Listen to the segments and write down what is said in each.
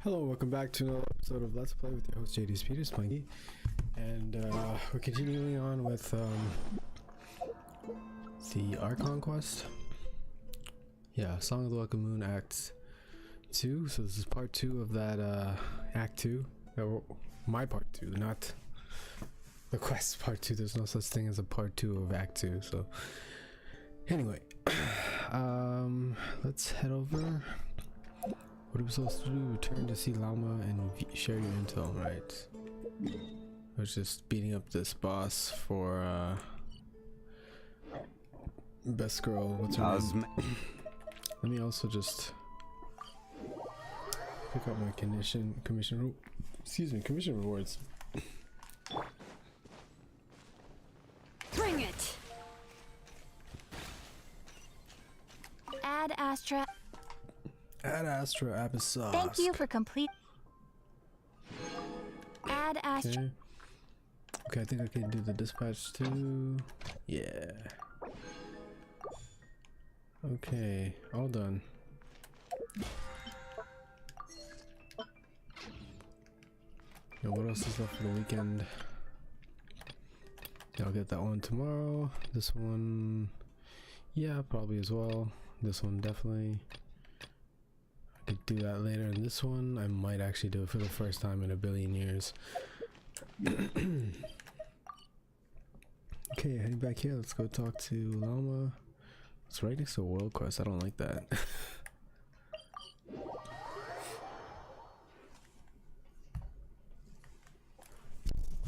Hello, welcome back to another episode of Let's Play with your host JD Peters, Mikey, and we're continuing on with the Archon quest. Yeah, Song of the Welkin Moon Act 2. So this is part 2 of that Act 2. My part 2, not the quest part 2. There's no such thing as a part 2 of Act 2. So anyway, let's head over. What are we supposed to do? Return to see Llama and share your intel, right? I was just beating up this boss for best girl. What's her name? Let me also just pick up my commission rewards. Bring it. Ad Astra episode. Thank you for complete. Ad Astra. Okay, I think I can do the dispatch too. Yeah. Okay, all done. Now what else is left for the weekend? Yeah, I'll get that one tomorrow. This one, yeah, probably as well. This one definitely. Could do that later. And this one I might actually do it for the first time in a billion years. Okay, heading back here. Let's go talk to Llama. It's right next to a world quest. I don't like that.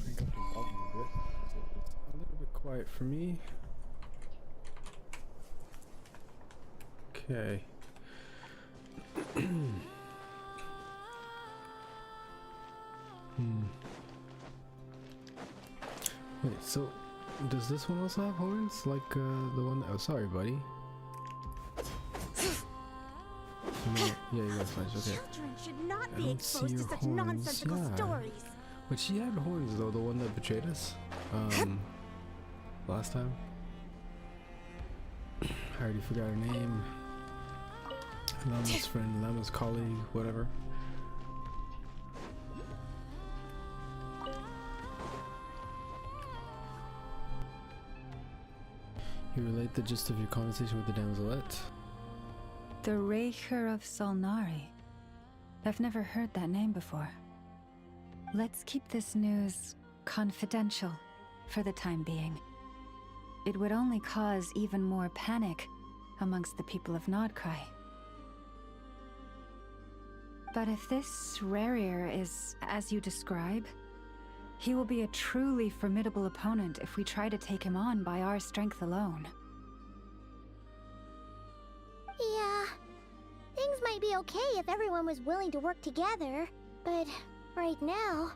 Crank up the volume a bit. It's a little bit quiet for me. Okay. Wait, so does this one also have horns like the one that, oh sorry buddy. Yeah, you guys fine, okay. Children should not be exposed to such nonsensical stories. But she had horns though, the one that betrayed us last time. I already forgot her name. Llama's friend, Llama's colleague, whatever. You relate the gist of your conversation with the damselette? The Raker of Solnari. I've never heard that name before. Let's keep this news confidential for the time being. It would only cause even more panic amongst the people of Nodcry. But if this Rarier is as you describe, he will be a truly formidable opponent if we try to take him on by our strength alone. Yeah, things might be okay if everyone was willing to work together, but right now...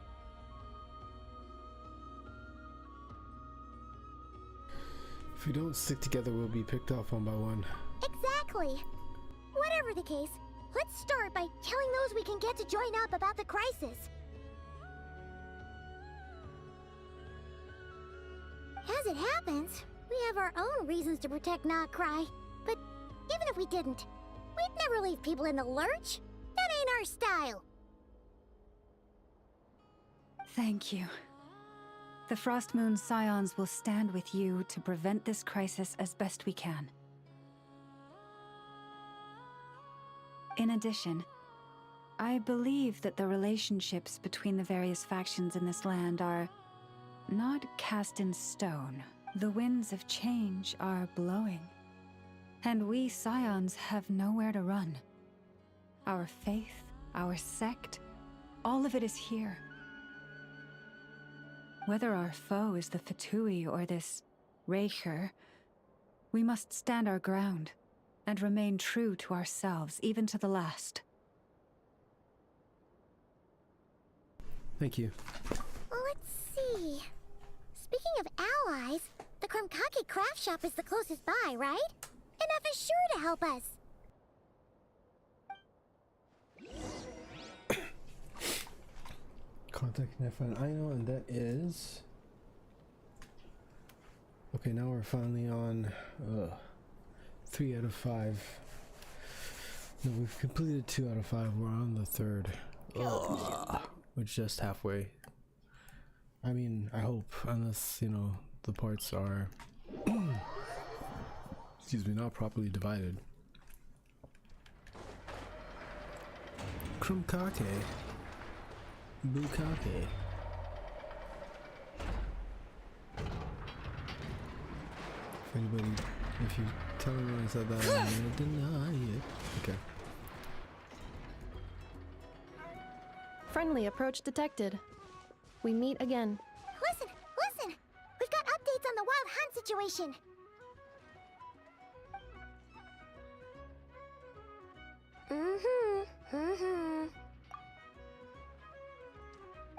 If we don't stick together, we'll be picked off one by one. Exactly! Whatever the case, let's start by telling those we can get to join up about the crisis. As it happens, we have our own reasons to protect Nodcry, but even if we didn't, we'd never leave people in the lurch. That ain't our style. Thank you. The Frostmoon Scions will stand with you to prevent this crisis as best we can. In addition, I believe that the relationships between the various factions in this land are not cast in stone. The winds of change are blowing, and we Scions have nowhere to run. Our faith, our sect, all of it is here. Whether our foe is the Fatui or this Raker, we must stand our ground and remain true to ourselves, even to the last. Thank you. Let's see. Speaking of allies, the Krumkaki craft shop is the closest by, right? Enough is sure to help us. Contact my friend Aino, and that is... Okay, now we're finally on 3 out of 5. No, we've completed 2 out of 5. We're on the 3rd. We're just halfway. I mean, I hope, unless, you know, the parts are, excuse me, not properly divided. Krumkake. Bukake. If anybody, if you tell me when I said that, I'm gonna deny it. Okay. Friendly approach detected. We meet again. Listen, listen! We've got updates on the wild hunt situation.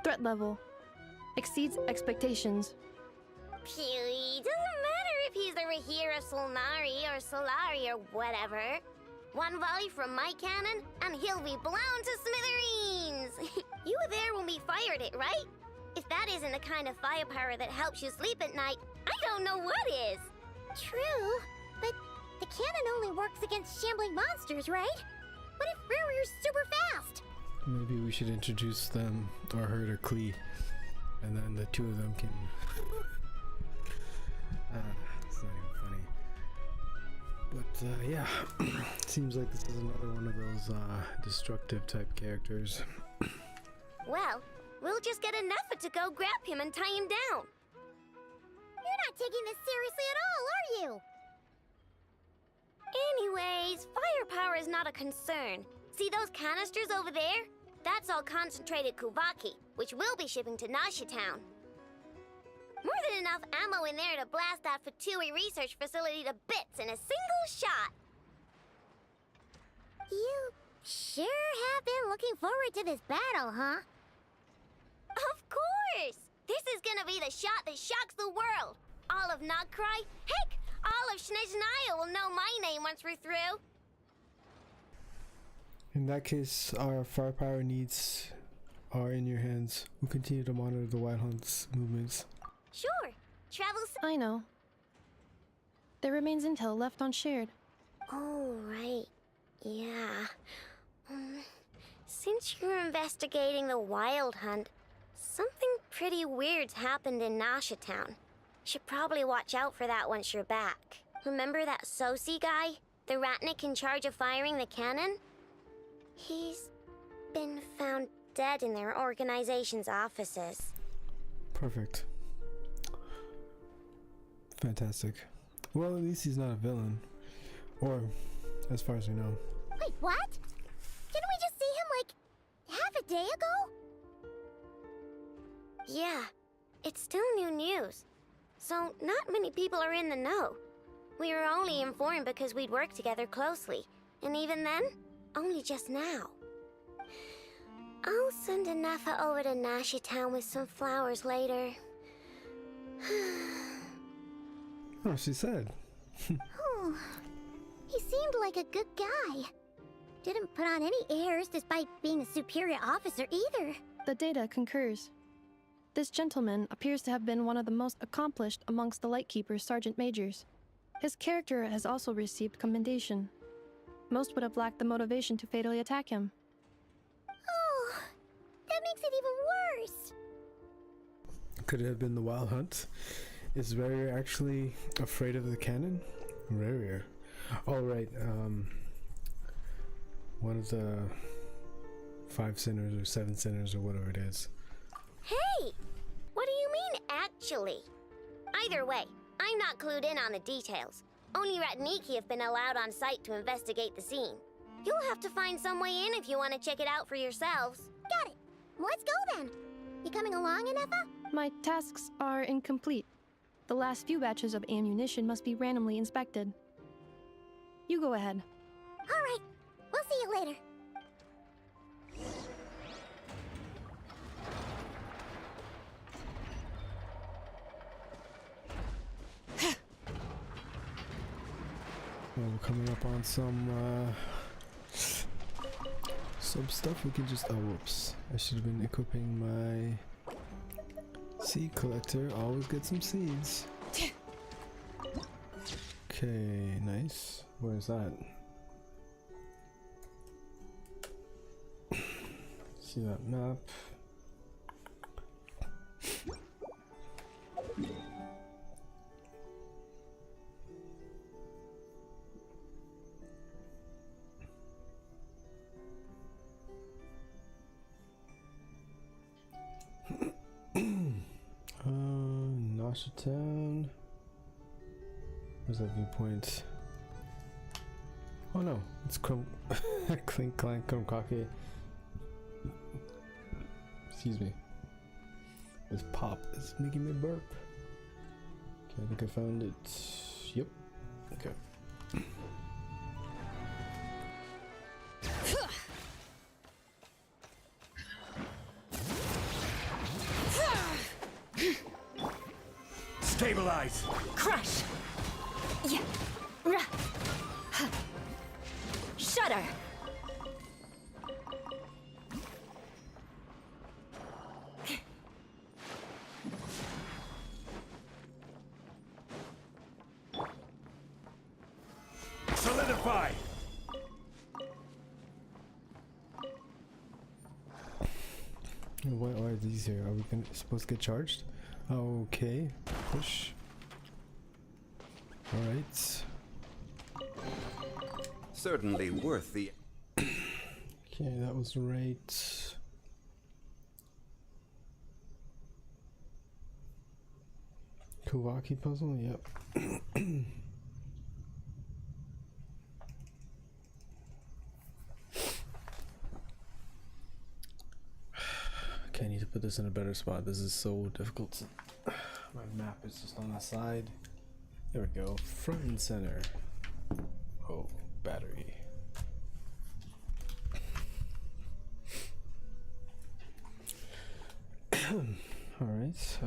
Threat level exceeds expectations. Phew, doesn't matter if he's the Rahira Solnari or Solari or whatever. One volley from my cannon, and he'll be blown to smithereens! You were there when we fired it, right? If that isn't the kind of firepower that helps you sleep at night, I don't know what is! True, but the cannon only works against shambling monsters, right? What if Riri's super fast? Maybe we should introduce them, or her to Klee, and then the two of them can... it's not even funny. But yeah, seems like this is another one of those destructive type characters. Well, we'll just get an effort to go grab him and tie him down. You're not taking this seriously at all, are you? Anyways, firepower is not a concern. See those canisters over there? That's all concentrated Kuvaki, which we'll be shipping to Nasha Town. More than enough ammo in there to blast that Fatui research facility to bits in a single shot. You sure have been looking forward to this battle, huh? Of course! This is gonna be the shot that shocks the world. All of Nagcry, heck, all of Snezhnaya will know my name once we're through. In that case, our firepower needs are in your hands. We'll continue to monitor the Wild Hunt's movements. Sure. Travel. I know. There remains intel left unshared. Oh, right. Yeah. Since you're investigating the Wild Hunt, something pretty weird's happened in Nasha Town. Should probably watch out for that once you're back. Remember that Sosi guy? The Ratnik in charge of firing the cannon? He's been found dead in their organization's offices. Perfect. Fantastic. Well, at least he's not a villain. Or, as far as we know. Wait, what? Didn't we just see him, like, half a day ago? Yeah, it's still new news. So, not many people are in the know. We were only informed because we'd worked together closely. And even then, only just now. I'll send Anafa over to Nasha Town with some flowers later. Oh, she said. Oh, he seemed like a good guy. Didn't put on any airs despite being a superior officer either. The data concurs. This gentleman appears to have been one of the most accomplished amongst the Lightkeeper's sergeant majors. His character has also received commendation. Most would have lacked the motivation to fatally attack him. Oh, that makes it even worse. Could it have been the Wild Hunt? Is Rarier actually afraid of the cannon? Rarier. Oh, right. One of the 5 sinners or 7 sinners or whatever it is. Hey! What do you mean, actually? Either way, I'm not clued in on the details. Only Ratniki have been allowed on site to investigate the scene. You'll have to find some way in if you want to check it out for yourselves. Got it. Let's go then. You coming along, Anefa? My tasks are incomplete. The last few batches of ammunition must be randomly inspected. You go ahead. All right. We'll see you later. Well, we're coming up on some stuff we can just... Oh, whoops. I should have been equipping my seed collector. Always get some seeds. Okay, nice. Where's that? See that map. Nasha Town. Where's that viewpoint? Oh no, it's Chrome. Clink Clank Chrome Cocky. Excuse me. This pop is making me burp. Okay, I think I found it. Yep. Okay. Stabilize! Crush! Yeah. Shudder! Solidify! Why are these here? Are we supposed to get charged? Okay. Push. Alright. Certainly worth the... Okay, that was right. Kawaki puzzle? Yep. Okay, I need to put this in a better spot. This is so difficult. My map is just on the side. There we go. Front and center. Oh, battery. Alright,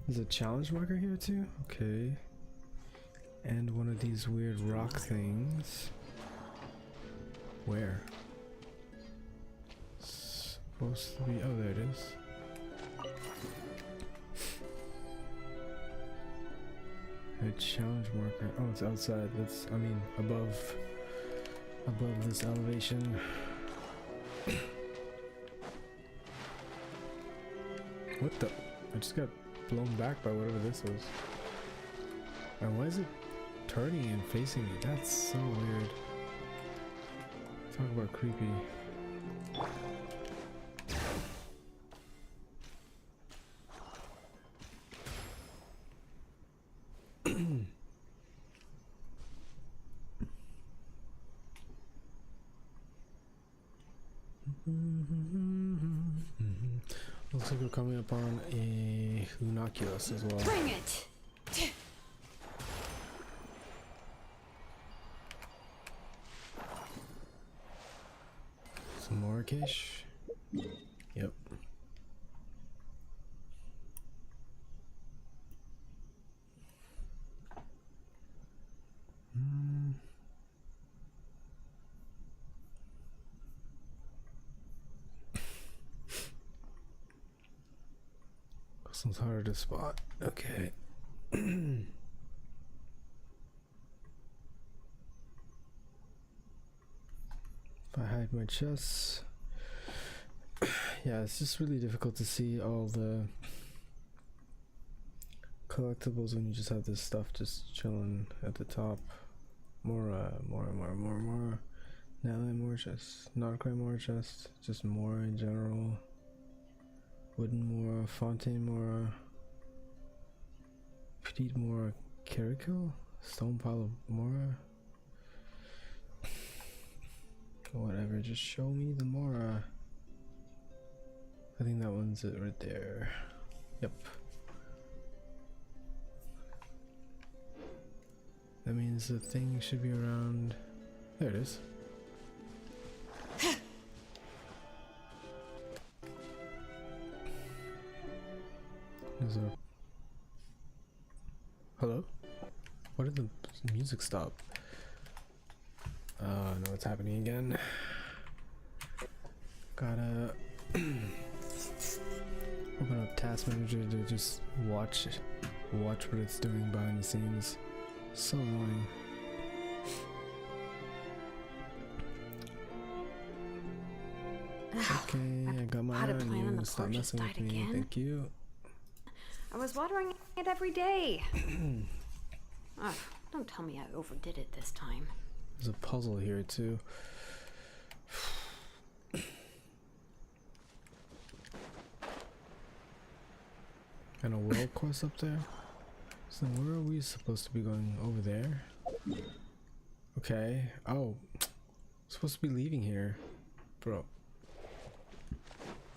there's a challenge marker here too? Okay. And one of these weird rock things. Where? Supposed to be, oh there it is. A challenge marker. Oh, it's outside. That's, I mean, above this elevation. What the? I just got blown back by whatever this was. And why is it turning and facing me? That's so weird. Talk about creepy. Looks like we're coming up on a Lunaculus as well. Bring it! Some more cache. Yep. This one's harder to spot. Okay. If I hide my chests. Yeah, it's just really difficult to see all the collectibles when you just have this stuff just chilling at the top. More. Natalie more chests. Not quite more chests. Just more in general. Wooden Mora, Fontaine Mora, Petite Mora, Carrickle, Stone Pile of Mora. Whatever, just show me the Mora. I think that one's it right there. Yep. That means the thing should be around. There it is. Is there... Hello? Why did the music stop? I know what's happening again. Gotta open up Task Manager to just watch what it's doing behind the scenes. So annoying. Okay, I got my potted eye plant on on the you. Stop porch has messing with died me. again. Thank you. I was watering it every day. Ugh, don't tell me I overdid it this time. There's a puzzle here too. And a world quest up there. So where are we supposed to be going? Over there? Okay. Oh, supposed to be leaving here, bro.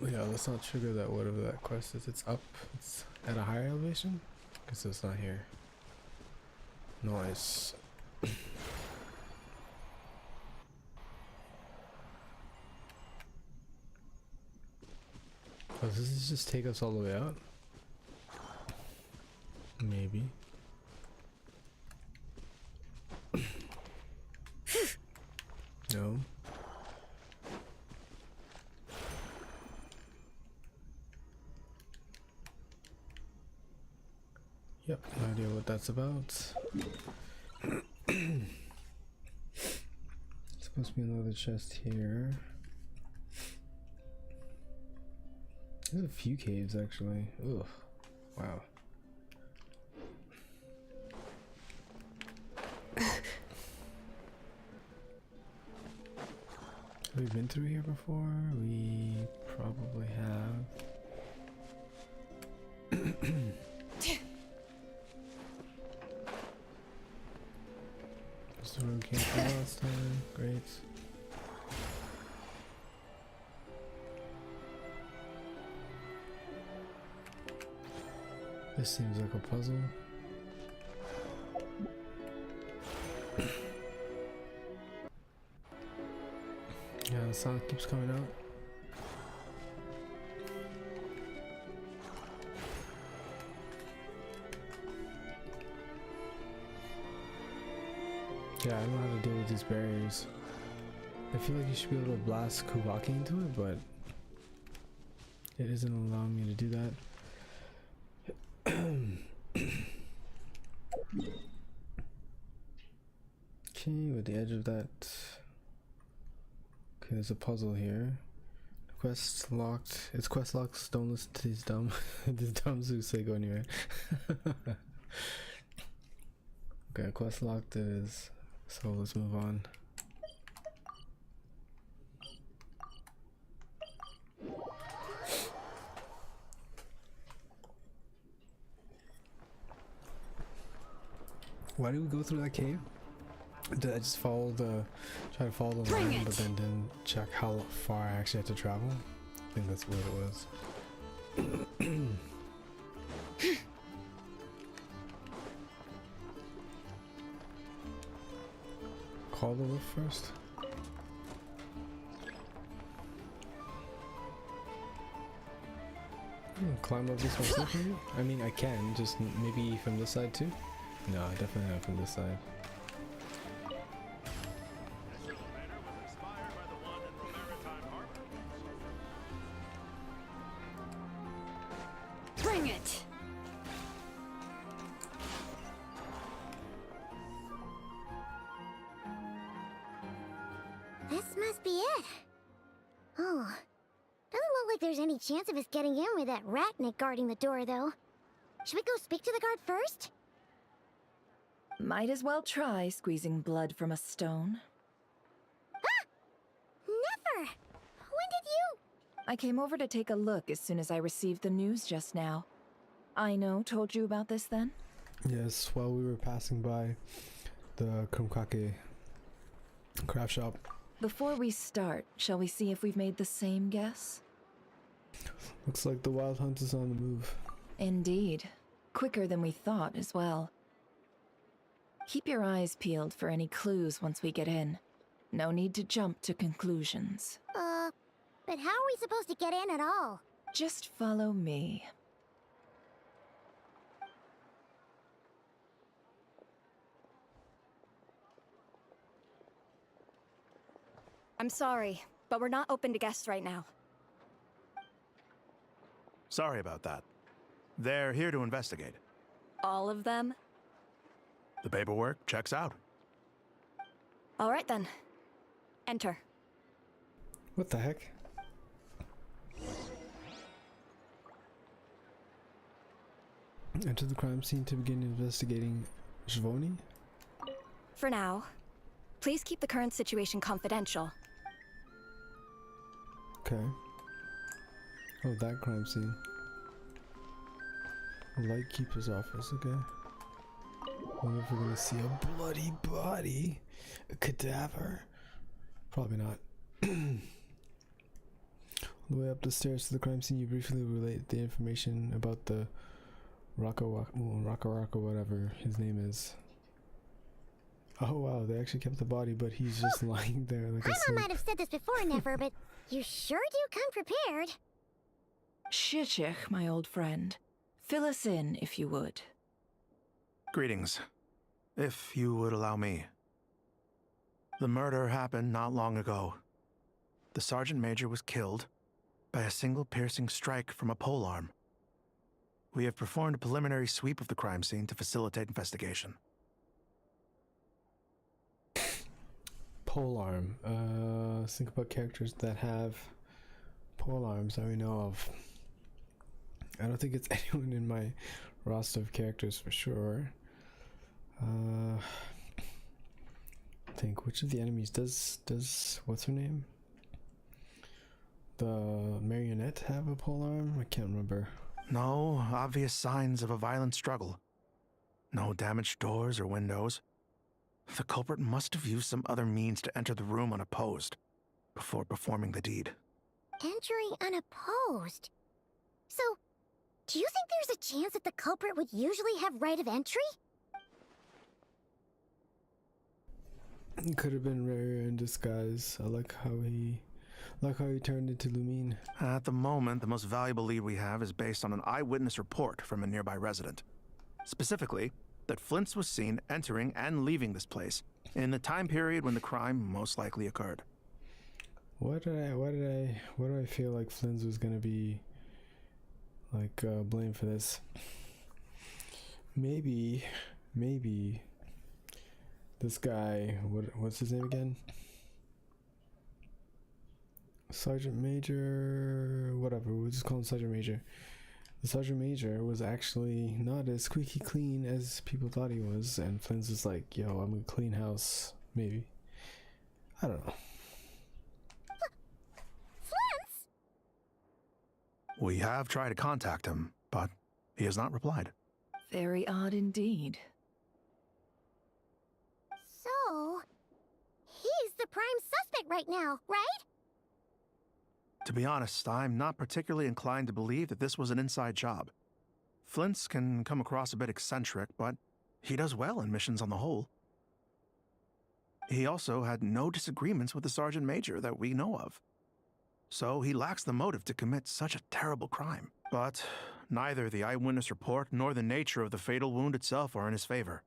Yeah, let's not trigger that. Whatever that quest is, it's up. It's at a higher elevation. Guess it's not here. Nice. Oh, does this just take us all the way out? Maybe. No. Yep, no idea what that's about. Supposed to be another chest here. There's a few caves actually. Ugh. Wow. Have we been through here before? We probably have. This is where we came from last time. Great. This seems like a puzzle. Yeah, the sound keeps coming out. Yeah, I don't know how to deal with these barriers. I feel like you should be able to blast Kuvaki into it, but it isn't allowing me to do that. Okay, with the edge of that. Okay, there's a puzzle here. Quest locked. It's quest locked. Don't listen to these dumb, these dumb Zeus say go anywhere. Okay, quest locked it is. So let's move on. Why did we go through that cave? Did I just follow try to follow the line, but then didn't check how far I actually had to travel? I think that's what it was. Call the lift first. Climb up this myself maybe? I mean I can, just maybe from this side too? No, definitely not from this side. Bring it! This must be it. Oh. Doesn't look like there's any chance of us getting in with that ratnik guarding the door, though. Should we go speak to the guard first? Might as well try squeezing blood from a stone. Ah! Never! When did you? I came over to take a look as soon as I received the news just now. Aino told you about this then? Yes, while we were passing by the Krumkake craft shop. Before we start, shall we see if we've made the same guess? Looks like the wild hunt is on the move. Indeed. Quicker than we thought as well. Keep your eyes peeled for any clues once we get in. No need to jump to conclusions. But how are we supposed to get in at all? Just follow me. I'm sorry, but we're not open to guests right now. Sorry about that. They're here to investigate. All of them? The paperwork checks out. All right then. Enter. What the heck? Enter the crime scene to begin investigating Zvoni? For now. Please keep the current situation confidential. Okay. Oh, that crime scene. Lightkeeper's office, okay. Wonder if we're gonna see a bloody body. A cadaver. Probably not. On the way up the stairs to the crime scene, you briefly relate the information about the Raka, whatever his name is. Oh wow, they actually kept the body, but he's just lying there like a Paimon might have said this before, Never, but you sure do come prepared. Shishich, my old friend. Fill us in, if you would. Greetings. If you would allow me. The murder happened not long ago. The Sergeant Major was killed by a single piercing strike from a polearm. We have performed a preliminary sweep of the crime scene to facilitate investigation. Polearm. Let's think about characters that have polearms that we know of. I don't think it's anyone in my roster of characters for sure. Think which of the enemies does what's her name? The marionette have a polearm? I can't remember. No obvious signs of a violent struggle. No damaged doors or windows. The culprit must have used some other means to enter the room unopposed before performing the deed. Entering unopposed? So, do you think there's a chance that the culprit would usually have right of entry? It could have been Rare in disguise. I like how he turned into Lumine. At the moment, the most valuable lead we have is based on an eyewitness report from a nearby resident. Specifically, that Flint's was seen entering and leaving this place in the time period when the crime most likely occurred. Why do I feel like Flint's was gonna be like blamed for this? Maybe this guy, what's his name again? Sergeant Major, whatever, we'll just call him Sergeant Major. The Sergeant Major was actually not as squeaky clean as people thought he was, and Flynn's was like, yo, I'm gonna clean house, maybe. I don't know. Flint's? We have tried to contact him, but he has not replied. Very odd indeed. So, he's the prime suspect right now, right? To be honest, I'm not particularly inclined to believe that this was an inside job. Flint's can come across a bit eccentric, but he does well in missions on the whole. He also had no disagreements with the Sergeant Major that we know of. So he lacks the motive to commit such a terrible crime. But neither the eyewitness report nor the nature of the fatal wound itself are in his favor.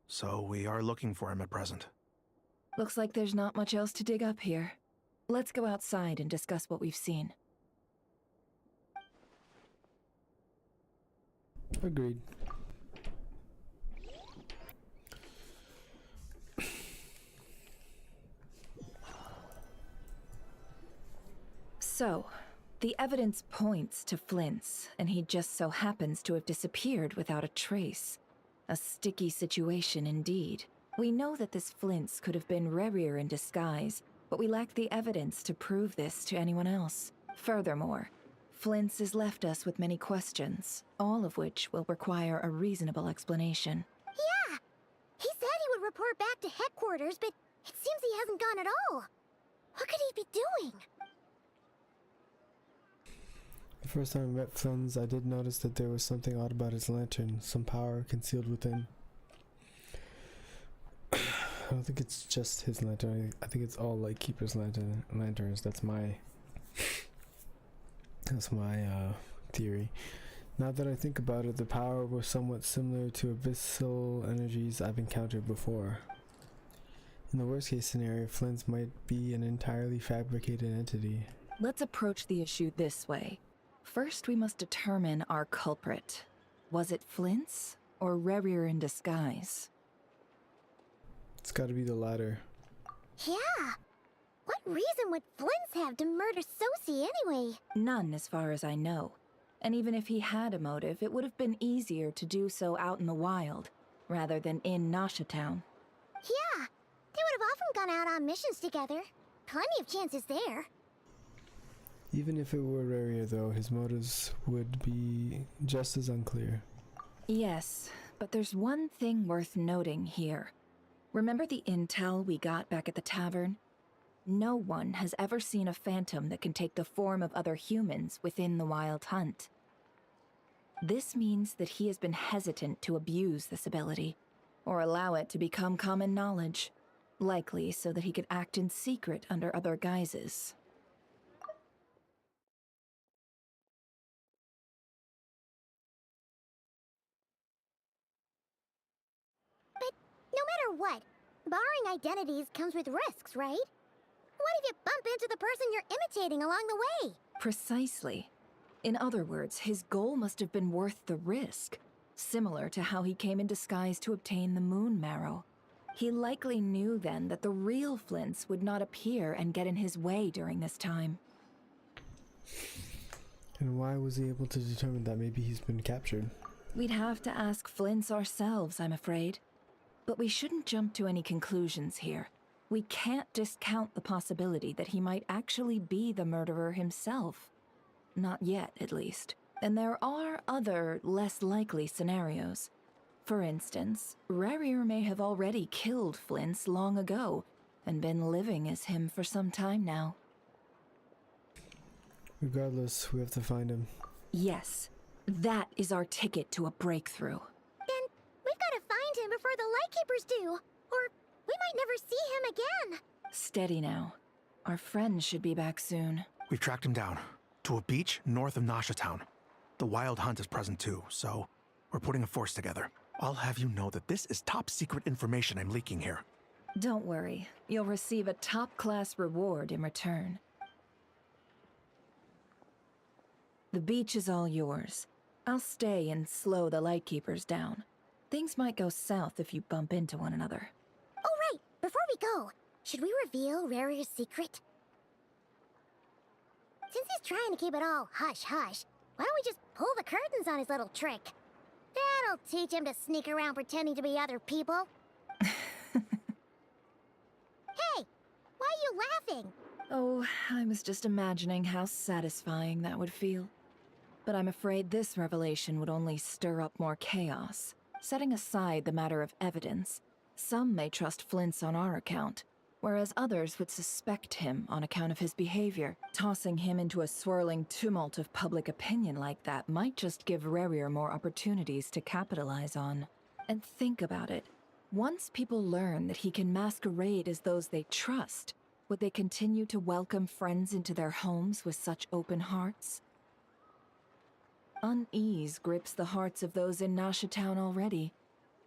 So we are looking for him at present. Looks like there's not much else to dig up here. Let's go outside and discuss what we've seen. Agreed. So, the evidence points to Flint's, and he just so happens to have disappeared without a trace. A sticky situation indeed. We know that this Flint's could have been Rerir in disguise, but we lack the evidence to prove this to anyone else. Furthermore, Flint's has left us with many questions, all of which will require a reasonable explanation. Yeah! He said he would report back to headquarters, but it seems he hasn't gone at all. What could he be doing? The first time I met Flynns, I did notice that there was something odd about his lantern, some power concealed within. I don't think it's just his lantern. I think it's all Lightkeeper's lanterns. That's my theory. Now that I think about it, the power was somewhat similar to abyssal energies I've encountered before. In the worst case scenario, Flint's might be an entirely fabricated entity. Let's approach the issue this way. First, we must determine our culprit. Was it Flint's or Rerir in disguise? It's gotta be the latter. Yeah! What reason would Flint's have to murder Sosie anyway? None, as far as I know. And even if he had a motive, it would have been easier to do so out in the wild, rather than in Nasha Town. Yeah, they would have often gone out on missions together. Plenty of chances there. Even if it were Rarier, though, his motives would be just as unclear. Yes, but there's one thing worth noting here. Remember the intel we got back at the tavern? No one has ever seen a phantom that can take the form of other humans within the Wild Hunt. This means that he has been hesitant to abuse this ability, or allow it to become common knowledge, likely so that he could act in secret under other guises. But no matter what, borrowing identities comes with risks, right? What if you bump into the person you're imitating along the way? Precisely. In other words, his goal must have been worth the risk, similar to how he came in disguise to obtain the moon marrow. He likely knew then that the real Flints would not appear and get in his way during this time. And why was he able to determine that maybe he's been captured? We'd have to ask Flints ourselves, I'm afraid. But we shouldn't jump to any conclusions here. We can't discount the possibility that he might actually be the murderer himself. Not yet, at least. And there are other, less likely scenarios. For instance, Rarier may have already killed Flints long ago, and been living as him for some time now. Regardless, we have to find him. Yes, that is our ticket to a breakthrough. Then we've got to find him before the Lightkeepers do, or we might never see him again. Steady now. Our friend should be back soon. We've tracked him down to a beach north of Nasha Town. The Wild Hunt is present too, so we're putting a force together. I'll have you know that this is top secret information I'm leaking here. Don't worry. You'll receive a top-class reward in return. The beach is all yours. I'll stay and slow the Lightkeepers down. Things might go south if you bump into one another. Oh, right. Before we go, should we reveal Rarier's secret? Since he's trying to keep it all hush-hush, why don't we just pull the curtains on his little trick? That'll teach him to sneak around pretending to be other people. Hey! Why are you laughing? Oh, I was just imagining how satisfying that would feel. But I'm afraid this revelation would only stir up more chaos. Setting aside the matter of evidence, some may trust Flint's on our account, whereas others would suspect him on account of his behavior. Tossing him into a swirling tumult of public opinion like that might just give Rarier more opportunities to capitalize on. And think about it. Once people learn that he can masquerade as those they trust, would they continue to welcome friends into their homes with such open hearts? Unease grips the hearts of those in Nasha Town already.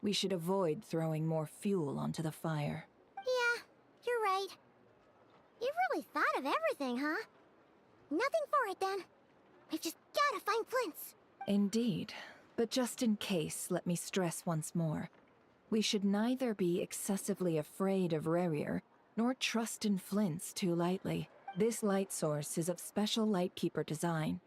We should avoid throwing more fuel onto the fire. Yeah, you're right. You've really thought of everything, huh? Nothing for it, then. We've just gotta find Flint's. Indeed. But just in case, let me stress once more. We should neither be excessively afraid of Rarier, nor trust in Flint's too lightly. This light source is of special Lightkeeper design.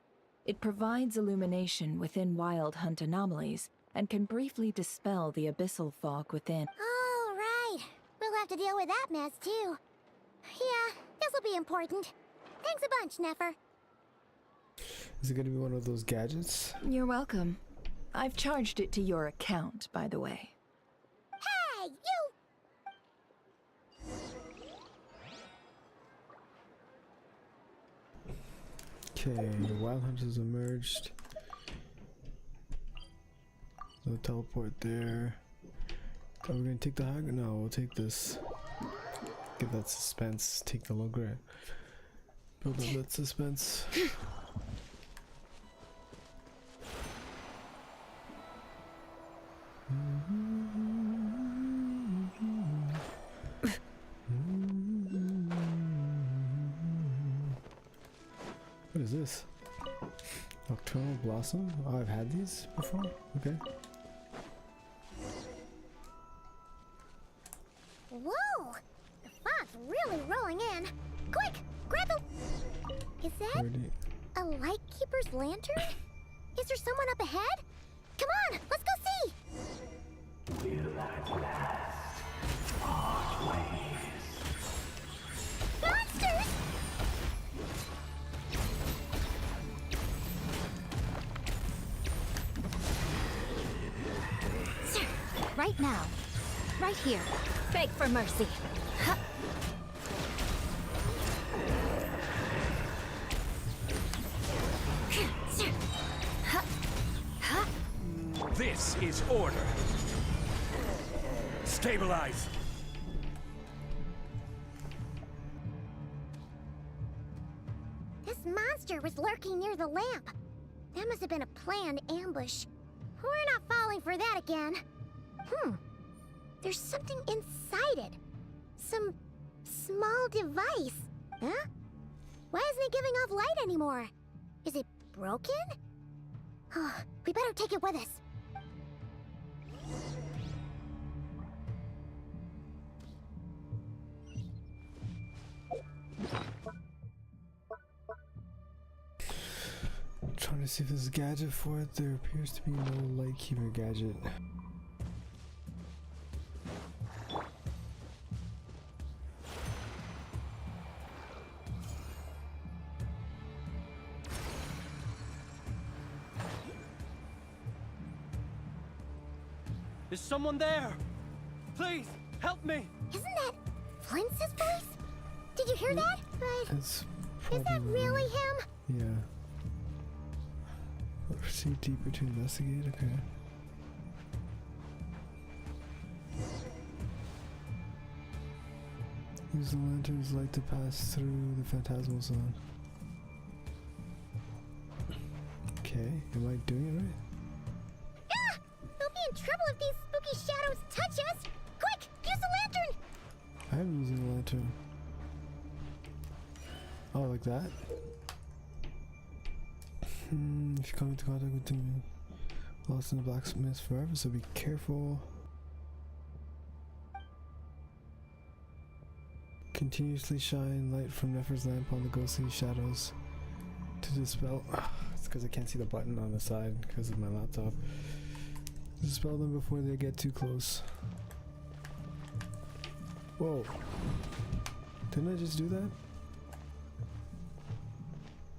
It provides illumination within Wild Hunt anomalies, and can briefly dispel the abyssal fog within. Oh, right. We'll have to deal with that mess, too. Yeah, this'll be important. Thanks a bunch, Nefer. Is it gonna be one of those gadgets? You're welcome. I've charged it to your account, by the way. Hey, you! Okay, the Wild Hunt has emerged. No teleport there. Are we gonna take the hug? No, we'll take this. Get that suspense. Take the low grant. Build up that suspense. What is this? Nocturnal Blossom? Oh, I've had these before? Okay. Whoa! The fog's really rolling in. Quick! Grab the... Is that Already. a Lightkeeper's lantern? Is there someone up ahead? Come on, let's go see! Will at last part ways. Monsters! Right now. Right here. Beg for mercy. Huh. This is order. Stabilize. This monster was lurking near the lamp. That must have been a planned ambush. We're not falling for that again. There's something inside it. Some small device. Huh? Why isn't it giving off light anymore? Is it broken? We better take it with us. Trying to see if there's a gadget for it. There appears to be no lightkeeper gadget. Is someone there? Please, help me! Isn't that Flint's voice? Did you hear that? But It's is that really him? Yeah. Proceed deeper to investigate. Okay. Use the lantern's light to pass through the phantasmal zone. Okay, am I doing it right? Ah! We'll be in trouble if these spooky shadows touch us! Quick, use the lantern! I am using the lantern. Oh, like that? If you come into contact with them, lost in the blacksmith forever, so be careful. Continuously shine light from Nefer's lamp on the ghostly shadows to dispel. It's because I can't see the button on the side because of my laptop. Dispel them before they get too close. Whoa. Didn't I just do that?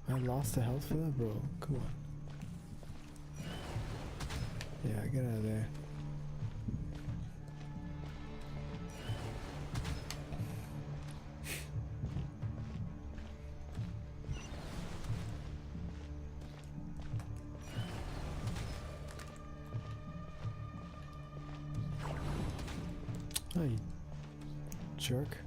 I lost the health for that, bro. Come on. Yeah, get out of there. Oh, you jerk.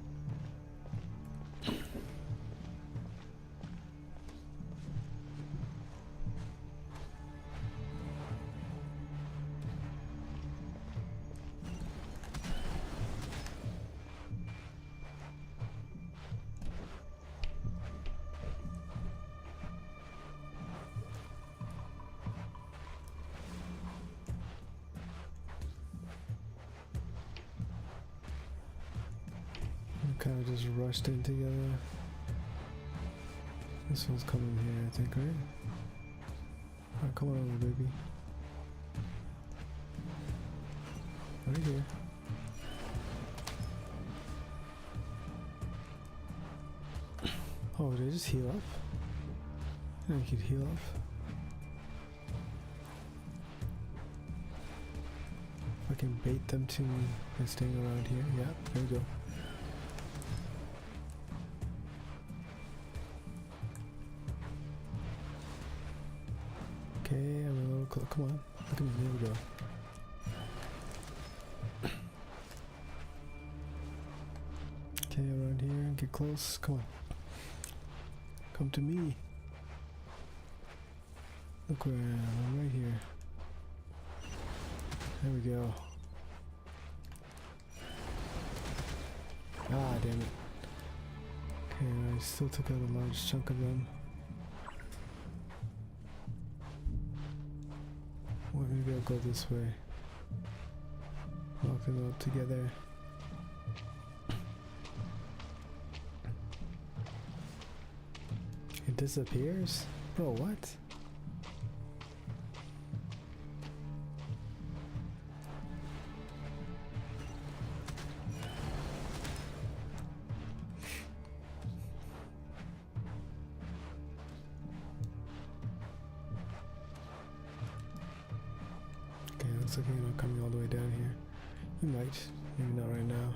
Kind of just rushed in together. This one's coming here, I think, right? Alright, come on over, baby. Right here. Oh, did I just heal up? I think you could heal up. If I can bait them to me by staying around here. Yeah, there we go. Okay, I'm a little close. Come on. Look at me. There we go. Okay, around here. Get close. Come on. Come to me. Look where I am. I'm right here. There we go. Ah, damn it. Okay, I still took out a large chunk of them. Well, maybe I'll go this way. Walk them up together. It disappears? Bro, what? Looks like you're not coming all the way down here. You might, maybe not right now.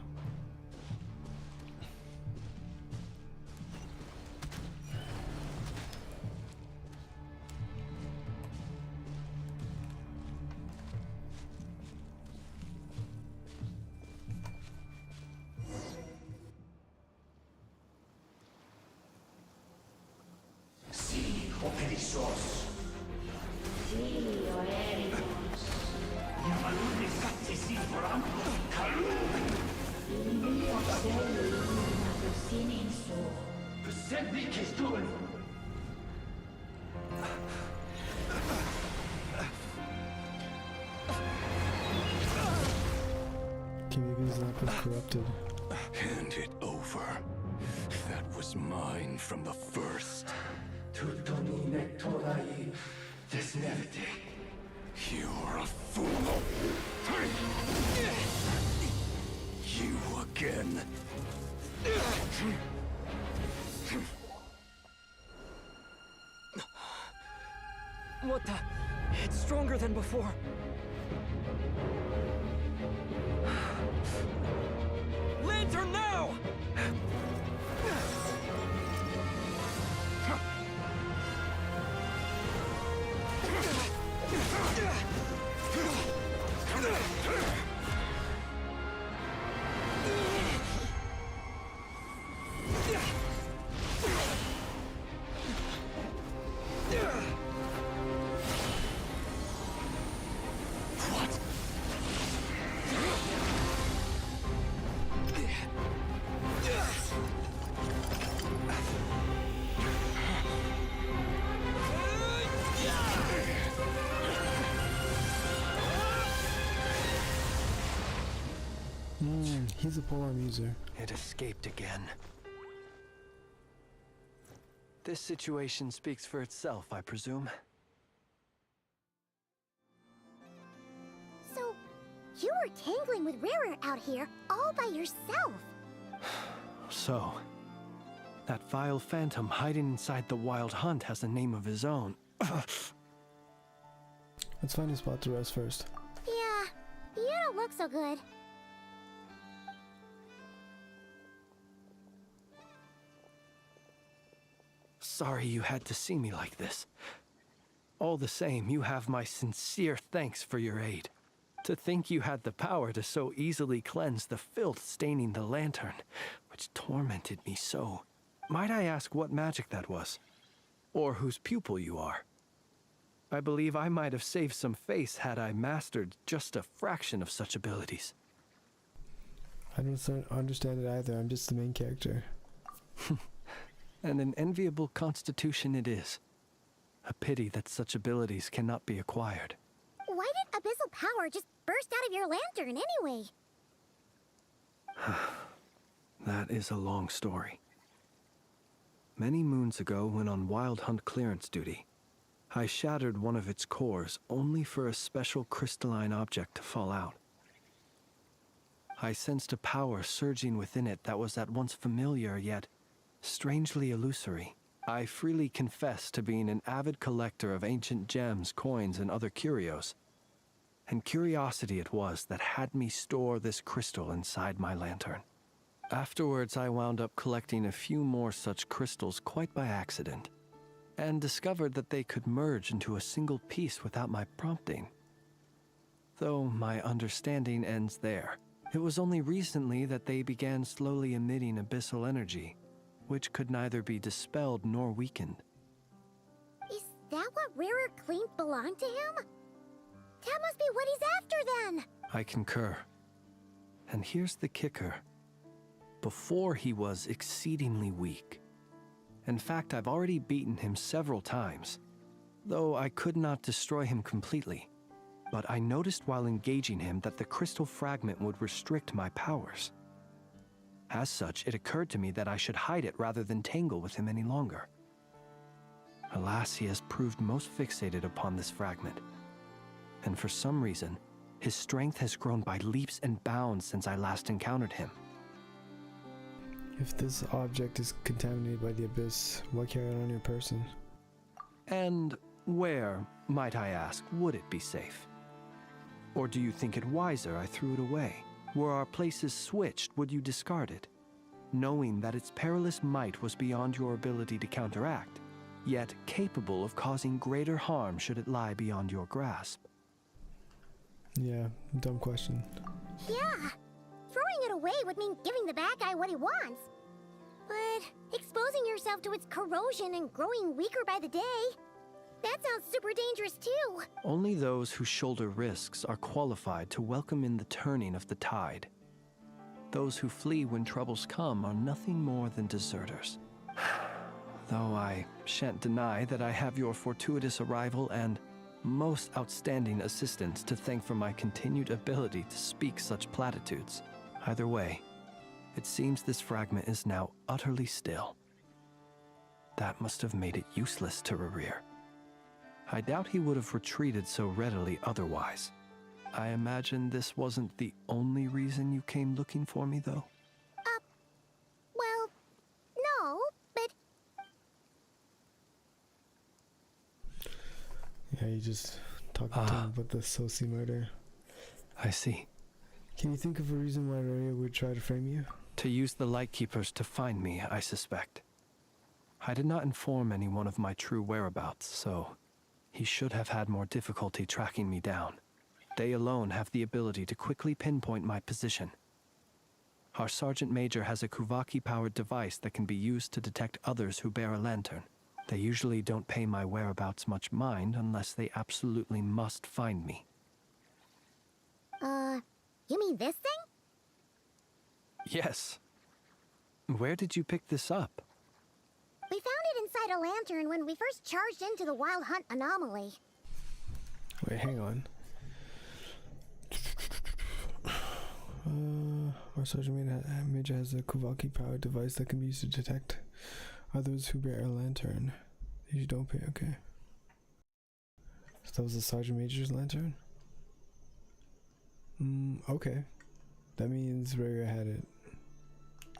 Kimiko's not been corrupted. Hand it over. That was mine from the first. You're a fool. You again. What the? It's stronger than before. Lantern now! He's a polearm user. It escaped again. This situation speaks for itself, I presume. So, you were tangling with Rarer out here all by yourself. So, that vile phantom hiding inside the Wild Hunt has a name of his own. Let's find a spot to rest first. Yeah, you don't look so good. Sorry you had to see me like this. All the same, you have my sincere thanks for your aid. To think you had the power to so easily cleanse the filth staining the lantern, which tormented me so. Might I ask what magic that was? Or whose pupil you are? I believe I might have saved some face had I mastered just a fraction of such abilities. I don't understand it either. I'm just the main character. And an enviable constitution it is. A pity that such abilities cannot be acquired. Why did abyssal power just burst out of your lantern anyway? That is a long story. Many moons ago, when on Wild Hunt clearance duty, I shattered one of its cores only for a special crystalline object to fall out. I sensed a power surging within it that was at once familiar yet strangely illusory. I freely confess to being an avid collector of ancient gems, coins, and other curios. And curiosity it was that had me store this crystal inside my lantern. Afterwards, I wound up collecting a few more such crystals quite by accident, and discovered that they could merge into a single piece without my prompting. Though my understanding ends there. It was only recently that they began slowly emitting abyssal energy, which could neither be dispelled nor weakened. Is that what Rarer claimed belonged to him? That must be what he's after then! I concur. And here's the kicker. Before he was exceedingly weak. In fact, I've already beaten him several times, though I could not destroy him completely. But I noticed while engaging him that the crystal fragment would restrict my powers. As such, it occurred to me that I should hide it rather than tangle with him any longer. Alas, he has proved most fixated upon this fragment. And for some reason, his strength has grown by leaps and bounds since I last encountered him. If this object is contaminated by the abyss, why carry it on your person? And where, might I ask, would it be safe? Or do you think it wiser I threw it away? Were our places switched, would you discard it? Knowing that its perilous might was beyond your ability to counteract, yet capable of causing greater harm should it lie beyond your grasp. Yeah, dumb question. Yeah. Throwing it away would mean giving the bad guy what he wants. But exposing yourself to its corrosion and growing weaker by the day, that sounds super dangerous too. Only those who shoulder risks are qualified to welcome in the turning of the tide. Those who flee when troubles come are nothing more than deserters. Though I shan't deny that I have your fortuitous arrival and most outstanding assistance to thank for my continued ability to speak such platitudes. Either way, it seems this fragment is now utterly still. That must have made it useless to Rerir. I doubt he would have retreated so readily otherwise. I imagine this wasn't the only reason you came looking for me, though? Well, no, but... Yeah, you just talking to him about the Sosi murder. I see. Can you think of a reason why Raya would try to frame you? To use the Lightkeepers to find me, I suspect. I did not inform anyone of my true whereabouts, so he should have had more difficulty tracking me down. They alone have the ability to quickly pinpoint my position. Our Sergeant Major has a Kuvaki-powered device that can be used to detect others who bear a lantern. They usually don't pay my whereabouts much mind unless they absolutely must find me. You mean this thing? Yes. Where did you pick this up? We found it inside a lantern when we first charged into the Wild Hunt anomaly. Wait, hang on. Our Sergeant Major has a Kuvaki-powered device that can be used to detect others who bear a lantern. You don't pay, okay. So that was the Sergeant Major's lantern? Okay. That means Raya had it.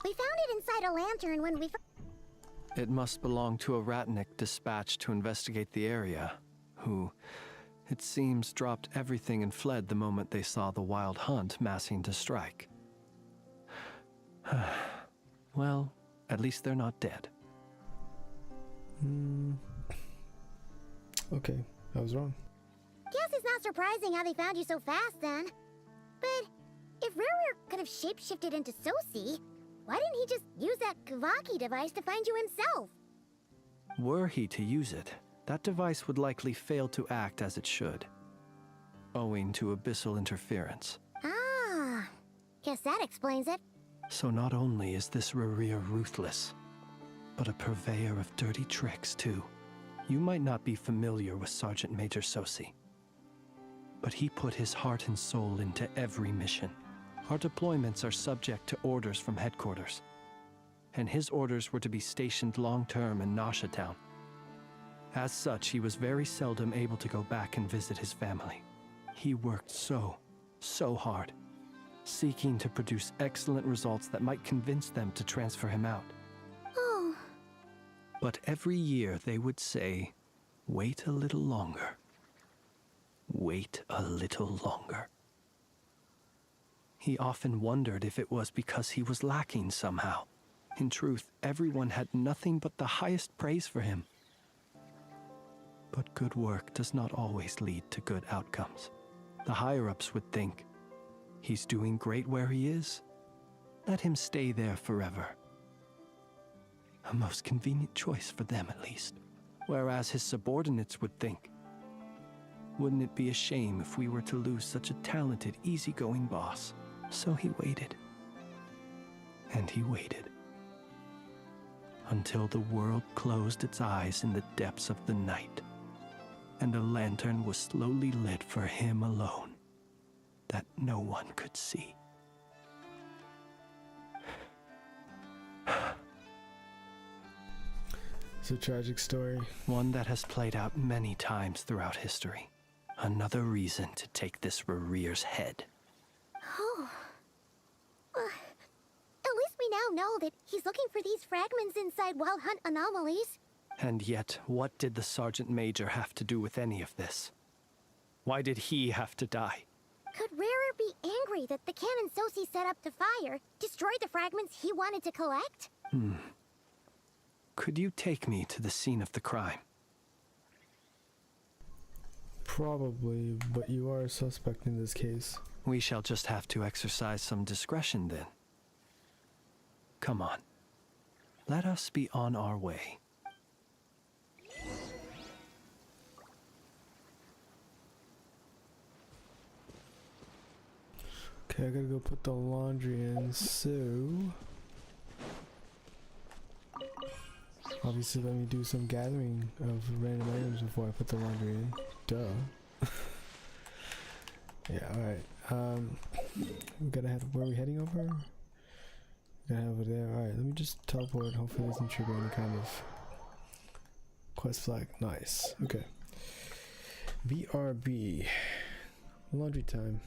We found it inside a lantern when we It must belong to a Ratnik dispatched to investigate the area, who, it seems, dropped everything and fled the moment they saw the Wild Hunt massing to strike. Well, at least they're not dead. Okay, I was wrong. Guess it's not surprising how they found you so fast then. But if Rerir could have shapeshifted into Sosi, why didn't he just use that Kavaki device to find you himself? Were he to use it, that device would likely fail to act as it should, owing to abyssal interference. Ah, guess that explains it. So not only is this Rerir ruthless, but a purveyor of dirty tricks too. You might not be familiar with Sergeant Major Sosi, but he put his heart and soul into every mission. Our deployments are subject to orders from headquarters, and his orders were to be stationed long-term in Nasha Town. As such, he was very seldom able to go back and visit his family. He worked so hard, seeking to produce excellent results that might convince them to transfer him out. Oh. But every year they would say, "Wait a little longer. Wait a little longer." He often wondered if it was because he was lacking somehow. In truth, everyone had nothing but the highest praise for him. But good work does not always lead to good outcomes. The higher-ups would think, he's doing great where he is. Let him stay there forever. A most convenient choice for them, at least. Whereas his subordinates would think, wouldn't it be a shame if we were to lose such a talented, easygoing boss? So he waited. And he waited. Until the world closed its eyes in the depths of the night, and a lantern was slowly lit for him alone, that no one could see. It's a tragic story. One that has played out many times throughout history. Another reason to take this Rerir's head. Oh. At least we now know that he's looking for these fragments inside Wild Hunt anomalies. And yet, what did the Sergeant Major have to do with any of this? Why did he have to die? Could Rarer be angry that the cannon Sosi set up to fire destroyed the fragments he wanted to collect? Could you take me to the scene of the crime? Probably, but you are a suspect in this case. We shall just have to exercise some discretion then. Come on. Let us be on our way. Okay, I gotta go put the laundry in, so... Obviously, let me do some gathering of random items before I put the laundry in. Duh. Yeah, alright. We gotta head... Where are we heading over? We gotta head over there. Alright, let me just teleport. Hopefully it doesn't trigger any kind of quest flag. Nice. Okay. BRB. Laundry time.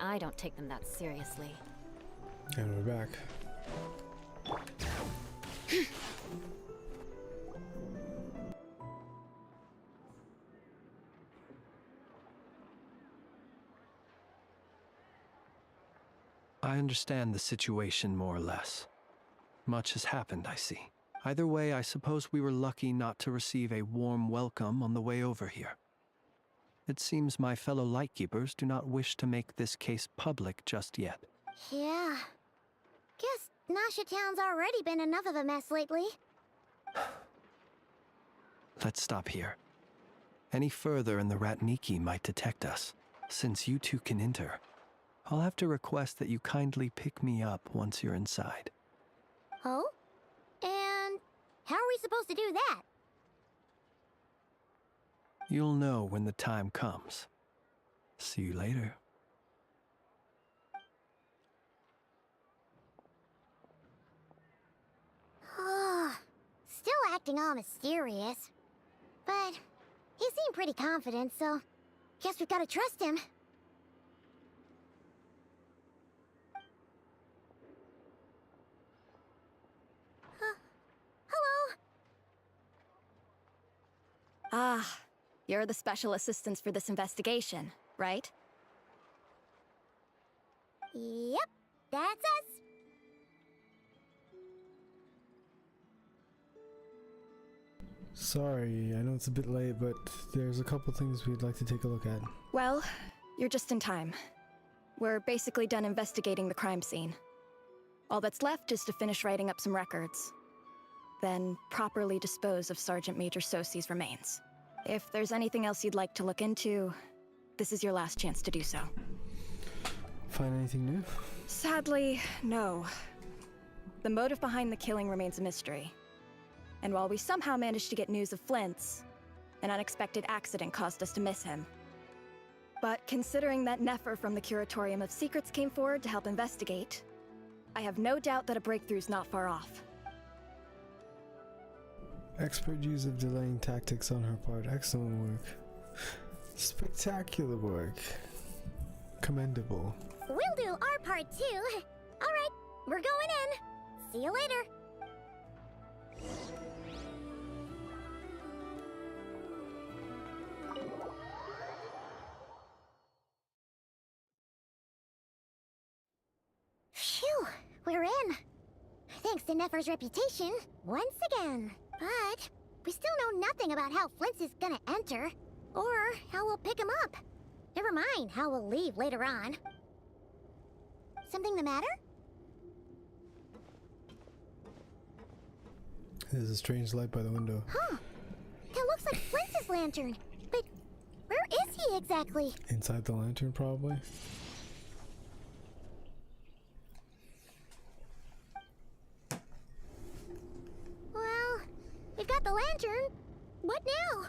I don't take them that seriously. And we're back. I understand the situation more or less. Much has happened, I see. Either way, I suppose we were lucky not to receive a warm welcome on the way over here. It seems my fellow Lightkeepers do not wish to make this case public just yet. Yeah. Guess Nasha Town's already been enough of a mess lately. Let's stop here. Any further and the Ratniki might detect us. Since you two can enter, I'll have to request that you kindly pick me up once you're inside. Oh? And How are we supposed to do that? You'll know when the time comes. See you later. Still acting all mysterious. But he seemed pretty confident, so guess we've gotta trust him. Hello? Ah, you're the special assistants for this investigation, right? Yep, that's us. Sorry, I know it's a bit late, but there's a couple things we'd like to take a look at. Well, you're just in time. We're basically done investigating the crime scene. All that's left is to finish writing up some records. Then properly dispose of Sergeant Major Sosi's remains. If there's anything else you'd like to look into, this is your last chance to do so. Find anything new? Sadly, no. The motive behind the killing remains a mystery. And while we somehow managed to get news of Flint's, an unexpected accident caused us to miss him. But considering that Nefer from the Curatorium of Secrets came forward to help investigate, I have no doubt that a breakthrough's not far off. Expert use of delaying tactics on her part. Excellent work. Spectacular work. Commendable. We'll do our part too. Alright, we're going in. See you later. Phew, we're in. Thanks to Nefer's reputation, once again. But we still know nothing about how Flint's is gonna enter, or how we'll pick him up. Never mind how we'll leave later on. Something the matter? There's a strange light by the window. Huh. That looks like Flint's lantern. But where is he exactly? Inside the lantern, probably. Well, we've got the lantern. What now?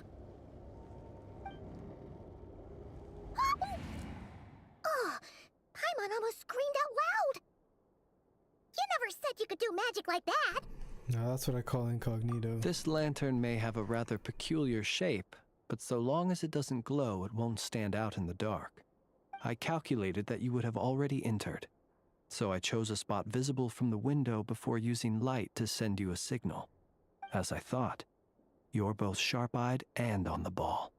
Oh, Paimon almost screamed out loud. You never said you could do magic like that. Now that's what I call incognito. This lantern may have a rather peculiar shape, but so long as it doesn't glow, it won't stand out in the dark. I calculated that you would have already entered, so I chose a spot visible from the window before using light to send you a signal. As I thought, you're both sharp-eyed and on the ball.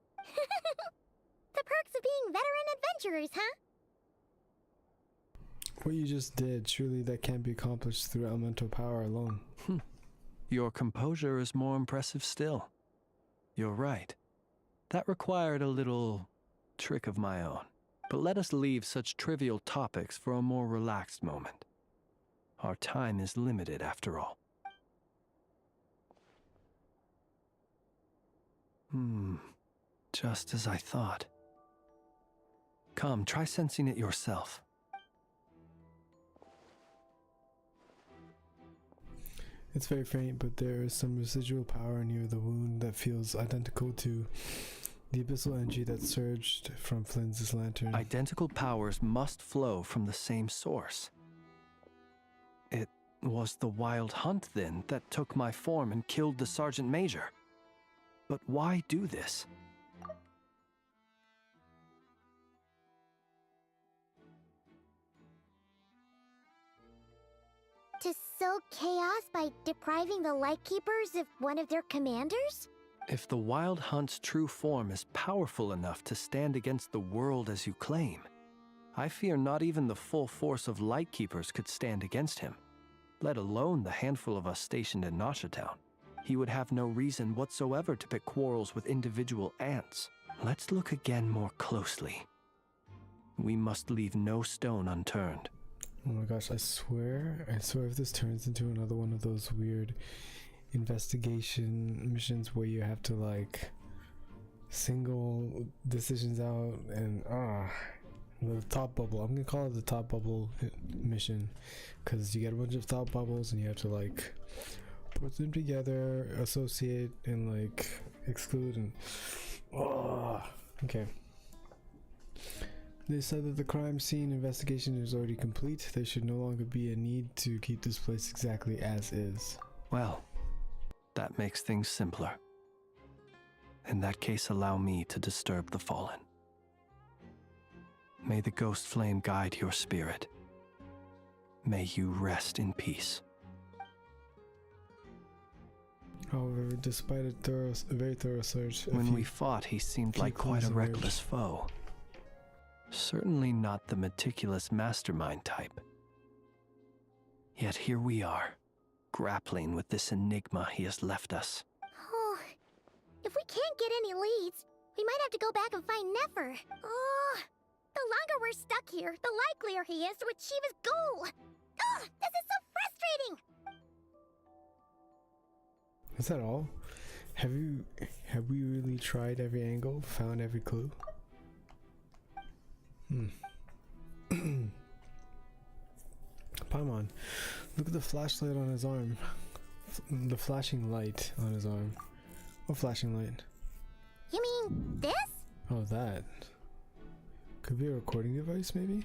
The perks of being veteran adventurers, huh? What you just did, surely that can't be accomplished through elemental power alone. Your composure is more impressive still. You're right. That required a little trick of my own. But let us leave such trivial topics for a more relaxed moment. Our time is limited after all. Just as I thought. Come, try sensing it yourself. It's very faint, but there is some residual power near the wound that feels identical to the abyssal energy that surged from Flynn's lantern. Identical powers must flow from the same source. It was the wild hunt, then, that took my form and killed the Sergeant Major. But why do this? To sow chaos by depriving the Lightkeepers of one of their commanders? If the Wild Hunt's true form is powerful enough to stand against the world as you claim, I fear not even the full force of Lightkeepers could stand against him, let alone the handful of us stationed in Noshatown. He would have no reason whatsoever to pick quarrels with individual ants. Let's look again more closely. We must leave no stone unturned. Oh my gosh, I swear if this turns into another one of those weird investigation missions where you have to like single decisions out and the top bubble. I'm gonna call it the top bubble mission because you get a bunch of top bubbles and you have to like Put them together, associate, and like exclude, and okay. They said that the crime scene investigation is already complete. There should no longer be a need to keep this place exactly as is. Well, that makes things simpler. In that case, allow me to disturb the fallen. May the ghost flame guide your spirit. May you rest in peace. However, despite a very thorough search, when we fought, he seemed like quite a reckless foe. Certainly not the meticulous mastermind type. Yet here we are, grappling with this enigma he has left us. Oh, if we can't get any leads, we might have to go back and find Nefer. Oh, the longer we're stuck here, the likelier he is to achieve his goal. Oh, this is so frustrating. Is that all? Have we really tried every angle, found every clue? Paimon, look at the flashlight on his arm. The flashing light on his arm. What flashing light? You mean this? Oh, that. Could be a recording device, maybe?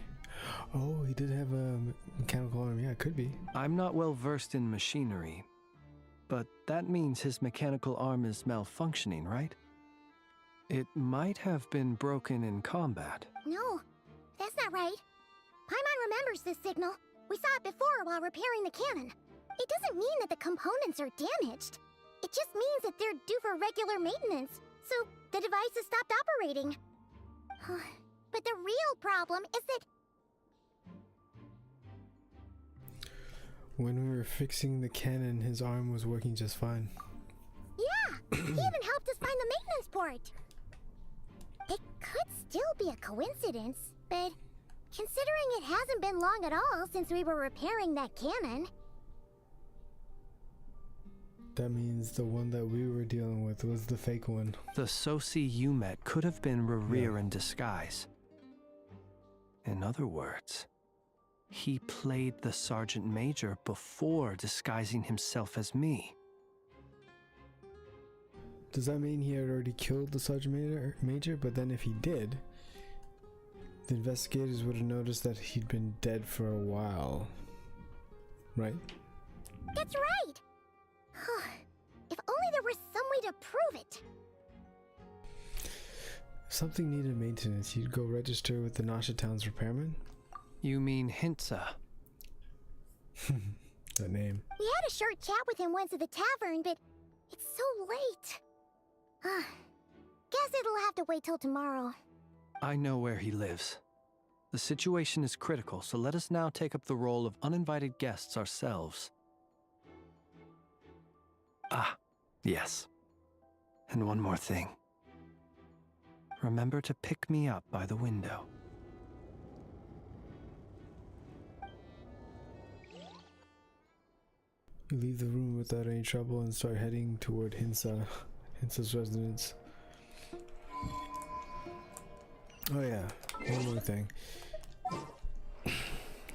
Oh, he did have a mechanical arm. Yeah, it could be. I'm not well versed in machinery, but that means his mechanical arm is malfunctioning, right? It might have been broken in combat. No, that's not right. Paimon remembers this signal. We saw it before while repairing the cannon. It doesn't mean that the components are damaged. It just means that they're due for regular maintenance, so the device has stopped operating. But the real problem is that... When we were fixing the cannon, his arm was working just fine. Yeah, he even helped us find the maintenance port. It could still be a coincidence, but considering it hasn't been long at all since we were repairing that cannon... That means the one that we were dealing with was the fake one. The Sosi you met could have been Rerir in disguise. In other words, he played the Sergeant Major before disguising himself as me. Does that mean he had already killed the Sergeant Major? But then if he did, the investigators would have noticed that he'd been dead for a while. Right? That's right! If only there was some way to prove it! If something needed maintenance, you'd go register with the Nasha Town's repairman? You mean Hintsa? That name. We had a short chat with him once at the tavern, but it's so late. Guess it'll have to wait till tomorrow. I know where he lives. The situation is critical, so let us now take up the role of uninvited guests ourselves. Ah, yes. And one more thing. Remember to pick me up by the window. You leave the room without any trouble and start heading toward Hinsa's residence. Oh yeah, one more thing.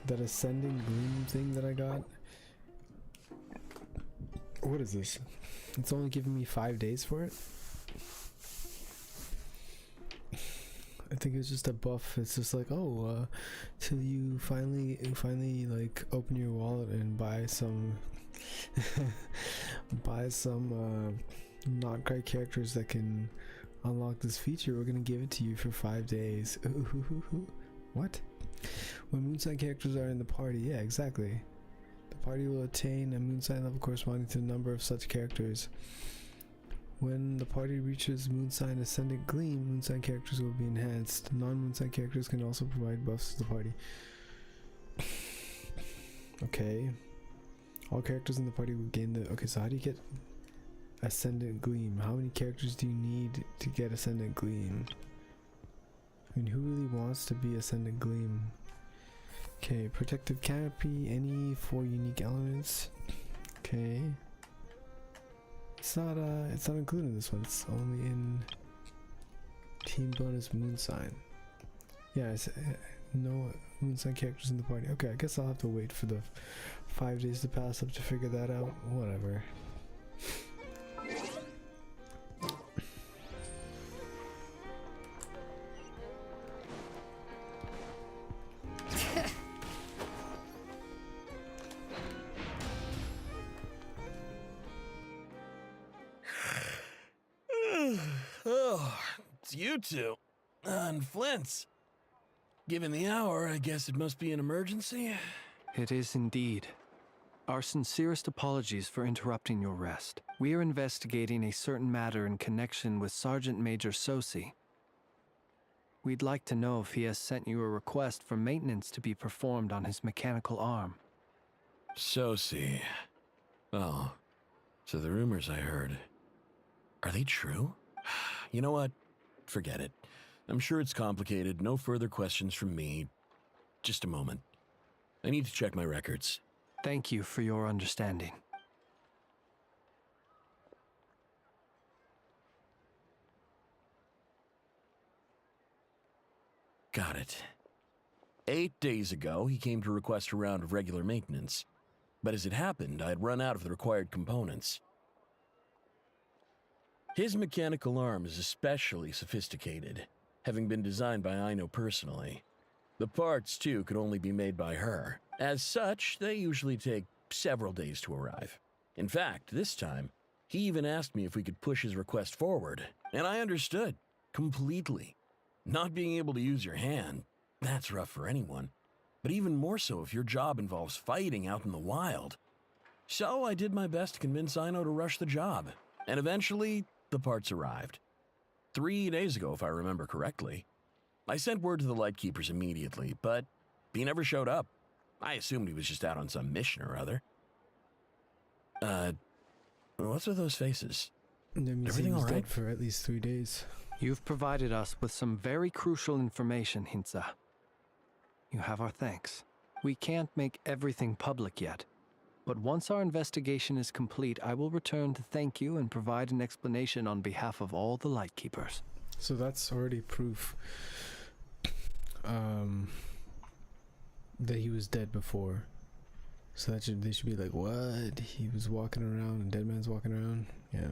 That ascending gleam thing that I got. What is this? It's only giving me 5 days for it? I think it's just a buff. It's just like, oh, till you finally like open your wallet and buy some not great characters that can unlock this feature, we're gonna give it to you for 5 days. What? When Moonsign characters are in the party, yeah, exactly. The party will attain a Moonsign level corresponding to the number of such characters. When the party reaches Moonsign Ascendant Gleam, Moonsign characters will be enhanced. Non-Moonsign characters can also provide buffs to the party. Okay. All characters in the party will gain the... Okay, so how do you get Ascendant Gleam? How many characters do you need to get Ascendant Gleam? I mean, who really wants to be Ascendant Gleam? Okay, Protective Canopy, any 4 unique elements. Okay. It's not included in this one. It's only in Team Bonus Moonsign. Yeah, it's, no Moonsign characters in the party. Okay, I guess I'll have to wait for the 5 days to pass up to figure that out. Whatever. Oh, it's you two. And Flint's. Given the hour, I guess it must be an emergency. It is indeed. Our sincerest apologies for interrupting your rest. We are investigating a certain matter in connection with Sergeant Major Sosi. We'd like to know if he has sent you a request for maintenance to be performed on his mechanical arm. Sosi. Oh, so the rumors I heard, are they true? You know what? Forget it. I'm sure it's complicated. No further questions from me. Just a moment. I need to check my records. Thank you for your understanding. Got it. 8 days ago, he came to request a round of regular maintenance. But as it happened, I had run out of the required components. His mechanical arm is especially sophisticated, having been designed by Aino personally. The parts, too, could only be made by her. As such, they usually take several days to arrive. In fact, this time, he even asked me if we could push his request forward, and I understood, completely. Not being able to use your hand, that's rough for anyone, but even more so if your job involves fighting out in the wild. So I did my best to convince Aino to rush the job, and eventually, the parts arrived. 3 days ago, if I remember correctly. I sent word to the Lightkeepers immediately, but he never showed up. I assumed he was just out on some mission or other. What's with those faces? That means Everything he was all right? dead for at least 3 days. You've provided us with some very crucial information, Hintsa. You have our thanks. We can't make everything public yet, but once our investigation is complete, I will return to thank you and provide an explanation on behalf of all the Lightkeepers. So that's already proof that he was dead before. So that they should be like, what? He was walking around, a dead man's walking around? Yeah.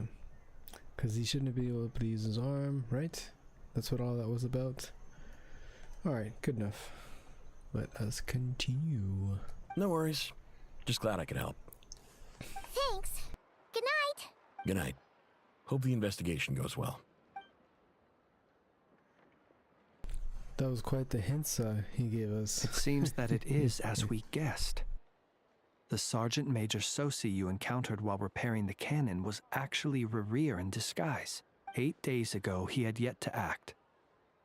Because he shouldn't be able to use his arm, right? That's what all that was about. Alright, good enough. Let us continue. No worries. Just glad I could help. Thanks. Good night. Good night. Hope the investigation goes well. That was quite the hints he gave us. It seems that it is as we guessed. The Sergeant Major Sosi you encountered while repairing the cannon was actually Rerir in disguise. 8 days ago, he had yet to act.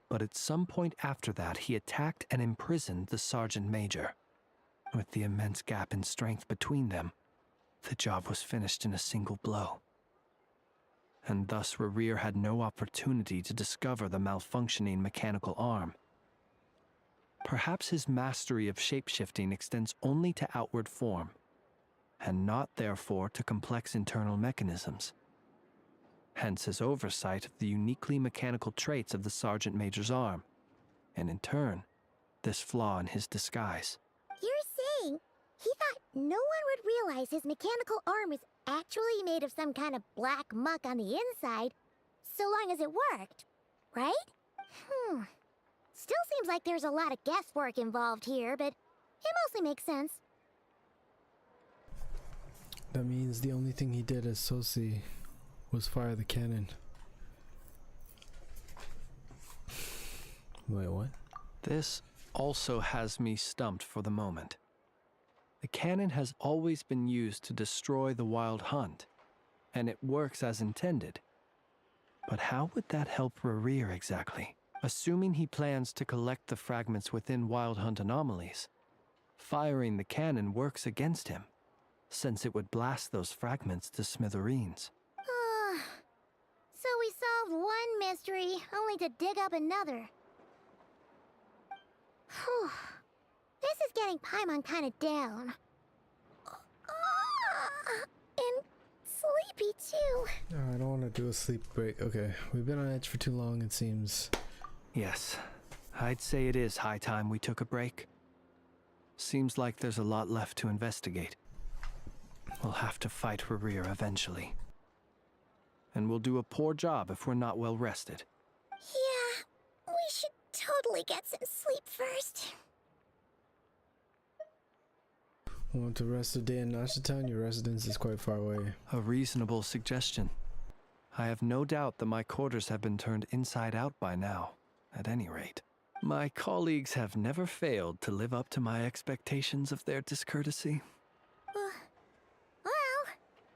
But at some point after that, he attacked and imprisoned the Sergeant Major. With the immense gap in strength between them, the job was finished in a single blow. And thus Rerir had no opportunity to discover the malfunctioning mechanical arm. Perhaps his mastery of shapeshifting extends only to outward form, and not therefore to complex internal mechanisms. Hence his oversight of the uniquely mechanical traits of the Sergeant Major's arm, and in turn, this flaw in his disguise. You're saying he thought no one would realize his mechanical arm is actually made of some kind of black muck on the inside, so long as it worked, right? Still seems like there's a lot of guesswork involved here, but it mostly makes sense. That means the only thing he did as Sosi was fire the cannon. Wait, what? This also has me stumped for the moment. The cannon has always been used to destroy the Wild Hunt, and it works as intended. But how would that help Rerir exactly? Assuming he plans to collect the fragments within Wild Hunt anomalies, firing the cannon works against him, since it would blast those fragments to smithereens. So we solved one mystery, only to dig up another. Whew. This is getting Paimon kind of down. And sleepy too. No, I don't want to do a sleep break. Okay, we've been on edge for too long, it seems. Yes, I'd say it is high time we took a break. Seems like there's a lot left to investigate. We'll have to fight Rerir eventually. and we'll do a poor job if we're not well rested. Yeah, we should totally get some sleep first. Want to rest a day in Nashitown? Your residence is quite far away. A reasonable suggestion. I have no doubt that my quarters have been turned inside out by now, at any rate. My colleagues have never failed to live up to my expectations of their discourtesy. Well,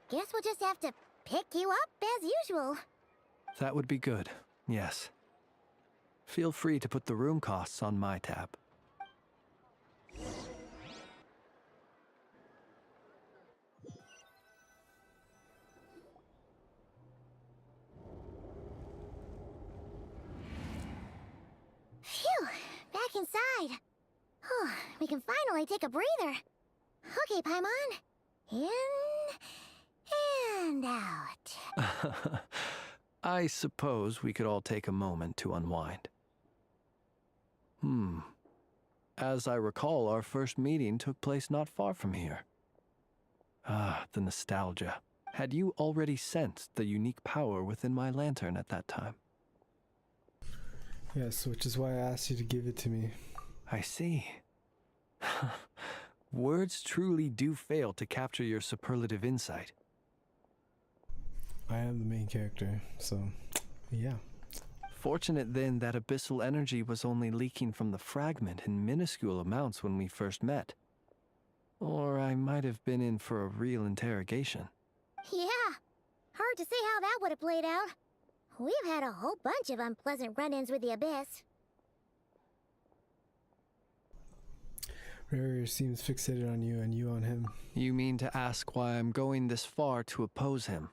guess we'll just have to pick you up as usual. That would be good, yes. Feel free to put the room costs on my tab. Phew, back inside. We can finally take a breather. Okay, Paimon. In and out. I suppose we could all take a moment to unwind. As I recall, our first meeting took place not far from here. Ah, the nostalgia. Had you already sensed the unique power within my lantern at that time? Yes, which is why I asked you to give it to me. I see. Words truly do fail to capture your superlative insight. I am the main character, so yeah. Fortunate then that abyssal energy was only leaking from the fragment in minuscule amounts when we first met. Or I might have been in for a real interrogation. Yeah, hard to say how that would have played out. We've had a whole bunch of unpleasant run-ins with the Abyss. Rarier seems fixated on you and you on him. You mean to ask why I'm going this far to oppose him?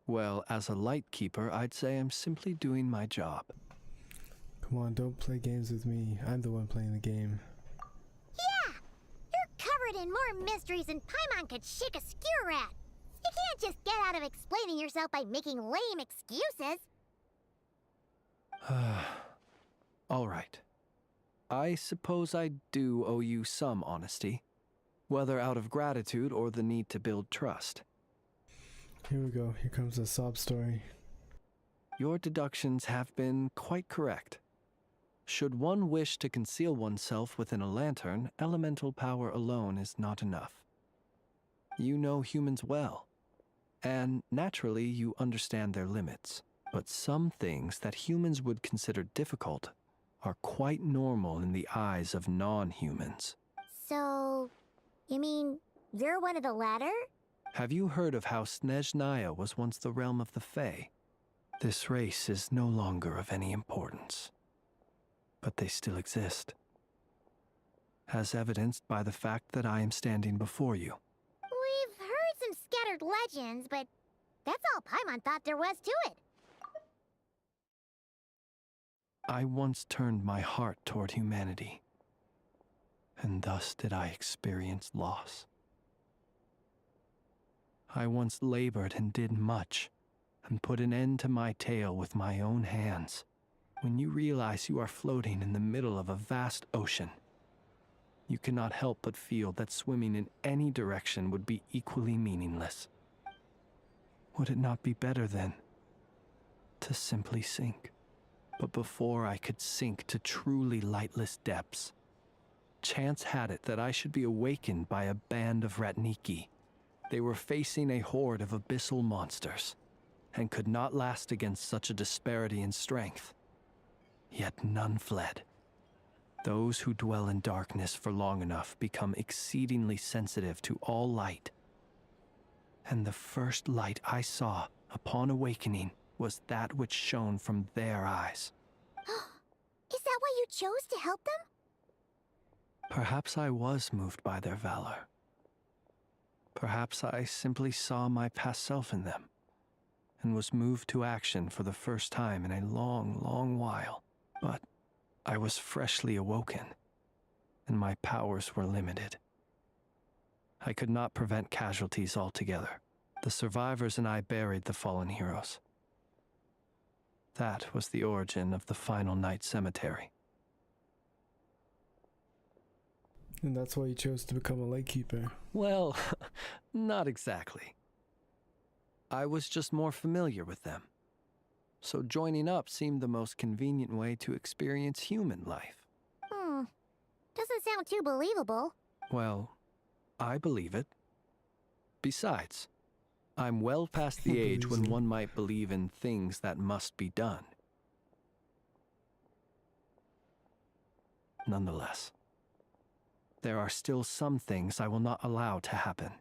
Well, as a light keeper, I'd say I'm simply doing my job. Come on, don't play games with me. I'm the one playing the game. Yeah! You're covered in more mysteries than Paimon could shake a skewer at. You can't just get out of explaining yourself by making lame excuses. All right. I suppose I do owe you some honesty, whether out of gratitude or the need to build trust. Here we go. Here comes the sob story. Your deductions have been quite correct. Should one wish to conceal oneself within a lantern, elemental power alone is not enough. You know humans well, and naturally you understand their limits. But some things that humans would consider difficult are quite normal in the eyes of non-humans. So, you mean you're one of the latter? Have you heard of how Snezhnaya was once the realm of the Fae? This race is no longer of any importance, but they still exist, as evidenced by the fact that I am standing before you. We've heard some scattered legends, but that's all Paimon thought there was to it. I once turned my heart toward humanity, and thus did I experience loss. I once labored and did much, and put an end to my tale with my own hands. When you realize you are floating in the middle of a vast ocean, you cannot help but feel that swimming in any direction would be equally meaningless. Would it not be better, then, to simply sink? But before I could sink to truly lightless depths, chance had it that I should be awakened by a band of Ratniki. They were facing a horde of abyssal monsters, and could not last against such a disparity in strength. Yet none fled. Those who dwell in darkness for long enough become exceedingly sensitive to all light. And the first light I saw upon awakening was that which shone from their eyes. Is that why you chose to help them? Perhaps I was moved by their valor. Perhaps I simply saw my past self in them, and was moved to action for the first time in a long, long while. But I was freshly awoken, and my powers were limited. I could not prevent casualties altogether. The survivors and I buried the fallen heroes. That was the origin of the final night cemetery. And that's why you chose to become a lightkeeper. Well, not exactly. I was just more familiar with them. So joining up seemed the most convenient way to experience human life. Doesn't sound too believable. Well, I believe it. Besides, I'm well past the age when one might believe in things that must be done. Nonetheless, there are still some things I will not allow to happen.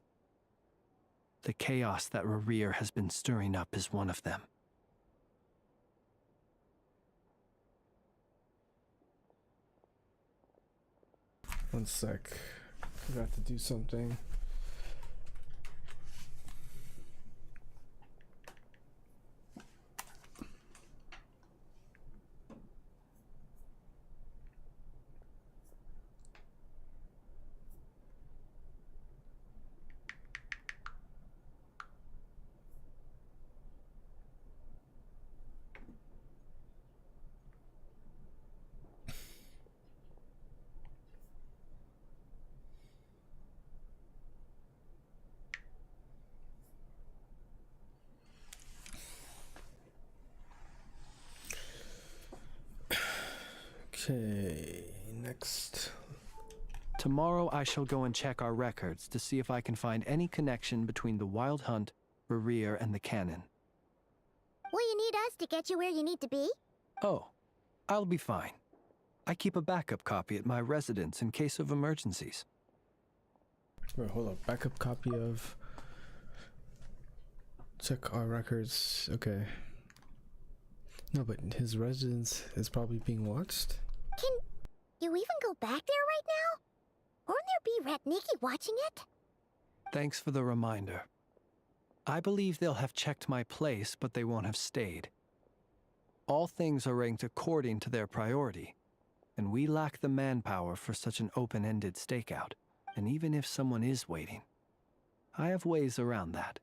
The chaos that Rerir has been stirring up is one of them. One sec. Forgot to do something. Okay, next. Tomorrow I shall go and check our records to see if I can find any connection between the Wild Hunt, Rerir, and the Cannon. Will you need us to get you where you need to be? Oh, I'll be fine. I keep a backup copy at my residence in case of emergencies. Wait, hold up. Backup copy of... Check our records. Okay. No, but his residence is probably being watched? Can you even go back there right now? Won't there be Rat Nikki watching it? Thanks for the reminder. I believe they'll have checked my place, but they won't have stayed. All things are ranked according to their priority, and we lack the manpower for such an open-ended stakeout. And even if someone is waiting, I have ways around that.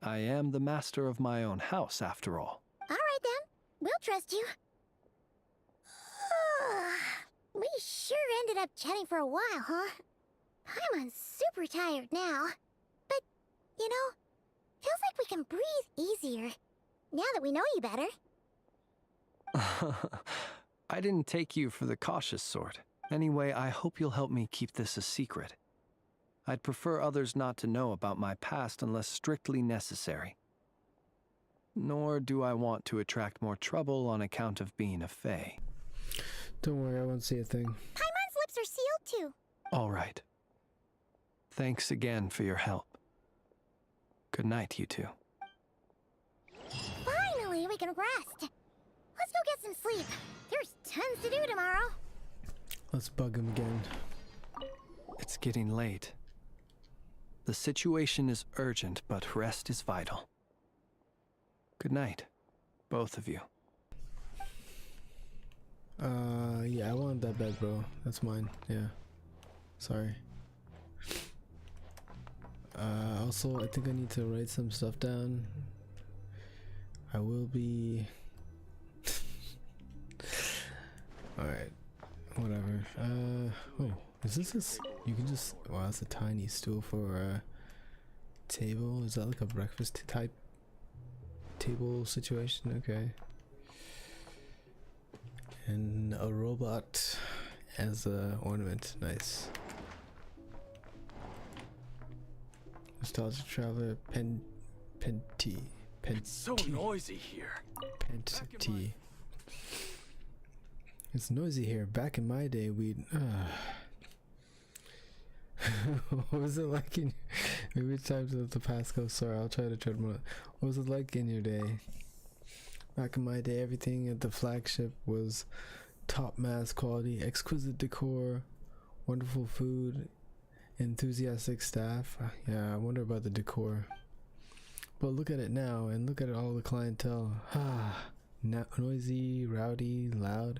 I am the master of my own house, after all. All right then, we'll trust you. We sure ended up chatting for a while, huh? I'm super tired now. But, you know, feels like we can breathe easier, now that we know you better. I didn't take you for the cautious sort. Anyway, I hope you'll help me keep this a secret. I'd prefer others not to know about my past unless strictly necessary. Nor do I want to attract more trouble on account of being a fae. Don't worry, I won't say a thing. Paimon's lips are sealed too. All right. Thanks again for your help. Good night, you two. Finally, we can rest. Let's go get some sleep. There's tons to do tomorrow. Let's bug him again. It's getting late. The situation is urgent, but rest is vital. Good night, both of you. Yeah, I want that bed, bro. That's mine. Yeah. Sorry. Also, I think I need to write some stuff down. I will be... Alright. Whatever. Oh, is this you can just... Wow, that's a tiny stool for a table. Is that like a breakfast type table situation? Okay. And a robot as a ornament. Nice. Nostalgic traveler Penty. It's so noisy here. Penty. It's noisy here. Back in my day, we'd. What was it like in? Maybe times of the past go. Sorry, I'll try to tread more. What was it like in your day? Back in my day, everything at the flagship was top mass quality, exquisite decor, wonderful food, enthusiastic staff. Yeah, I wonder about the decor. But look at it now, and look at all the clientele. Noisy, rowdy, loud.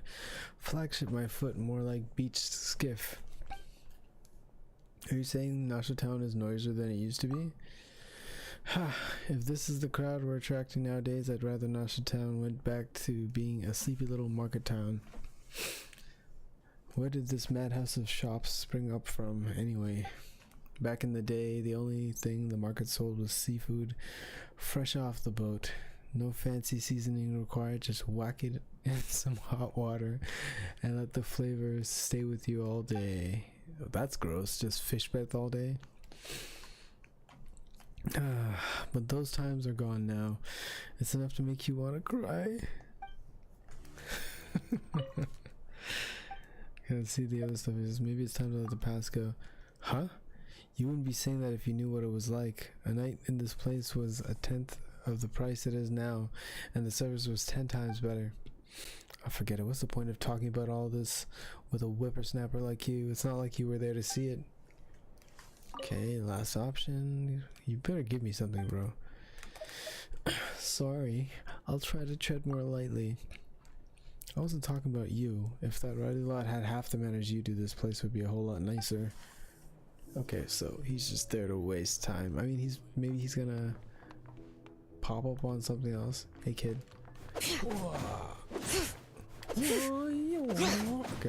Flagship my foot, more like beach skiff. Are you saying Nasha Town is noisier than it used to be? If this is the crowd we're attracting nowadays, I'd rather Nasha Town went back to being a sleepy little market town. Where did this madhouse of shops spring up from, anyway? Back in the day, the only thing the market sold was seafood, fresh off the boat. No fancy seasoning required, just whack it in some hot water and let the flavors stay with you all day. That's gross, just fish breath all day. But those times are gone now. It's enough to make you want to cry. Can't see the other stuff. Maybe it's time to let the past go. Huh? You wouldn't be saying that if you knew what it was like. A night in this place was 1/10 of the price it is now, and the service was 10 times better. I forget it. What's the point of talking about all this with a whippersnapper like you? It's not like you were there to see it. Okay, last option. You better give me something, bro. Sorry. I'll try to tread more lightly. I wasn't talking about you. If that Riley lot had half the manners you do, this place would be a whole lot nicer. Okay, so he's just there to waste time. I mean, maybe he's gonna pop up on something else. Hey, kid. Okay,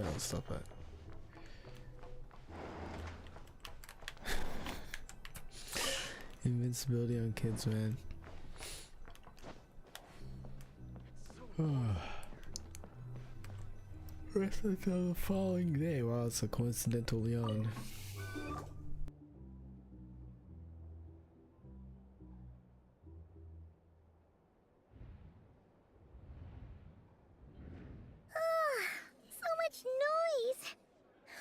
I'll stop that. Invincibility on kids, man. Rest until the following day. Wow, it's a coincidental yawn. So much noise.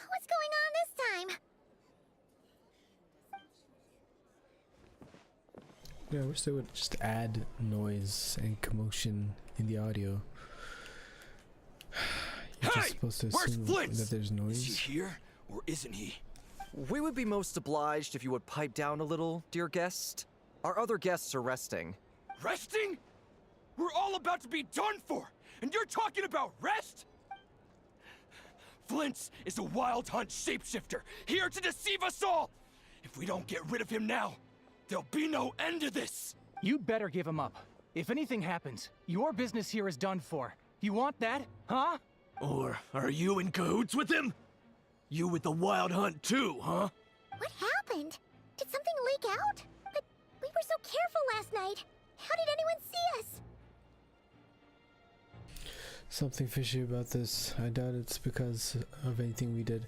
What's going on this time? Yeah, I wish they would just add noise and commotion in the audio. You're just supposed to assume that there's noise. Is he here, or isn't he? We would be most obliged if you would pipe down a little, dear guest. Our other guests are resting. Resting? We're all about to be done for, and you're talking about rest? Flint's is a wild hunt shapeshifter, here to deceive us all! If we don't get rid of him now, there'll be no end to this! You better give him up. If anything happens, your business here is done for. You want that, huh? Or are you in cahoots with him? You with the wild hunt too, huh? What happened? Did something leak out? But we were so careful last night. How did anyone see us? Something fishy about this. I doubt it's because of anything we did.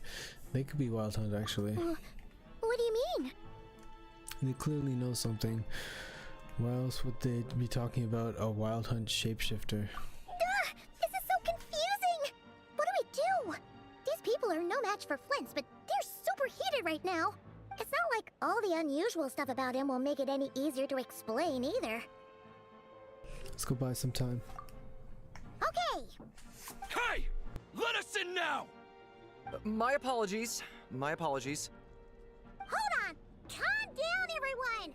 They could be wild hunt, actually. What do you mean? They clearly know something. Why else would they be talking about a wild hunt shapeshifter? This is so confusing! What do? These people are no match for Flint's, but they're super heated right now. It's not like all the unusual stuff about him will make it any easier to explain either. Let's go buy some time. Okay! Hey! Let us in now! My apologies. My apologies. Hold on! Calm down, everyone!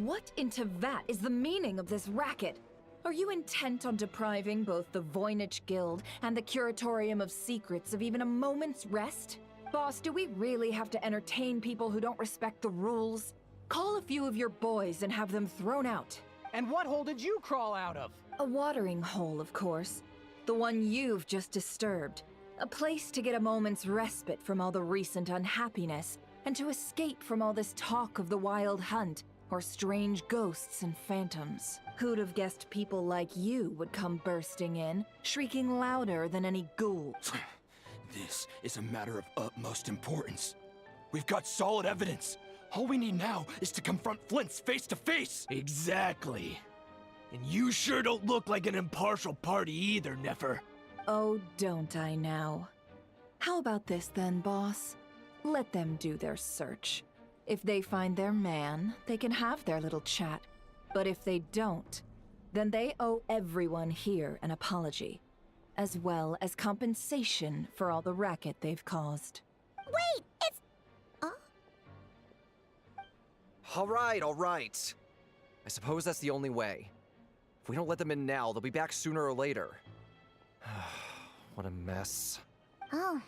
What in Tevat is the meaning of this racket? Are you intent on depriving both the Voynich Guild and the Curatorium of Secrets of even a moment's rest? Boss, do we really have to entertain people who don't respect the rules? Call a few of your boys and have them thrown out. And what hole did you crawl out of? A watering hole, of course. The one you've just disturbed. A place to get a moment's respite from all the recent unhappiness, and to escape from all this talk of the wild hunt, or strange ghosts and phantoms. Who'd have guessed people like you would come bursting in, shrieking louder than any ghoul? This is a matter of utmost importance. We've got solid evidence. All we need now is to confront Flint's face to face. Exactly. And you sure don't look like an impartial party either, Nefer. Oh, don't I now? How about this then, boss? Let them do their search. If they find their man, they can have their little chat. But if they don't, then they owe everyone here an apology, as well as compensation for all the racket they've caused. Wait, it's... All right. I suppose that's the only way. If we don't let them in now, they'll be back sooner or later. What a mess. Oh,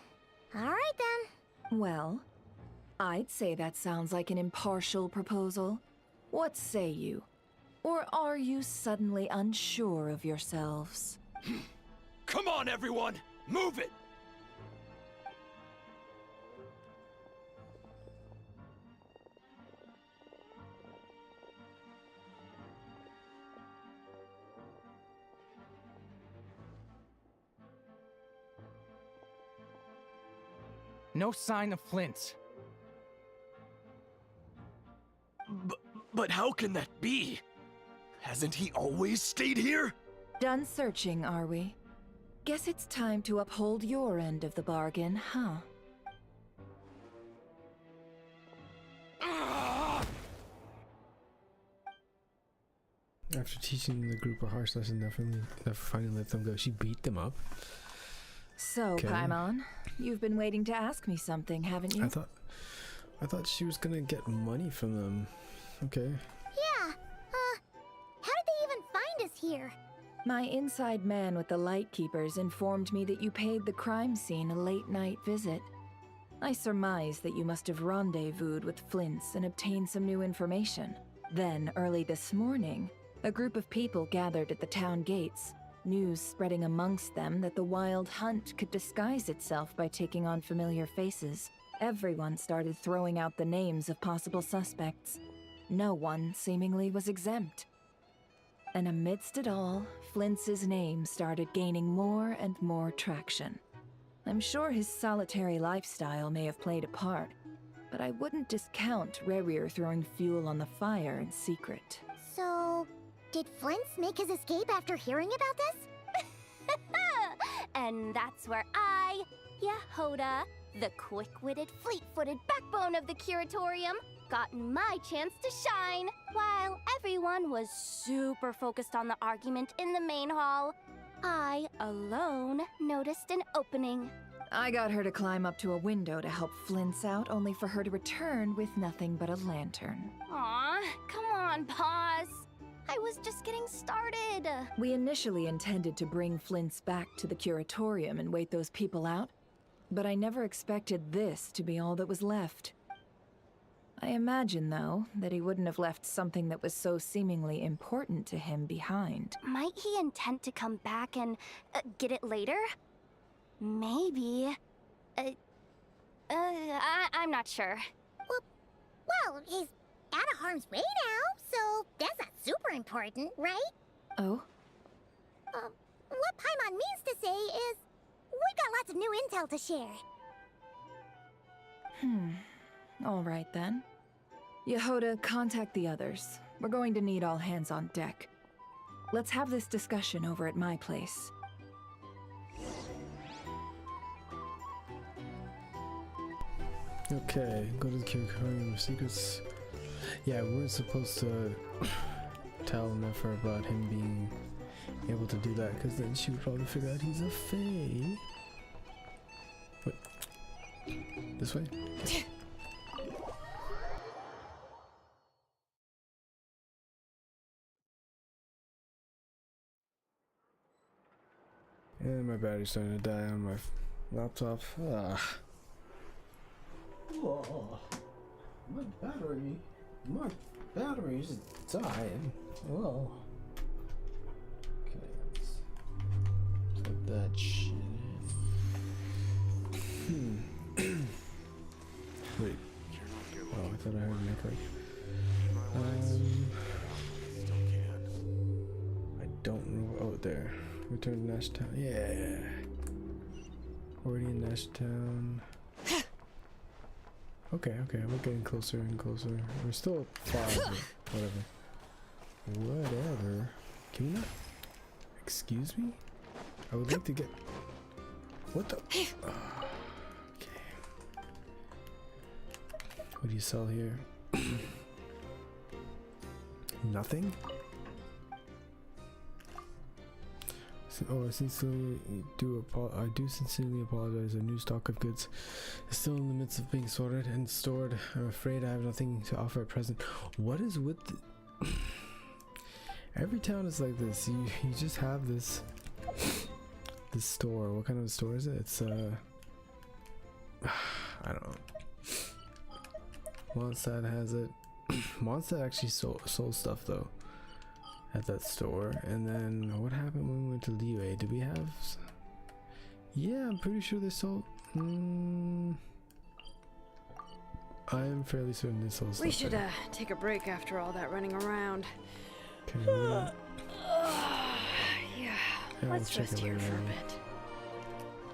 all right then. Well, I'd say that sounds like an impartial proposal. What say you? Or are you suddenly unsure of yourselves? Come on, everyone! Move it! No sign of Flint. But how can that be? Hasn't he always stayed here? Done searching, are we? Guess it's time to uphold your end of the bargain, huh? After teaching the group a harsh lesson, never finally let them go. She beat them up. So, Okay. Paimon, you've been waiting to ask me something, haven't you? I thought she was gonna get money from them. Okay. Yeah, how did they even find us here? My inside man with the Lightkeepers informed me that you paid the crime scene a late-night visit. I surmise that you must have rendezvoused with Flint's and obtained some new information. Then, early this morning, a group of people gathered at the town gates, news spreading amongst them that the Wild Hunt could disguise itself by taking on familiar faces. Everyone started throwing out the names of possible suspects. No one seemingly was exempt. And amidst it all, Flint's name started gaining more and more traction. I'm sure his solitary lifestyle may have played a part, but I wouldn't discount Rerir throwing fuel on the fire in secret. So, did Flint's make his escape after hearing about this? And that's where I, Yehoda, the quick-witted, fleet-footed backbone of the Curatorium, got my chance to shine. While everyone was super focused on the argument in the main hall, I, alone, noticed an opening. I got her to climb up to a window to help Flint's out, only for her to return with nothing but a lantern. Aw, come on, pause. I was just getting started. We initially intended to bring Flint's back to the Curatorium and wait those people out, but I never expected this to be all that was left. I imagine, though, that he wouldn't have left something that was so seemingly important to him behind. Might he intend to come back and get it later? Maybe. I'm not sure. Well, he's out of harm's way now, so that's not super important, right? Oh? What Paimon means to say is, we've got lots of new intel to share. All right then. Yehoda, contact the others. We're going to need all hands on deck. Let's have this discussion over at my place. Okay, go to the Curatorium of Secrets. Yeah, we weren't supposed to tell Nefer about him being able to do that, because then she would probably figure out he's a fae. Wait. This way? And my battery's starting to die on my laptop. Whoa. My battery's dying. Whoa. Okay, let's plug that shit in. Wait. Oh, I thought I heard an echo. I don't know. Oh, there. Return to Nash Town. Yeah. Already in Nash Town. Okay, we're getting closer and closer. We're still far, but whatever. Can we not? Excuse me? I would like to get. What the? Okay. What do you sell here? Nothing? Oh, I do sincerely apologize. A new stock of goods is still in the midst of being sorted and stored. I'm afraid I have nothing to offer at present. What is with every town is like this. You just have this store. What kind of store is it? It's I don't know. Mondstadt has it. Mondstadt actually sold stuff though at that store. And then what happened when we went to Liyue? Did we have? Yeah, I'm pretty sure they sold. I am fairly certain they sold stuff. We should take a break after all that running around. Okay, Yeah, I'll let's check rest it here later for a on. bit.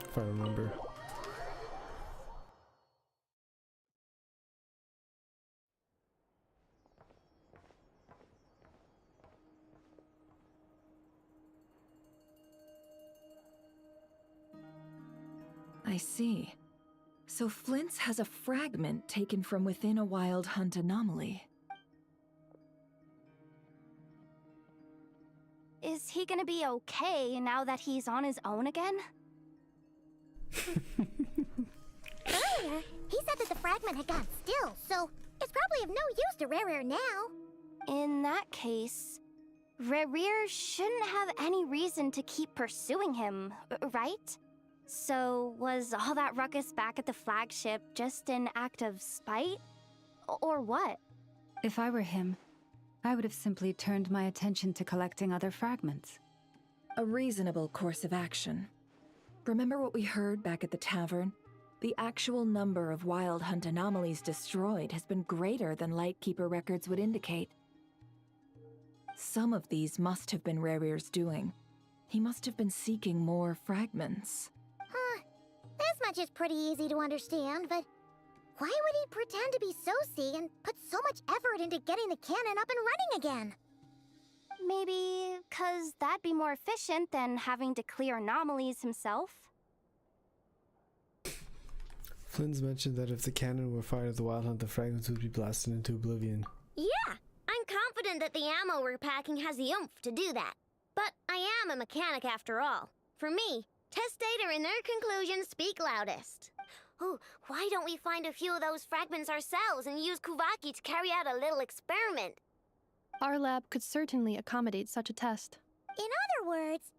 If I remember. I see. So Flint's has a fragment taken from within a Wild Hunt anomaly. Is he gonna be okay now that he's on his own again? Earlier, he said that the fragment had gone still, so it's probably of no use to Rare now. In that case, Rare shouldn't have any reason to keep pursuing him, right? So, was all that ruckus back at the flagship just an act of spite? Or what? If I were him, I would have simply turned my attention to collecting other fragments. A reasonable course of action. Remember what we heard back at the tavern? The actual number of Wild Hunt anomalies destroyed has been greater than Lightkeeper records would indicate. Some of these must have been Rare's doing. He must have been seeking more fragments. Huh. This much is pretty easy to understand, but why would he pretend to be Soci and put so much effort into getting the cannon up and running again? Maybe 'cause that'd be more efficient than having to clear anomalies himself? Flynn's mentioned that if the cannon were fired at the Wild Hunt, the fragments would be blasted into oblivion. Yeah, I'm confident that the ammo we're packing has the oomph to do that. But I am a mechanic after all. For me, test data and their conclusions speak loudest. Ooh, why don't we find a few of those fragments ourselves and use Kuvaki to carry out a little experiment? Our lab could certainly accommodate such a test. In other words,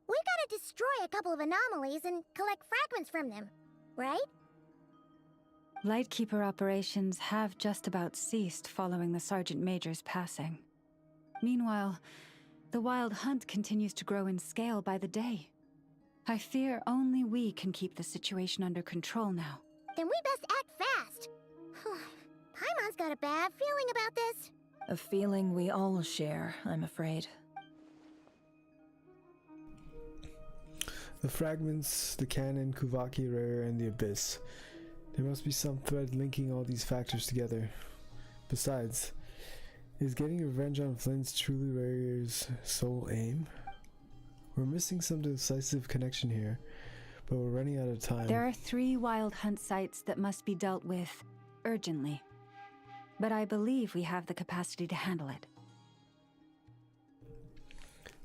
we gotta destroy a couple of anomalies and collect fragments from them, right? Lightkeeper operations have just about ceased following the Sergeant Major's passing. Meanwhile, the Wild Hunt continues to grow in scale by the day. I fear only we can keep the situation under control now. Then we best act fast. Paimon's got a bad feeling about this. A feeling we all share, I'm afraid. The fragments, the cannon, Kuvaki, Rare, and the Abyss. There must be some thread linking all these factors together. Besides, is getting revenge on Flint's truly Rare's sole aim? We're missing some decisive connection here, but we're running out of time. There are 3 Wild Hunt sites that must be dealt with urgently. But I believe we have the capacity to handle it.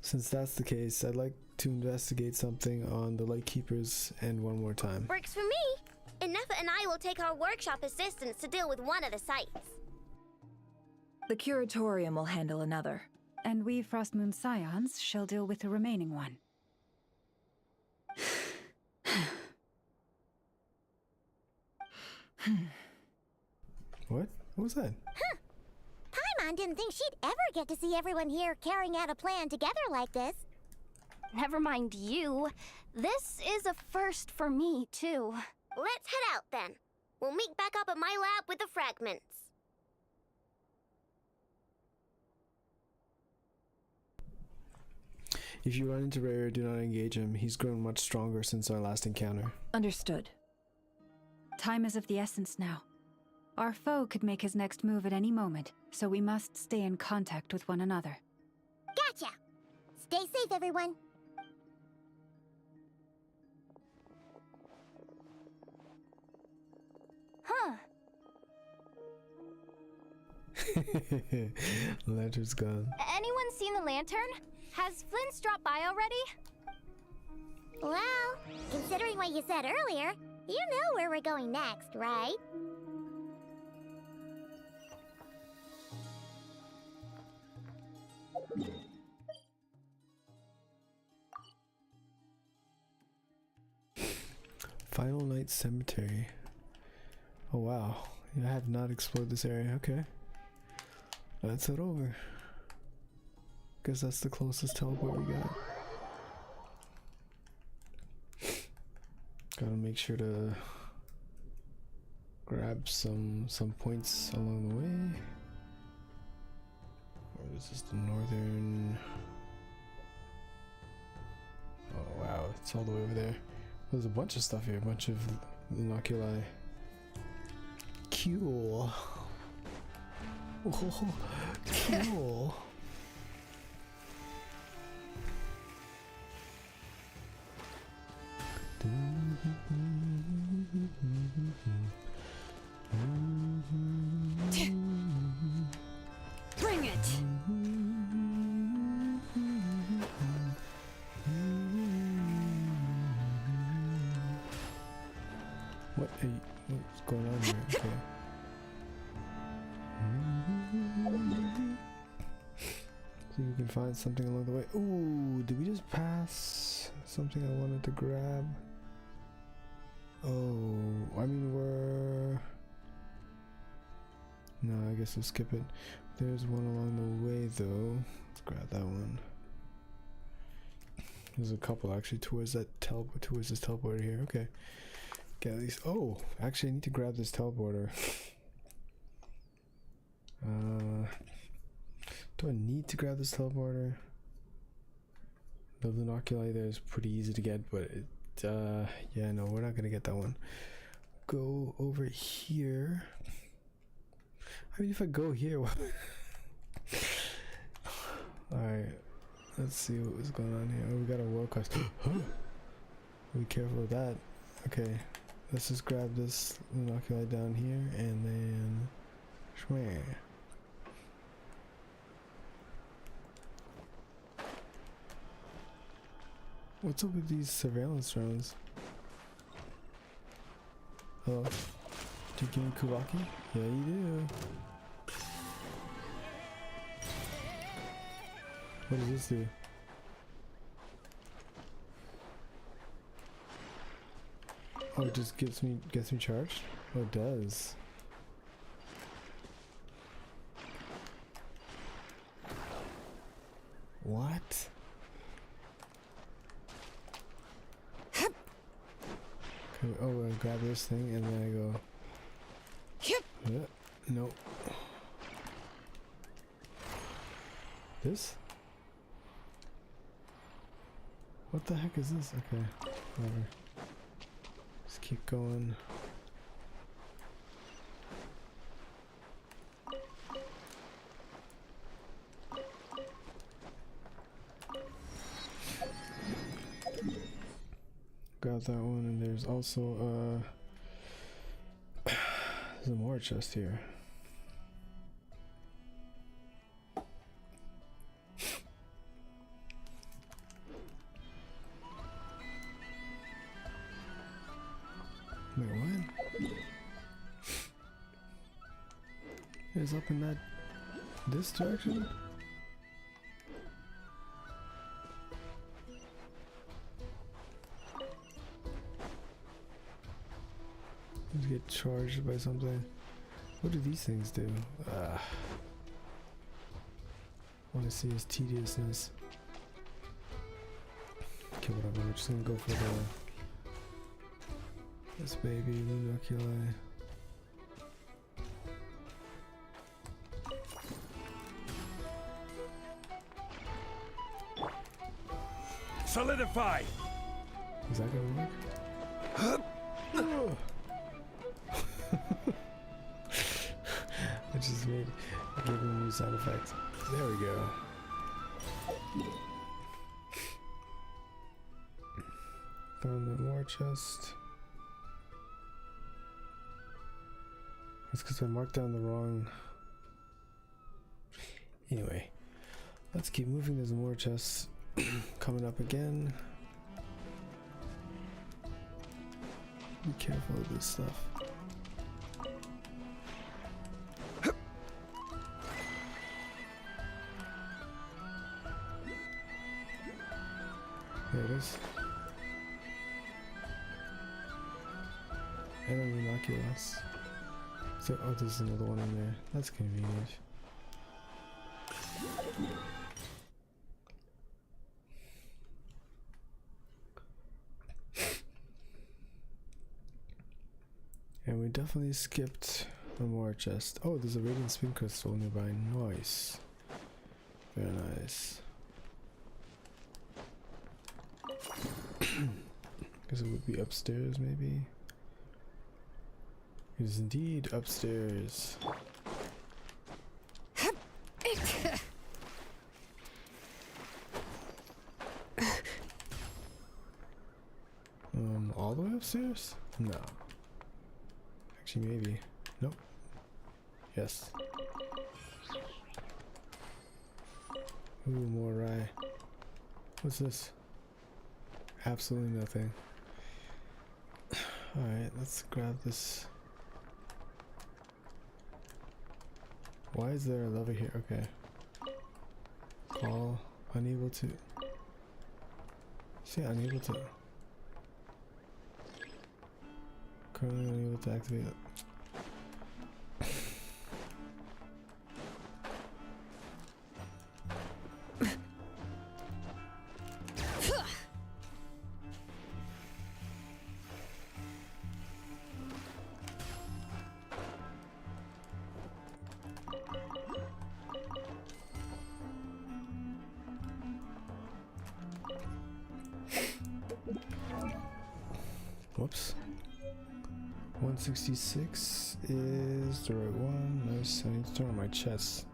Since that's the case, I'd like to investigate something on the Lightkeepers and one more time. Works for me. Nefa and I will take our workshop assistants to deal with one of the sites. The Curatorium will handle another. And we Frostmoon Scions shall deal with the remaining one. What? What was that? Huh. Paimon didn't think she'd ever get to see everyone here carrying out a plan together like this. Never mind you. This is a first for me, too. Let's head out, then. We'll meet back up at my lab with the fragments. If you run into Rare, do not engage him. He's grown much stronger since our last encounter. Understood. Time is of the essence now. Our foe could make his next move at any moment, so we must stay in contact with one another. Gotcha! Stay safe, everyone. Huh. Lantern's gone. Anyone seen the lantern? Has Flint's dropped by already? Well, considering what you said earlier, you know where we're going next, right? Final Night Cemetery. Oh wow, I have not explored this area. Okay, let's head over. Guess that's the closest teleport we got. Gotta make sure to grab some points along the way. Or is this the northern? Oh wow, it's all the way over there. There's a bunch of stuff here, a bunch of inoculi. Cool. Oh, cool. What? Hey, what's going on here? Okay. See if we can find something along the way. Ooh, did we just pass something I wanted to grab? Oh, I mean no, I guess we'll skip it. There's one along the way though. Let's grab that one. There's a couple actually towards this teleporter here. Okay. Get at least. Oh, actually, I need to grab this teleporter. Do I need to grab this teleporter? The Lunoculi there is pretty easy to get, but yeah, no, we're not gonna get that one. Go over here. I mean, if I go here, alright, let's see what's going on here. Oh, we got a world quest. Be careful of that. Okay, let's just grab this Lunoculi down here and then shway. What's up with these surveillance drones? Hello? Do you give me Kubaki? Yeah, you do. What does this do? Oh, it just gets me charged? Oh, it does. What? Oh, I grab this thing and then I go. Nope. This? What the heck is this? Okay, whatever. Just keep going. Got that one, and there's also there's a more chest here. Wait, what? It's up in this direction? Get charged by something. What do these things do? I want to see his tediousness. Okay, whatever. We're just gonna go for this baby Lunoculi. Solidify. Is that gonna work? I just gave him new sound effects. There we go. Found the more chest. That's because I marked down the wrong. Anyway, let's keep moving. There's more chests coming up again. Be careful of this stuff. There it is. And an Innocuous. So, oh, there's another one in there. That's convenient. And we definitely skipped a more chest. Oh, there's a radiant spin crystal nearby. Nice. Very nice. Guess it would be upstairs, maybe? It is indeed upstairs. All the way upstairs? No. Actually, maybe. Nope. Yes. Ooh, more rye. What's this? Absolutely nothing. Alright, Alright, let's grab this. Why is there a lever here? Okay. Call. Unable to. See, unable to. Currently unable to activate it. Whoops. 166 is the right one. Nice. I need to turn on my chest.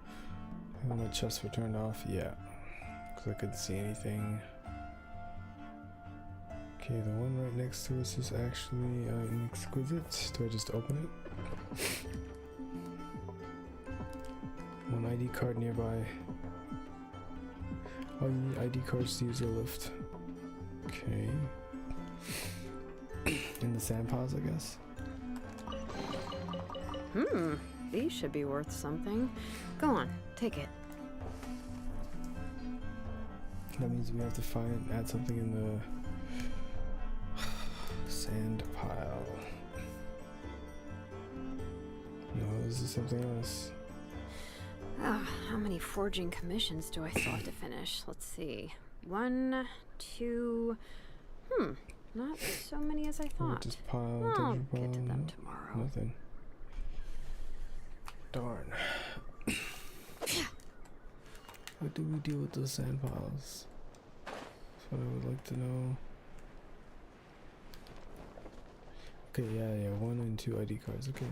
Have my chest were turned off. Yeah. Because I couldn't see anything. Okay, the one right next to us is actually an exquisite. Do I just open it? One ID card nearby. Oh, you need ID cards to use the lift. Okay. In the sand piles, I guess. These should be worth something. Go on, take it. That means we have to add something in the sand pile. No, this is something else. How many forging commissions do I still have to finish? Let's see. 1, 2. Not so many as I thought. Just pile, I'll get to them tomorrow. Nothing. Darn. What do we do with those sand piles? That's what I would like to know. Okay, yeah, 1 and 2 ID cards, okay.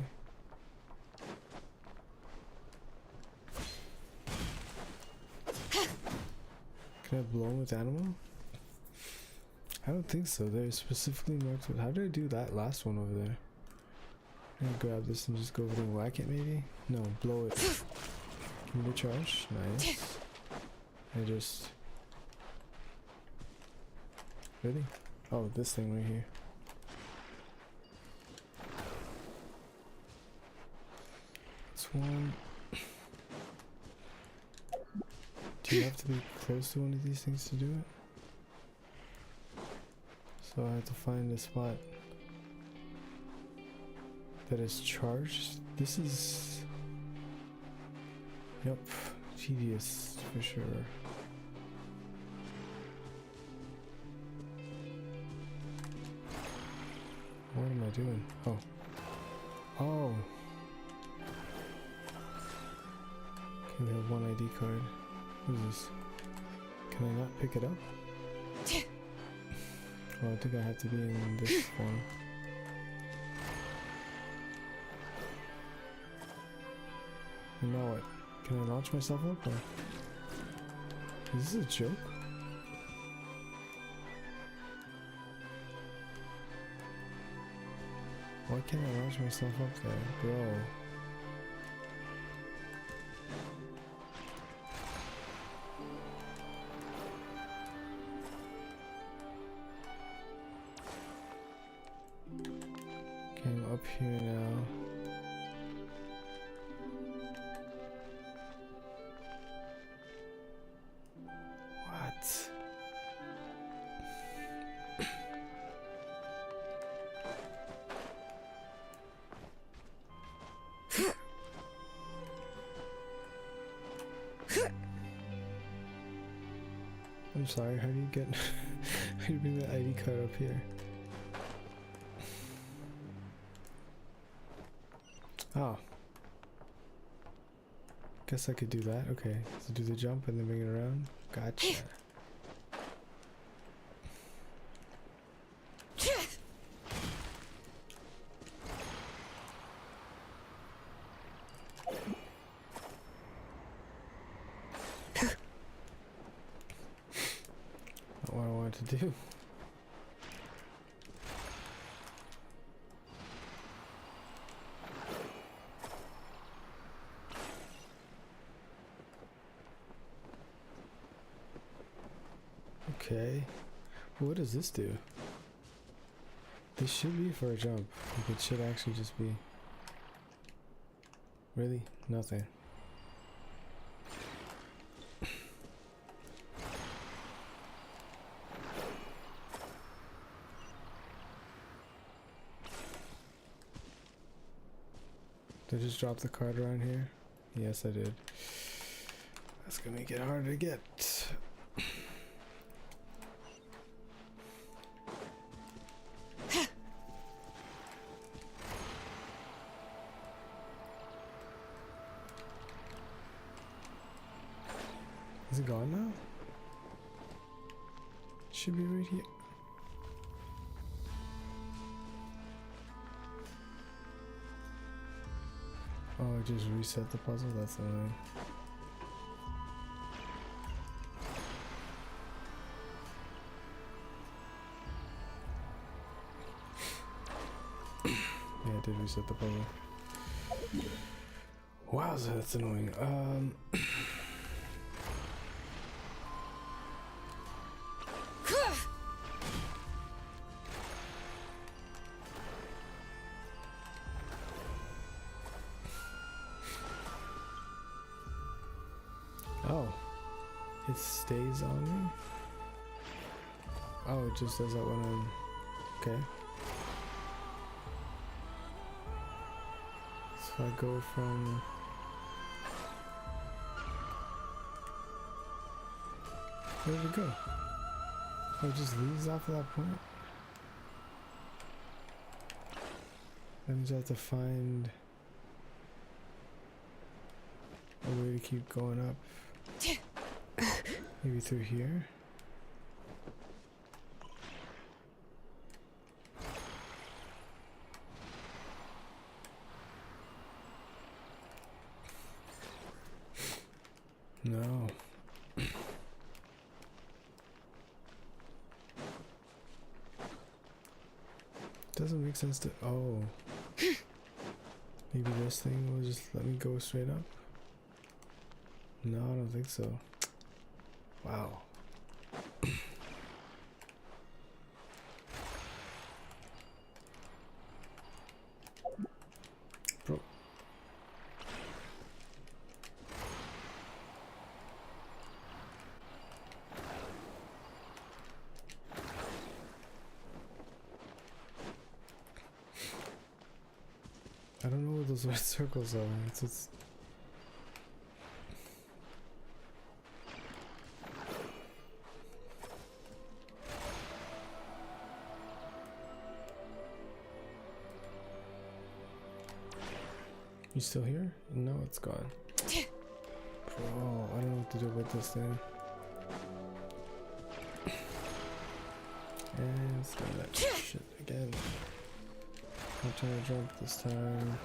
Can I blow them with animal? I don't think so. They're specifically marked with. How did I do that last one over there? I'm gonna grab this and just go over there and whack it, maybe? No, blow it. Give me the charge. Nice. I just. Really? Oh, this thing right here. It's one. Do you have to be close to one of these things to do it? So I have to find a spot that is charged. This is... Yep, tedious for sure. What am I doing? Oh. Oh! Okay, we have one ID card. What is this? Can I not pick it up? Well, I think I have to be in this form. And now what? Can I launch myself up? Or? Is this a joke? Why can't I launch myself up there? Bro. Okay, I'm up here now. What? I'm sorry, how do you get how do you bring the ID card up here? Oh. Guess I could do that. Okay. So do the jump and then bring it around. Gotcha. Not what I wanted to do. Okay. What does this do? This should be for a jump. Like it should actually just be. Really? Nothing. Did I just drop the card around here? Yes, I did. That's gonna make it harder to get. Is it gone now? Should be right here. Oh, I just reset the puzzle? That's annoying. Yeah, I did reset the puzzle. Wow, that's annoying. Oh, it stays on me? Oh, it just does that when I'm... Okay. So I go from... Where did it go? Oh, it just leaves off at that point? That means I have to find a way to keep going up. Maybe through here? No. Doesn't make sense to... Oh. Maybe this thing will just let me go straight up? No, I don't think so. Wow. Bro. I don't know what those red circles are. It's You still here? No, it's gone. Bro, I don't know what to do with this thing. And it's done that shit again. I'm trying to jump this time.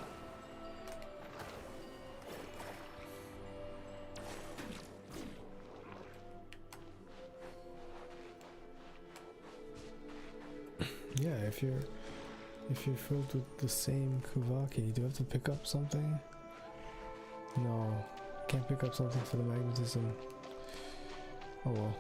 Yeah, if you're filled with the same Kuvaki, do you have to pick up something? No, can't pick up something for the magnetism. Oh well.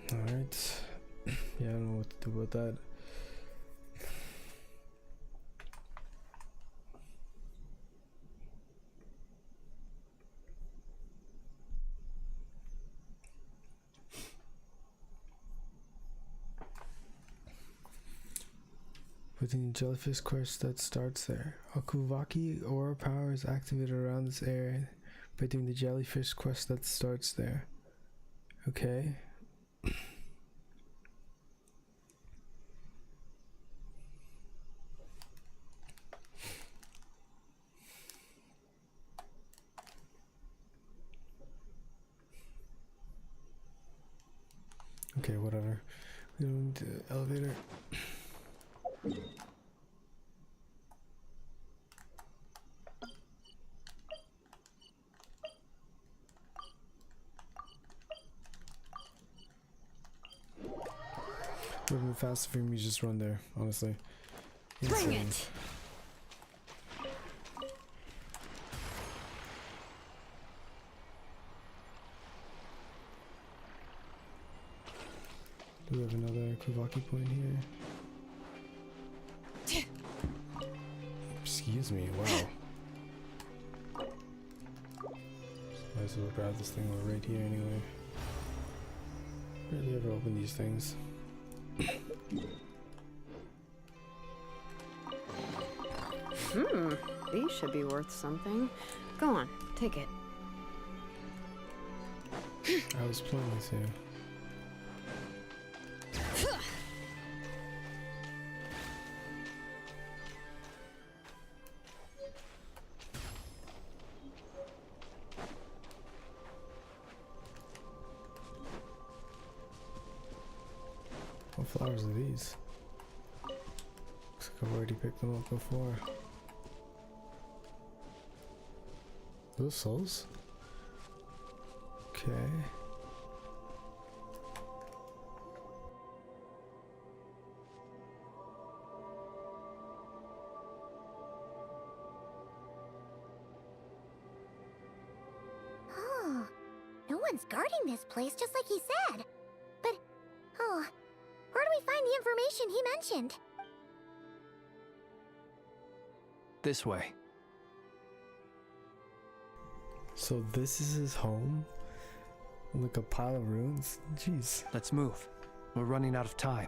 Alright. Yeah, I don't know what to do about that. Within the jellyfish quest that starts there. A Kuvaki aura power is activated around this area by doing the jellyfish quest that starts there. Okay. Okay, whatever. We're going to the elevator. Would have been faster for me to just run there, honestly. Bring Insane. it! Do we have another Kuvaki point here? Excuse me, wow. Might as well grab this thing right here anyway. Rarely ever open these things. These should be worth something. Go on, take it. I was planning to. What flowers are these? Looks like I've already picked them up before. Those souls? Okay. Oh, no one's guarding this place just like he said. But, oh, where do we find the information he mentioned? This way. So this is his home? Like a pile of ruins? Jeez. Let's move. We're running out of time.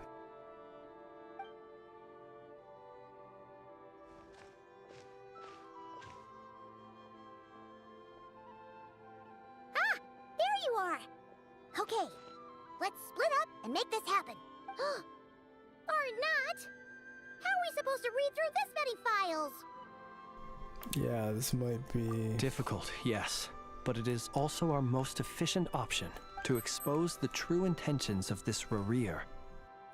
Ah! There you are! Okay, let's split up and make this happen. Or not! How are we supposed to read through this many files? Yeah, this might be difficult, yes, but it is also our most efficient option to expose the true intentions of this Rerir.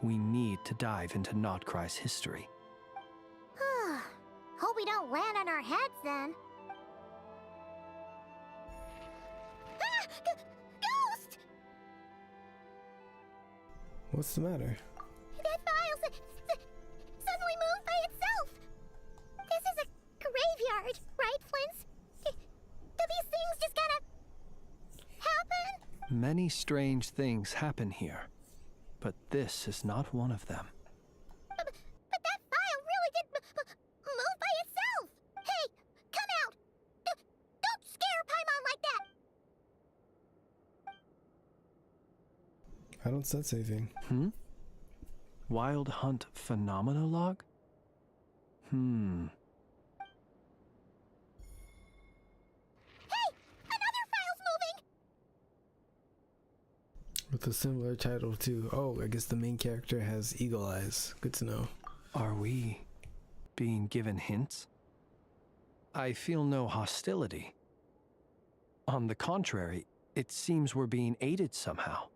We need to dive into Notcry's history. Hope we don't land on our heads then. Ah! Ghost! What's the matter? That file suddenly moved by itself. This is a graveyard, right, Flint? Do these things just kind of happen? Many strange things happen here, but this is not one of them. But that file really did move by itself. Hey, come out! Don't scare Paimon like that. I don't sense anything. Wild Hunt Phenomenologue? With a similar title too. Oh, I guess the main character has eagle eyes. Good to know. Are we being given hints? I feel no hostility. On the contrary, it seems we're being aided somehow.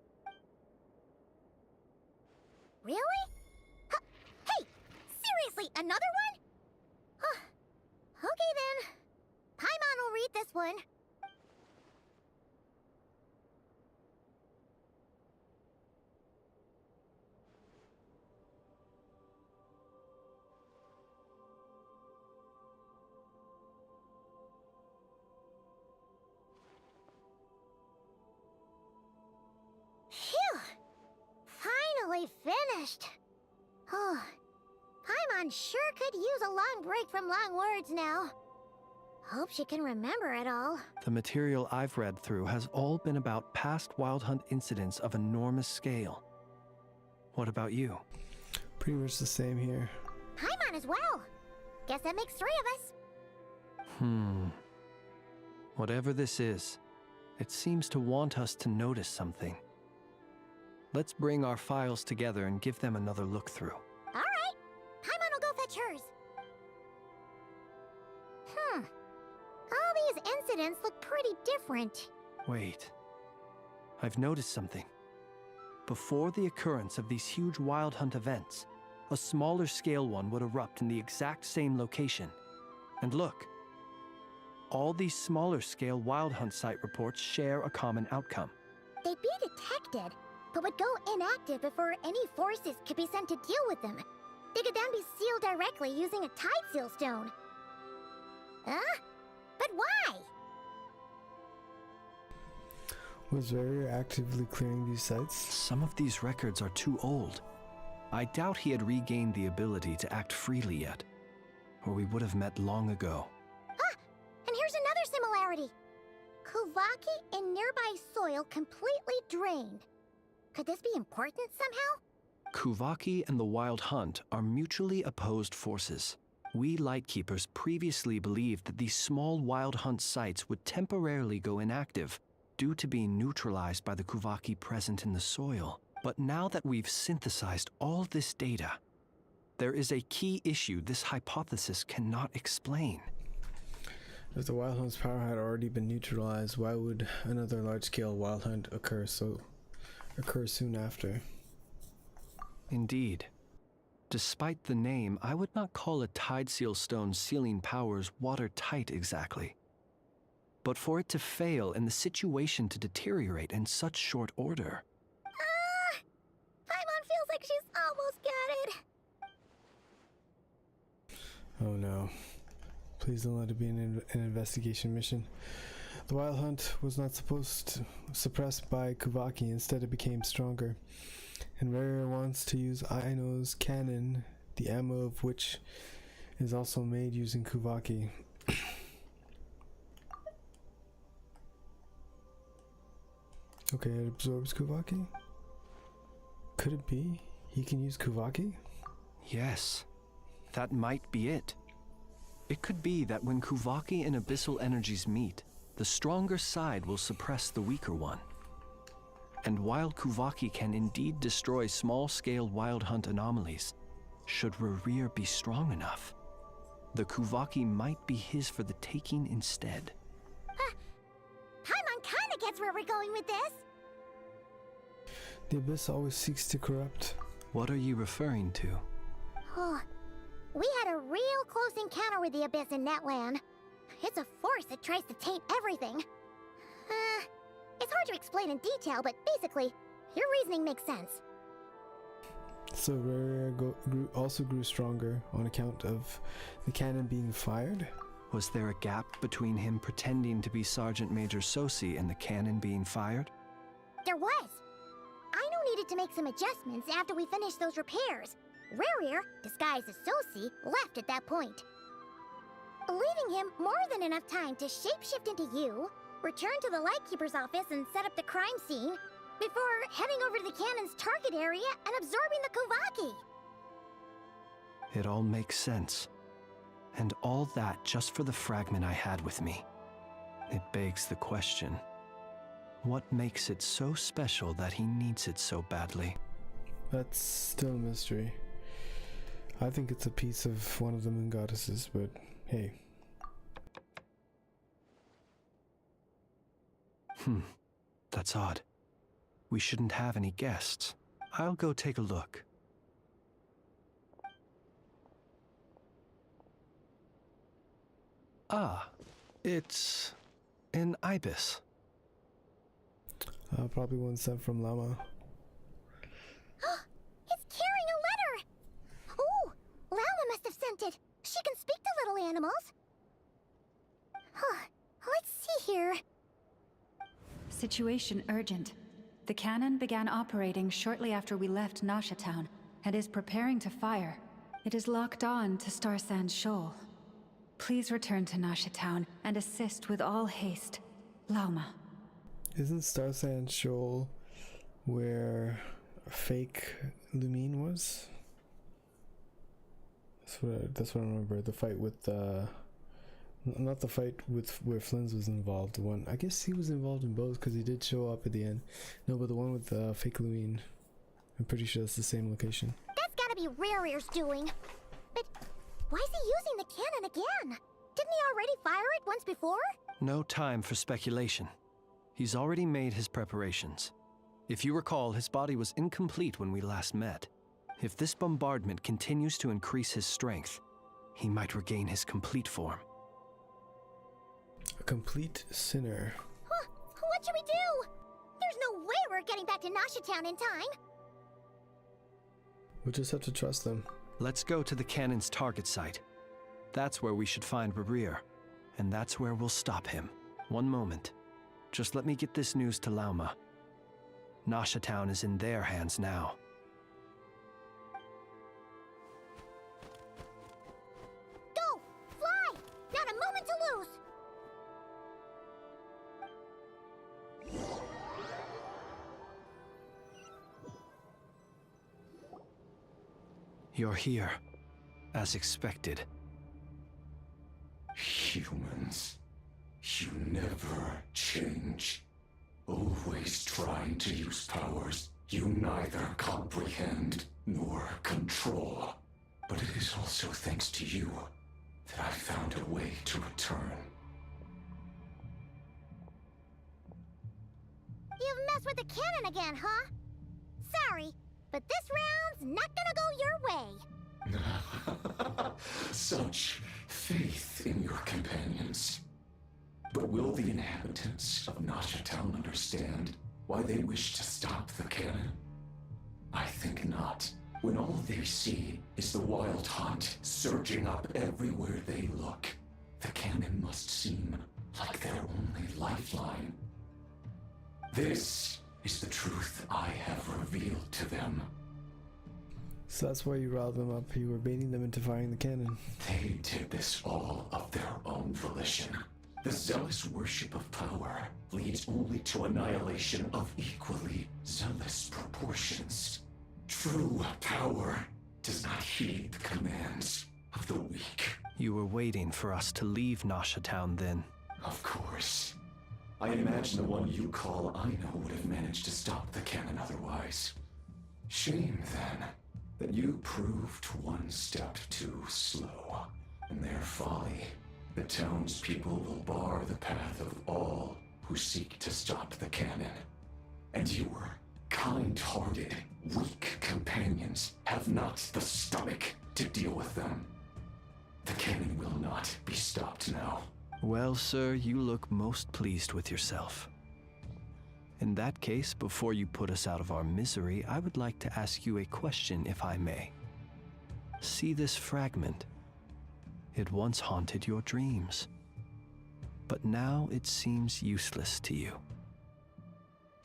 Really? Hey, seriously, another one? Okay then. Paimon will read this one. Phew! Finally finished. Oh, Paimon sure could use a long break from long words now. Hope she can remember it all. The material I've read through has all been about past Wild Hunt incidents of enormous scale. What about you? Pretty much the same here. Paimon as well. Guess that makes 3 of us. Whatever this is, it seems to want us to notice something. Let's bring our files together and give them another look through. All right. Paimon will go fetch hers. All these incidents look pretty different. Wait. I've noticed something. Before the occurrence of these huge Wild Hunt events, a smaller scale one would erupt in the exact same location. And look. All these smaller scale Wild Hunt site reports share a common outcome. They'd be detected, but would go inactive before any forces could be sent to deal with them. They could then be sealed directly using a tide seal stone. Huh? But why? Was Rarier actively clearing these sites? Some of these records are too old. I doubt he had regained the ability to act freely yet, or we would have met long ago. Ah! And here's another similarity. Kuvaki in nearby soil completely drained. Could this be important somehow? Kuvaki and the Wild Hunt are mutually opposed forces. We Lightkeepers previously believed that these small Wild Hunt sites would temporarily go inactive due to being neutralized by the Kuvaki present in the soil. But now that we've synthesized all this data, there is a key issue this hypothesis cannot explain. If the Wild Hunt's power had already been neutralized, why would another large-scale Wild Hunt occur soon after? Indeed. Despite the name, I would not call a tide seal stone's sealing powers watertight exactly. But for it to fail and the situation to deteriorate in such short order... Paimon feels like she's almost got it. Oh no. Please don't let it be an investigation mission. The Wild Hunt was not suppressed by Kuvaki, instead it became stronger. And Rarier wants to use Aino's cannon, the ammo of which is also made using Kuvaki. Okay, it absorbs Kuvaki? Could it be he can use Kuvaki? Yes, that might be it. It could be that when Kuvaki and abyssal energies meet, the stronger side will suppress the weaker one. And while Kuvaki can indeed destroy small-scale Wild Hunt anomalies, should Rarier be strong enough, the Kuvaki might be his for the taking instead. Paimon kinda gets where we're going with this. The Abyss always seeks to corrupt. What are you referring to? Oh, we had a real close encounter with the Abyss in Netland. It's a force that tries to taint everything. It's hard to explain in detail, but basically, your reasoning makes sense. So Rarier also grew stronger on account of the cannon being fired? Was there a gap between him pretending to be Sergeant Major Sosi and the cannon being fired? There was. Aino needed to make some adjustments after we finished those repairs. Rarier, disguised as Sosi, left at that point, leaving him more than enough time to shapeshift into you, return to the Lightkeeper's office and set up the crime scene, before heading over to the cannon's target area and absorbing the Kuvaki. It all makes sense. And all that just for the fragment I had with me. It begs the question, what makes it so special that he needs it so badly? That's still a mystery. I think it's a piece of one of the moon goddesses, but hey. That's odd. We shouldn't have any guests. I'll go take a look. Ah, it's an ibis. Probably one sent from Llama. It's carrying a letter! Ooh, Llama must have sent it. She can speak to little animals. Let's see here. Situation urgent. The cannon began operating shortly after we left Nasha Town and is preparing to fire. It is locked on to Star Sand Shoal. Please return to Nasha Town and assist with all haste. Lauma. Isn't Star Sand Shoal where fake Lumine was? That's what I remember. The fight with not the fight with where Flynn was involved. The one, I guess he was involved in both because he did show up at the end. No, but the one with fake Lumine. I'm pretty sure it's the same location. That's gotta be Rarier's doing. But why is he using the cannon again? Didn't he already fire it once before? No time for speculation. He's already made his preparations. If you recall, his body was incomplete when we last met. If this bombardment continues to increase his strength, he might regain his complete form. A complete sinner. What should we do? There's no way we're getting back to Nashatown in time. We'll just have to trust them. Let's go to the cannon's target site. That's where we should find Rerir, and that's where we'll stop him. One moment. Just let me get this news to Lauma. Nashatown is in their hands now. Go! Fly! Not a moment to lose! You're here, as expected. Humans, you never change. Always trying to use powers you neither comprehend nor control. But it is also thanks to you that I found a way to return. You've messed with the cannon again, huh? Sorry, but this round's not gonna go your way. Such faith in your companions. But will the inhabitants of Nashatown understand why they wish to stop the cannon? I think not. When all they see is the wild hunt surging up everywhere they look, the cannon must seem like their only lifeline. This is the truth I have revealed to them. So that's why you riled them up. You were baiting them into firing the cannon. They did this all of their own volition. The zealous worship of power leads only to annihilation of equally zealous proportions. True power does not heed the commands of the weak. You were waiting for us to leave Nashatown then. Of course. I imagine the one you call Aino would have managed to stop the cannon otherwise. Shame, then, that you proved one step too slow. In their folly, the townspeople will bar the path of all who seek to stop the cannon. And your kind-hearted, weak companions have not the stomach to deal with them. The cannon will not be stopped now. Well, sir, you look most pleased with yourself. In that case, before you put us out of our misery, I would like to ask you a question, if I may. See this fragment? It once haunted your dreams, but now it seems useless to you.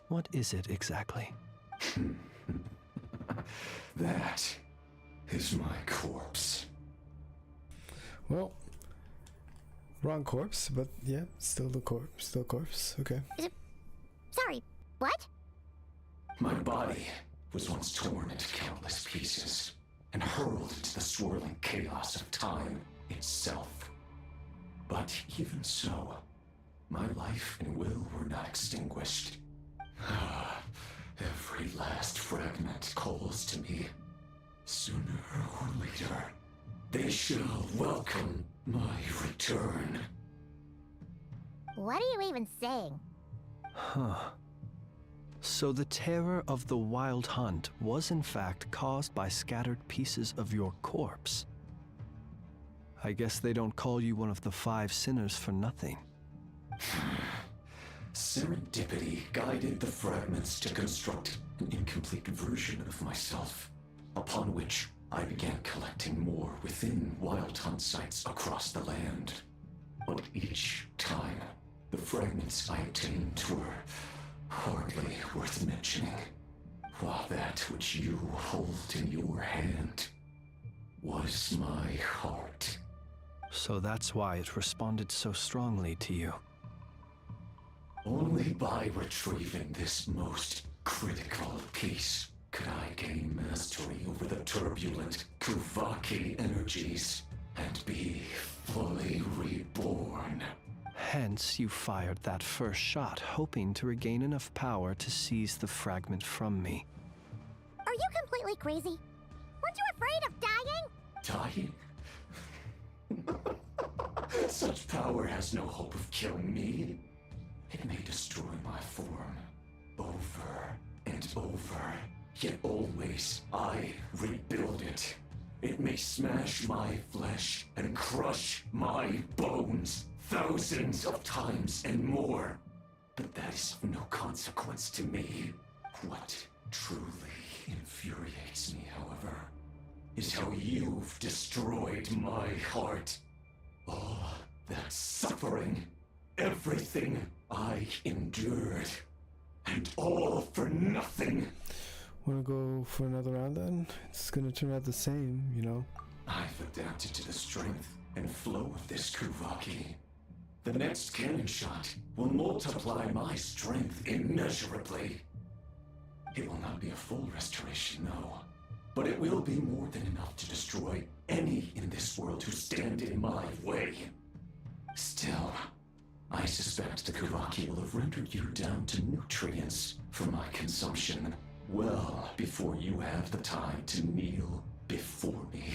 What is it exactly? That is my corpse. Well, wrong corpse, but yeah, still the corpse, still corpse. Okay. Sorry, what? My body was once torn into countless pieces and hurled into the swirling chaos of time itself. But even so, my life and will were not extinguished. Every last fragment calls to me. Sooner or later, they shall welcome my return. What are you even saying? Huh. So the terror of the wild hunt was in fact caused by scattered pieces of your corpse. I guess they don't call you one of the 5 sinners for nothing. Serendipity guided the fragments to construct an incomplete version of myself, upon which I began collecting more within wild hunt sites across the land. But each time, the fragments I obtained were hardly worth mentioning, while that which you hold in your hand was my heart. So that's why it responded so strongly to you. Only by retrieving this most critical piece could I gain mastery over the turbulent Kuvaki energies and be fully reborn. Hence, you fired that first shot, hoping to regain enough power to seize the fragment from me. Are you completely crazy? Weren't you afraid of dying? Dying? Such power has no hope of killing me. It may destroy my form over and over, yet always I rebuild it. It may smash my flesh and crush my bones thousands of times and more, but that is of no consequence to me. What truly infuriates me, however, is how you've destroyed my heart. All that suffering, everything I endured, and all for nothing. Wanna go for another round then? It's gonna turn out the same, you know? I've adapted to the strength and flow of this Kuvaki. The next cannon shot will multiply my strength immeasurably. It will not be a full restoration, no, but it will be more than enough to destroy any in this world who stand in my way. Still, I suspect the Kuvaki will have rendered you down to nutrients for my consumption well before you have the time to kneel before me.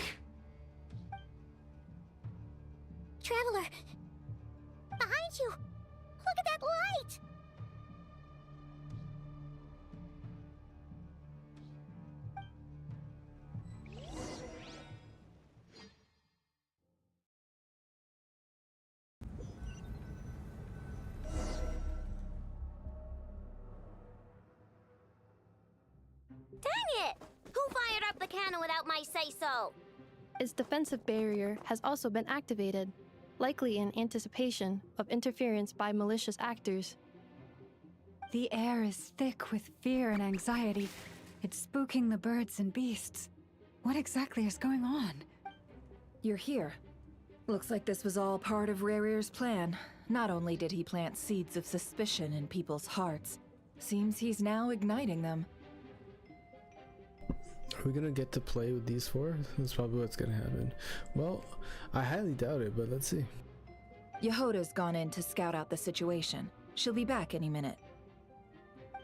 Traveler! Behind you! Look at that light! Dang it! Who fired up the cannon without my say-so? Its defensive barrier has also been activated, likely in anticipation of interference by malicious actors. The air is thick with fear and anxiety. It's spooking the birds and beasts. What exactly is going on? You're here. Looks like this was all part of Rerir's plan. Not only did he plant seeds of suspicion in people's hearts, seems he's now igniting them. Are we gonna get to play with these four? That's probably what's gonna happen. Well, I highly doubt it, but let's see. Yehoda's gone in to scout out the situation. She'll be back any minute.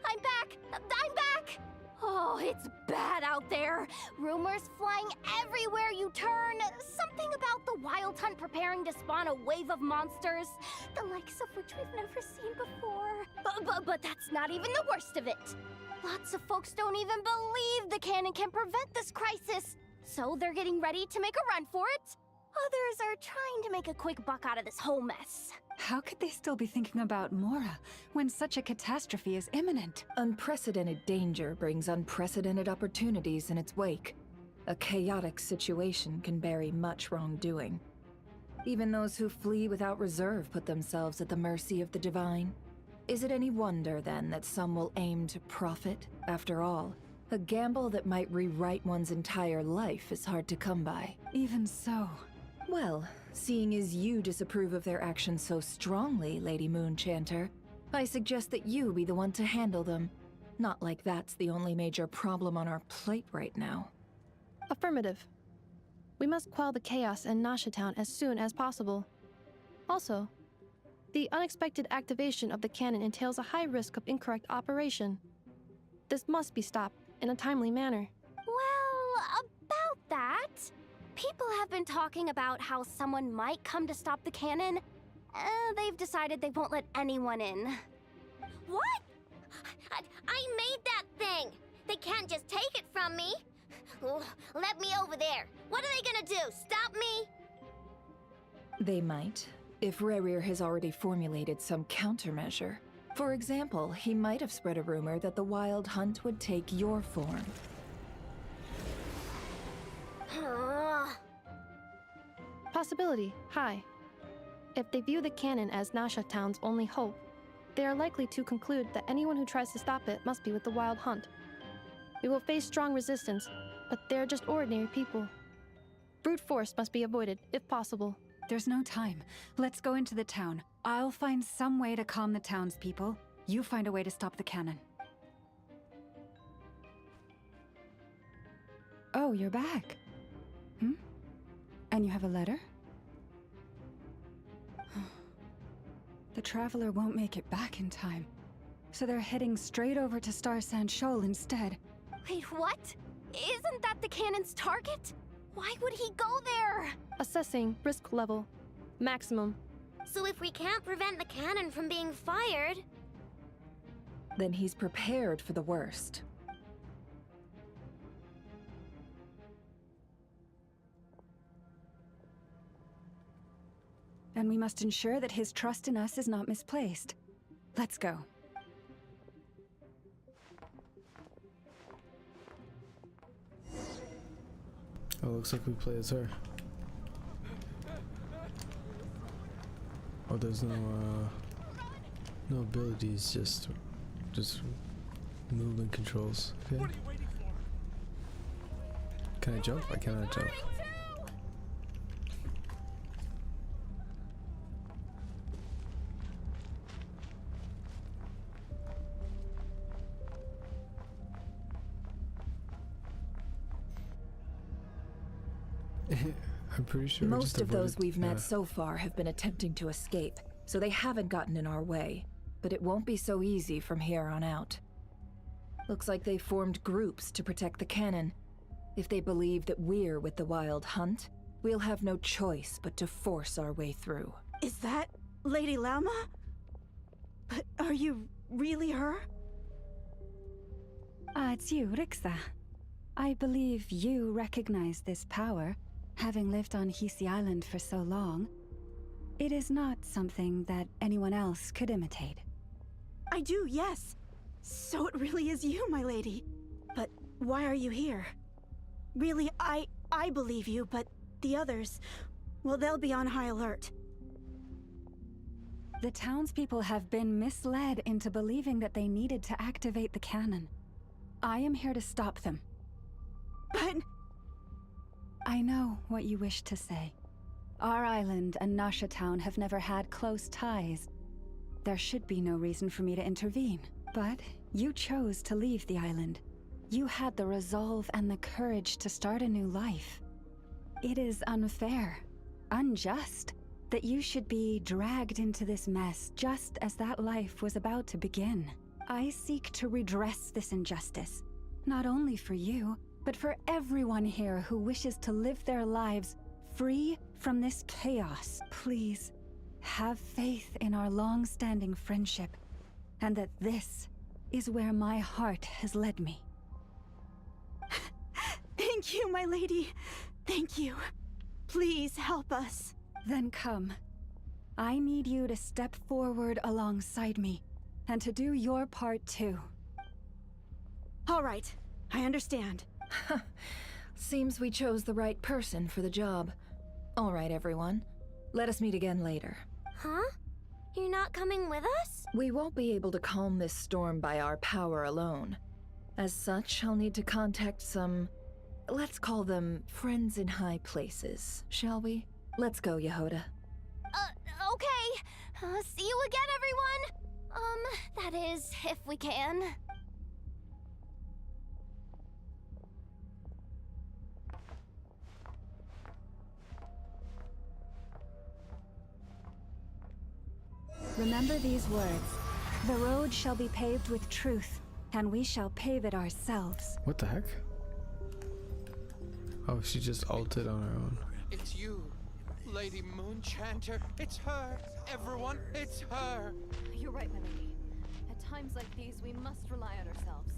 I'm back! I'm back! Oh, it's bad out there. Rumors flying everywhere you turn. Something about the Wild Hunt preparing to spawn a wave of monsters, the likes of which we've never seen before. But that's not even the worst of it. Lots of folks don't even believe the cannon can prevent this crisis, so they're getting ready to make a run for it. Others are trying to make a quick buck out of this whole mess. How could they still be thinking about Mora when such a catastrophe is imminent? Unprecedented danger brings unprecedented opportunities in its wake. A chaotic situation can bury much wrongdoing. Even those who flee without reserve put themselves at the mercy of the divine. Is it any wonder, then, that some will aim to profit? After all, a gamble that might rewrite one's entire life is hard to come by. Even so. Well, seeing as you disapprove of their actions so strongly, Lady Moonchanter, I suggest that you be the one to handle them. Not like that's the only major problem on our plate right now. Affirmative. We must quell the chaos in Nasha Town as soon as possible. Also, the unexpected activation of the cannon entails a high risk of incorrect operation. This must be stopped in a timely manner. Well, about that, people have been talking about how someone might come to stop the cannon. They've decided they won't let anyone in. What? I made that thing! They can't just take it from me! Let me over there! What are they gonna do? Stop me? They might, if Rerir has already formulated some countermeasure. For example, he might have spread a rumor that the Wild Hunt would take your form. Possibility high. If they view the cannon as Nasha Town's only hope, they are likely to conclude that anyone who tries to stop it must be with the Wild Hunt. We will face strong resistance, but they're just ordinary people. Brute force must be avoided, if possible. There's no time. Let's go into the town. I'll find some way to calm the townspeople. You find a way to stop the cannon. Oh, you're back. And you have a letter? The Traveler won't make it back in time. So they're heading straight over to Star Sand Shoal instead. Wait, what? Isn't that the cannon's target? Why would he go there? Assessing risk level. Maximum. So if we can't prevent the cannon from being fired... Then he's prepared for the worst. And we must ensure that his trust in us is not misplaced. Let's go. Oh, looks like we play as her. Oh, there's no abilities, just movement controls. Okay. Can I jump? I cannot jump. I'm pretty sure most of those we've met so far have been attempting to escape, so they haven't gotten in our way. But it won't be so easy from here on out. Looks like they formed groups to protect the cannon. If they believe that we're with the Wild Hunt, we'll have no choice but to force our way through. Is that Lady Lauma? But are you really her? It's you, Rixa. I believe you recognize this power, having lived on Hisi Island for so long. It is not something that anyone else could imitate. I do, yes. So it really is you, my lady. But why are you here? Really, I believe you, but the others, well, they'll be on high alert. The townspeople have been misled into believing that they needed to activate the cannon. I am here to stop them. But... I know what you wish to say. Our island and Nasha Town have never had close ties. There should be no reason for me to intervene. But you chose to leave the island. You had the resolve and the courage to start a new life. It is unfair, unjust, that you should be dragged into this mess just as that life was about to begin. I seek to redress this injustice, not only for you, but for everyone here who wishes to live their lives free from this chaos. Please, have faith in our long-standing friendship, and that this is where my heart has led me. Thank you, my lady. Thank you. Please help us. Then come. I need you to step forward alongside me, and to do your part too. All right, I understand. Seems we chose the right person for the job. All right, everyone. Let us meet again later. Huh? You're not coming with us? We won't be able to calm this storm by our power alone. As such, I'll need to contact some... let's call them friends in high places, shall we? Let's go, Yehoda. Okay. See you again, everyone. That is, if we can. Remember these words. The road shall be paved with truth, and we shall pave it ourselves. What the heck? Oh, she just ulted on her own. It's you, Lady Moonchanter. It's her. Everyone, it's her. You're right, my lady. At times like these, we must rely on ourselves.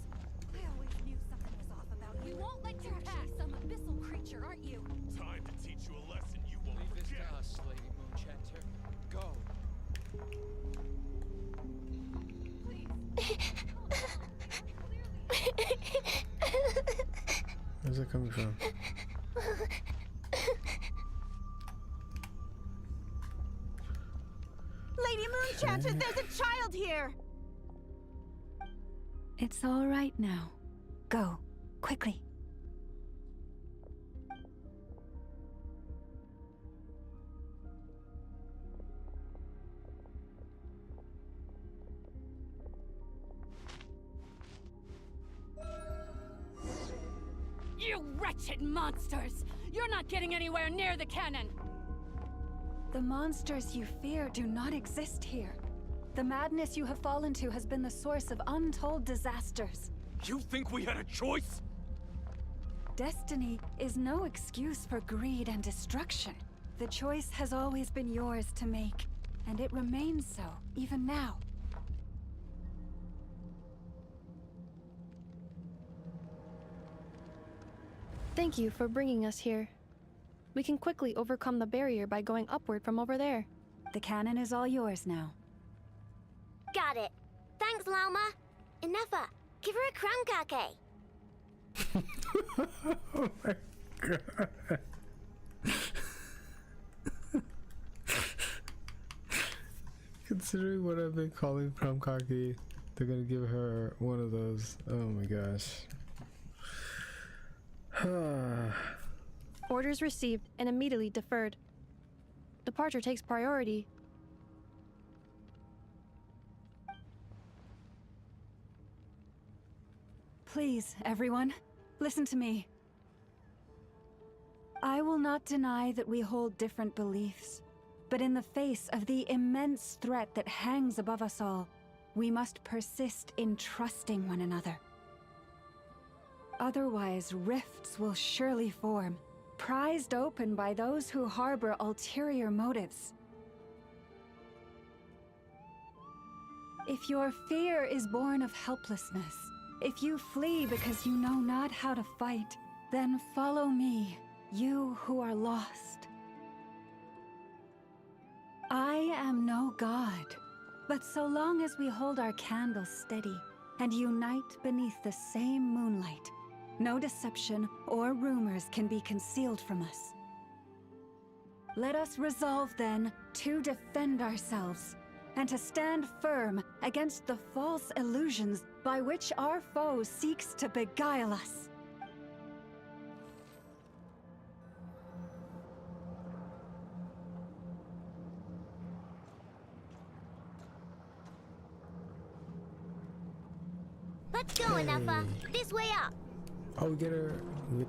I always knew something was off about you. You won't let your pass some abyssal creature, aren't you? Time to teach you a lesson you won't forget. Leave this to us, Lady Moonchanter. Go. Where's that coming from? Lady Moonchanter, there's a child here! It's all right now. Go, quickly. You wretched monsters! You're not getting anywhere near the cannon! The monsters you fear do not exist here. The madness you have fallen to has been the source of untold disasters. You think we had a choice? Destiny is no excuse for greed and destruction. The choice has always been yours to make, and it remains so, even now. Thank you for bringing us here. We can quickly overcome the barrier by going upward from over there. The cannon is all yours now. Got it. Thanks, Lauma. Inefa, give her a crown cake. Considering what I've been calling prom cocky, they're gonna give her one of those. Oh my gosh. Orders received and immediately deferred. Departure takes priority. Please, everyone, listen to me. I will not deny that we hold different beliefs, but in the face of the immense threat that hangs above us all, we must persist in trusting one another. Otherwise, rifts will surely form, prized open by those who harbor ulterior motives. If your fear is born of helplessness, if you flee because you know not how to fight, then follow me, you who are lost. I am no god, but so long as we hold our candles steady and unite beneath the same moonlight, no deception or rumors can be concealed from us. Let us resolve then to defend ourselves and to stand firm against the false illusions by which our foe seeks to beguile us. Let's go, Anafa. This way up. Oh, we get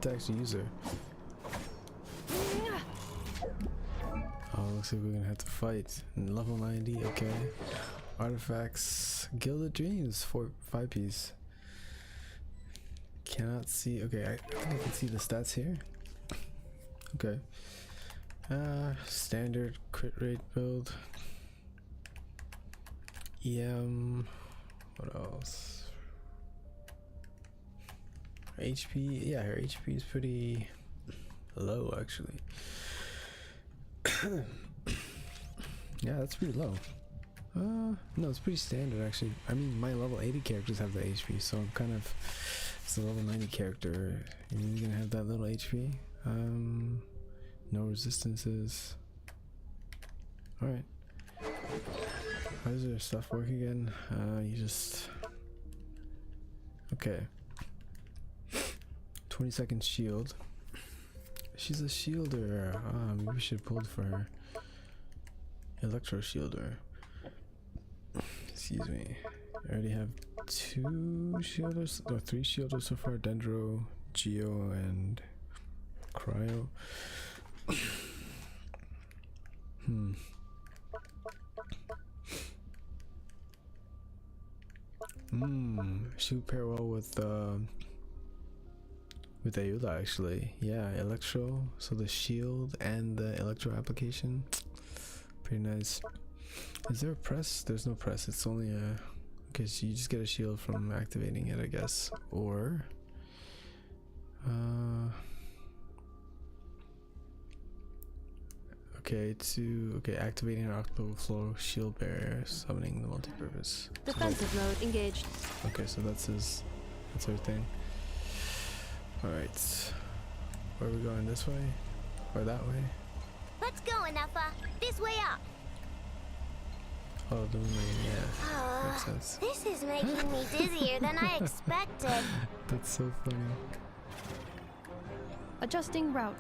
to actually use her. Oh, looks like we're gonna have to fight. Level 90, okay. Artifacts, Gilded Dreams, 5 piece. Cannot see. Okay, I think I can see the stats here. Okay. Standard crit rate build. What else? HP. Yeah, her HP is pretty low actually. Yeah, that's pretty low. No, it's pretty standard actually. I mean, my level 80 characters have the HP, so I'm kind of, it's a level 90 character. You're gonna have that little HP. No resistances. Alright. How does your stuff work again? You just, okay. 20-second shield. She's a shielder. Maybe we should pull for her. Electro shielder. Excuse me. I already have 2 shielders, or 3 shielders so far. Dendro, Geo, and Cryo. She would pair well with Ayuda actually. Yeah, Electro, so the shield and the Electro application. Pretty nice. Is there a press? There's no press, it's only a, because you just get a shield from activating it, I guess. Or activating an Octoflow shield barrier, summoning the multi-purpose. Defensive mode engaged. Okay, so that's everything. Alright. Where are we going? This way? Or that way? Let's go, Anafa. This way up. Oh, the moon, yeah. Makes sense. This is making me dizzier than I expected. That's so funny. Adjusting route.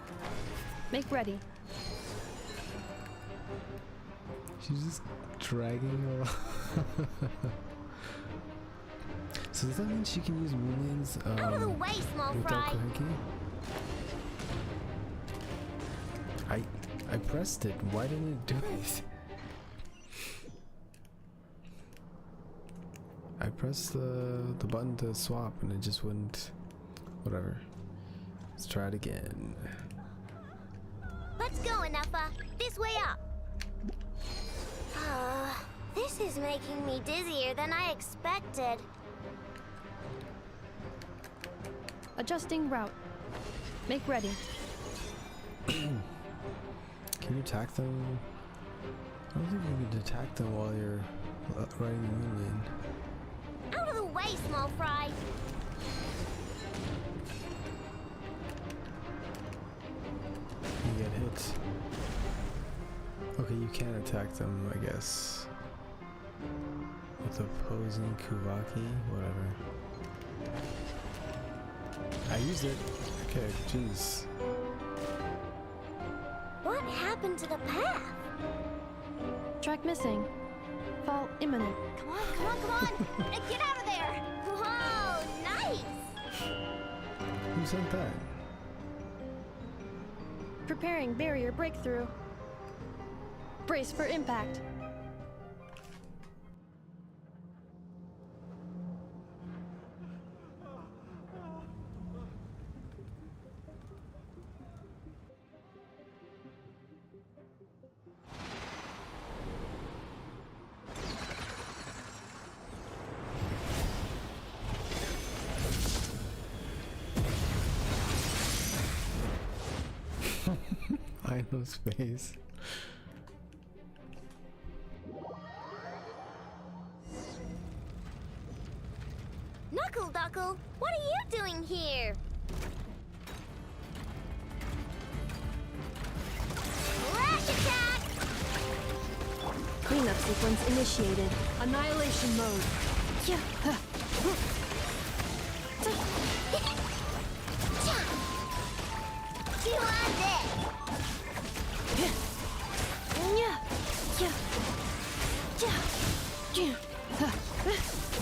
Make ready. She's just dragging along. So does that mean she can use moonlanes out of the way, small fry. I pressed it. Why didn't it do it? I pressed the button to swap and it just wouldn't. Whatever. Let's try it again. Let's go, Anafa. This way up. This is making me dizzier than I expected. Adjusting route. Make ready. Can you attack them? I don't think you can attack them while you're riding the moon lane. Out of the way, small fry. You get hit. Okay, you can attack them, I guess. With opposing Kuvaki, whatever. I used it. Okay, jeez. What happened to the path? Track missing. Fall imminent. Come on, come on, come on! Get out of there! Whoa, nice! Who sent that? Preparing barrier breakthrough. Brace for impact. I know space. Knuckle Duckle, what are you doing here? Flash attack! Cleanup sequence initiated. Annihilation mode. Yeah. You want it!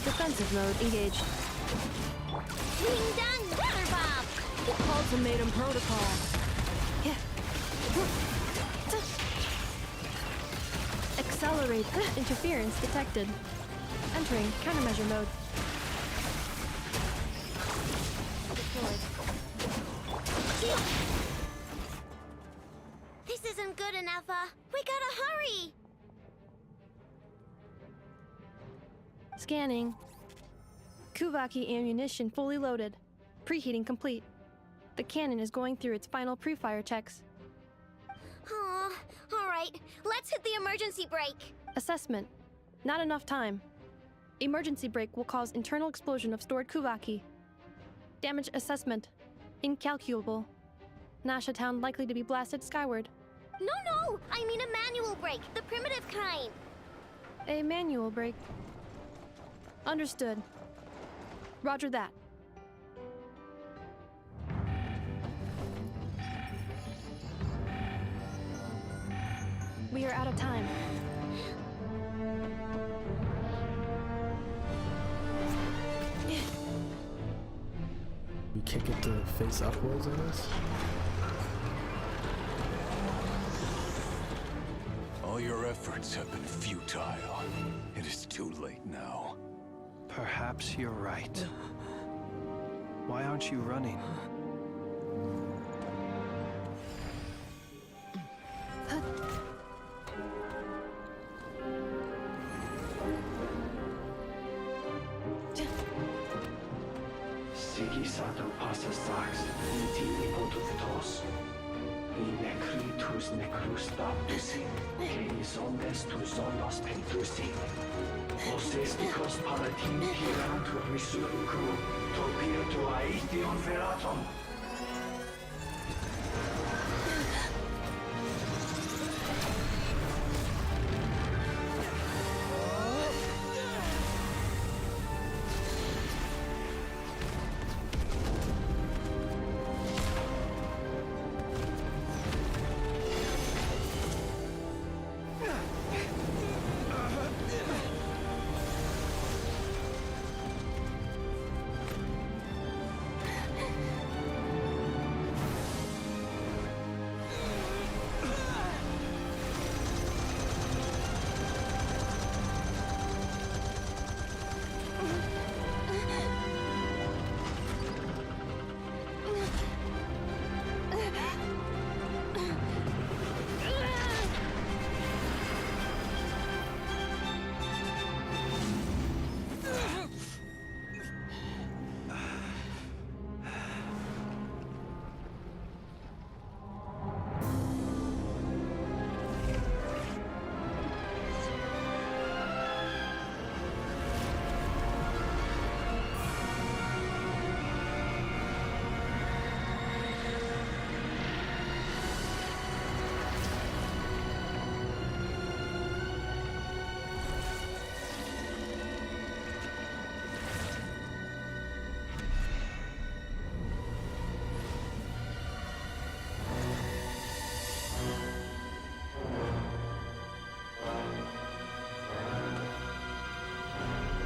Defensive mode engaged. Ding dong water bomb! Ultimatum protocol. Accelerate. Interference detected. Entering countermeasure mode. Deployed. This isn't good enough, we gotta hurry! Scanning. Kuvaki ammunition fully loaded. Preheating complete. The cannon is going through its final pre-fire checks. Aw, alright, let's hit the emergency brake. Assessment. Not enough time. Emergency brake will cause internal explosion of stored Kuvaki. Damage assessment. Incalculable. Nasha Town likely to be blasted skyward. No, I mean a manual brake, the primitive kind. A manual brake. Understood. Roger that. We are out of time. We kick it to face upwards, I guess? All your efforts have been futile. It is too late now. Perhaps you're right. Why aren't you running? Sigisato passa sax, intili potutos. In necritus necrus baptisi, que omnes tu zonos pentusi. Osesticos palatin pirantur resurcu, topirtu aethion veratum.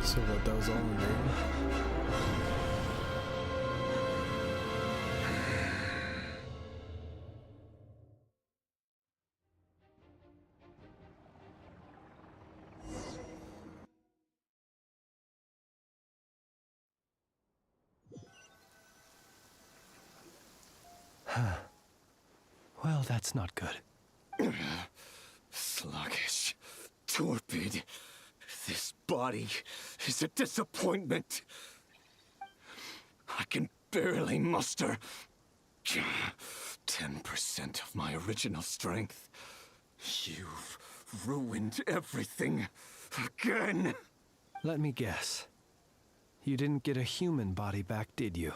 So what, that was all in vain? Well, that's not good. Sluggish. Torpid. This body is a disappointment. I can barely muster 10% of my original strength. You've ruined everything again. Let me guess. You didn't get a human body back, did you?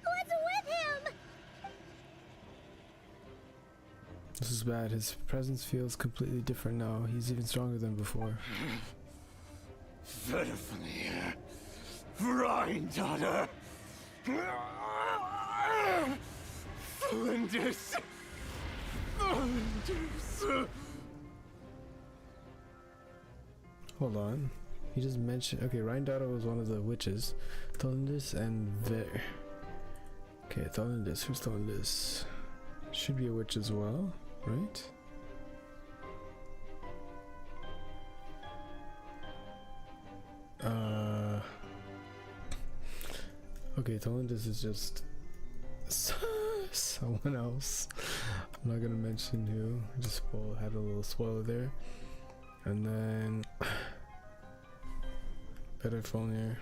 What's with him? This is bad. His presence feels completely different now. He's even stronger than before. Verfnir. Granddaughter. Flinders. Flinders. Hold on. He just mentioned. Okay, Rhindaughter was one of the witches. Thorndis and Ver. Okay, Thorndis. Who's Thorndis? Should be a witch as well, right? Okay, Thorndis is just someone else. I'm not gonna mention who. I just had a little spoiler there. And then better phone here.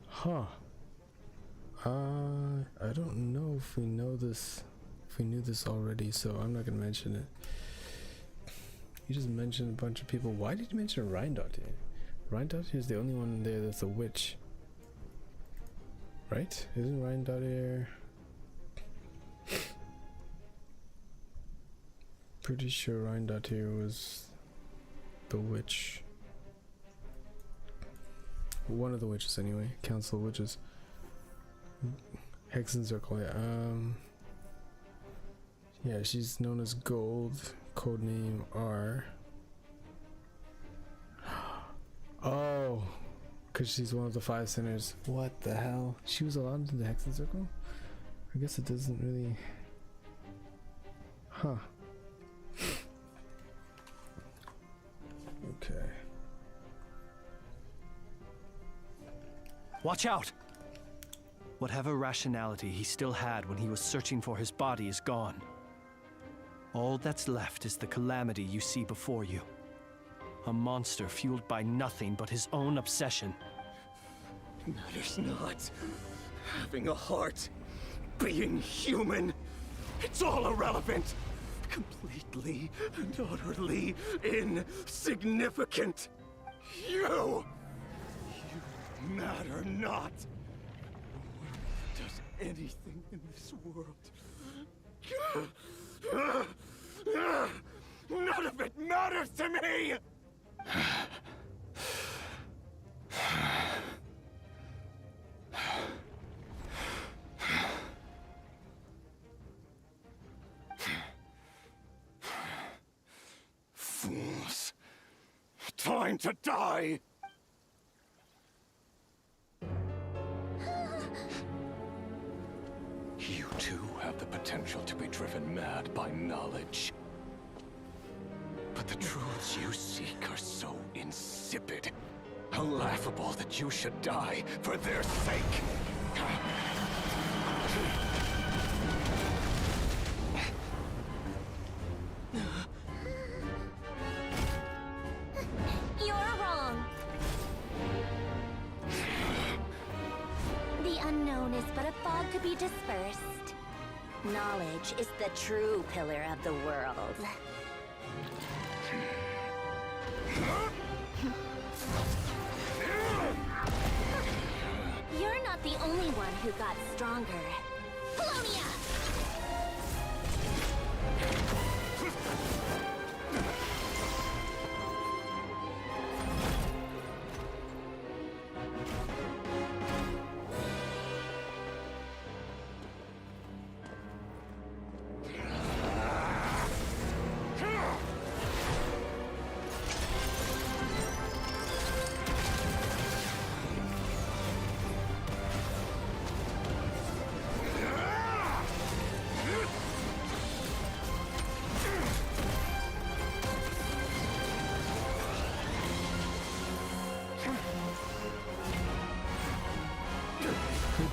Huh. I don't know if we know this, if we knew this already, so I'm not gonna mention it. You just mentioned a bunch of people. Why did you mention Rhindaughter? Rhindaughter is the only one there that's a witch. Right? Isn't Rhindaughter... Pretty sure Rhindaughter was the witch. One of the witches anyway. Council of Witches. Hex and Circle, yeah. Yeah, she's known as Gold. Codename R. Oh, because she's one of the 5 sinners. What the hell? She was allowed into the Hexen Circle? I guess it doesn't really... Huh. Okay. Watch out! Whatever rationality he still had when he was searching for his body is gone. All that's left is the calamity you see before you. A monster fueled by nothing but his own obsession. Matters not. Having a heart. Being human. It's all irrelevant. Completely and utterly insignificant. You matter not. Does anything in this world. None of it matters to me! Fools. Time to die! You too have the potential to be driven mad by knowledge. But the truths you seek are so insipid, how laughable that you should die for their sake. You're wrong. The unknown is but a fog to be dispersed. Knowledge is the true pillar of the world. You're not the only one who got stronger. Polonia!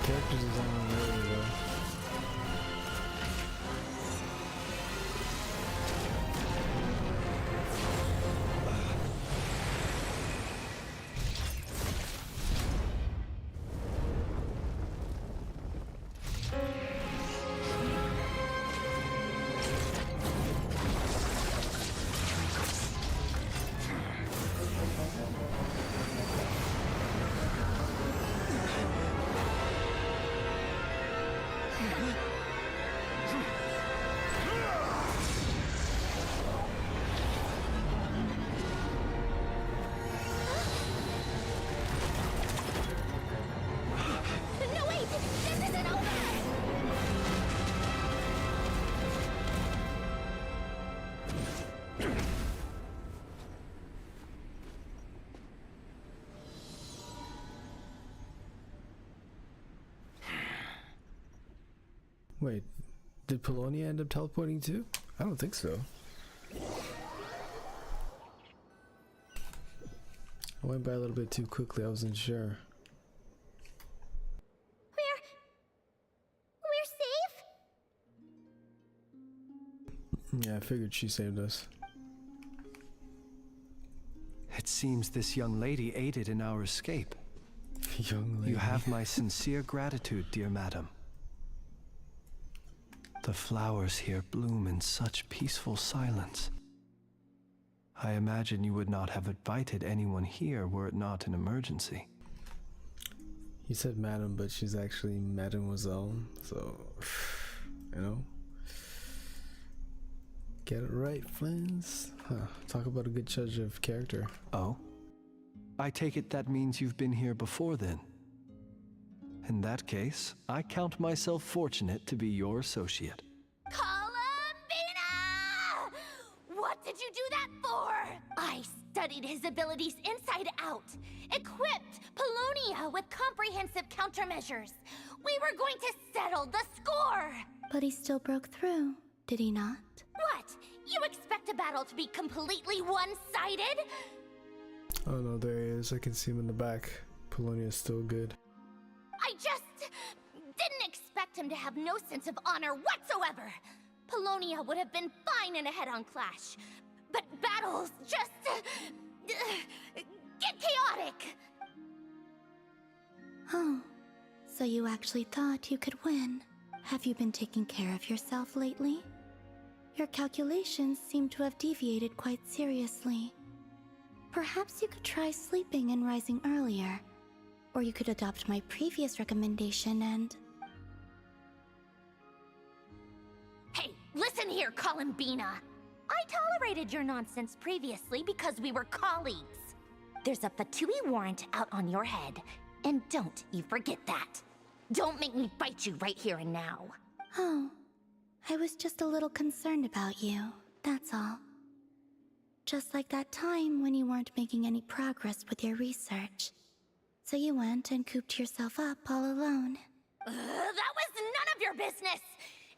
Character design on Rary though. No, wait! This isn't over! Wait, did Polonia end up teleporting too? I don't think so. I went by a little bit too quickly, I wasn't sure. We're safe? Yeah, I figured she saved us. It seems this young lady aided in our escape. Young lady. You have my sincere gratitude, dear madam. The flowers here bloom in such peaceful silence. I imagine you would not have invited anyone here were it not an emergency. He said madam, but she's actually mademoiselle, so, you know. Get it right, friends. Huh. Talk about a good judge of character. Oh? I take it that means you've been here before then. In that case, I count myself fortunate to be your associate. Columbina! What did you do that for? I studied his abilities inside out, equipped Polonia with comprehensive countermeasures. We were going to settle the score! But he still broke through, did he not? What? You expect a battle to be completely one-sided? Oh no, there he is. I can see him in the back. Polonia's still good. I just didn't expect him to have no sense of honor whatsoever. Polonia would have been fine in a head-on clash, but battles just get chaotic. Oh, so you actually thought you could win. Have you been taking care of yourself lately? Your calculations seem to have deviated quite seriously. Perhaps you could try sleeping and rising earlier. Or you could adopt my previous recommendation and... Hey, listen here, Columbina. I tolerated your nonsense previously because we were colleagues. There's a Fatui warrant out on your head, and don't you forget that. Don't make me bite you right here and now. Oh, I was just a little concerned about you, that's all. Just like that time when you weren't making any progress with your research. So you went and cooped yourself up all alone. That was none of your business!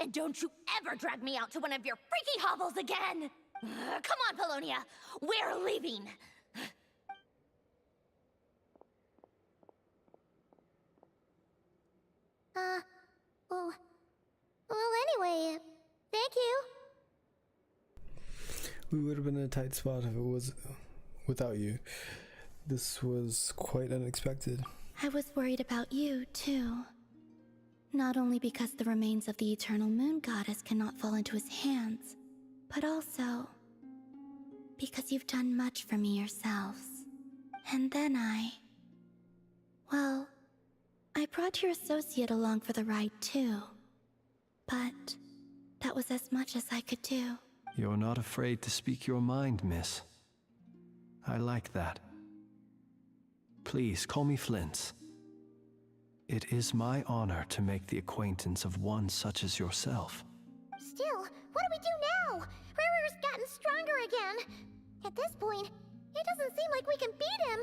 And don't you ever drag me out to one of your freaky hovels again! Come on, Polonia! We're leaving! Well, anyway, thank you. We would have been in a tight spot if it was without you. This was quite unexpected. I was worried about you, too. Not only because the remains of the Eternal Moon Goddess cannot fall into his hands, but also because you've done much for me yourselves. And then well, I brought your associate along for the ride, too. But that was as much as I could do. You're not afraid to speak your mind, miss. I like that. Please call me Flint. It is my honor to make the acquaintance of one such as yourself. Still, what do we do now? Riri's gotten stronger again. At this point, it doesn't seem like we can beat him.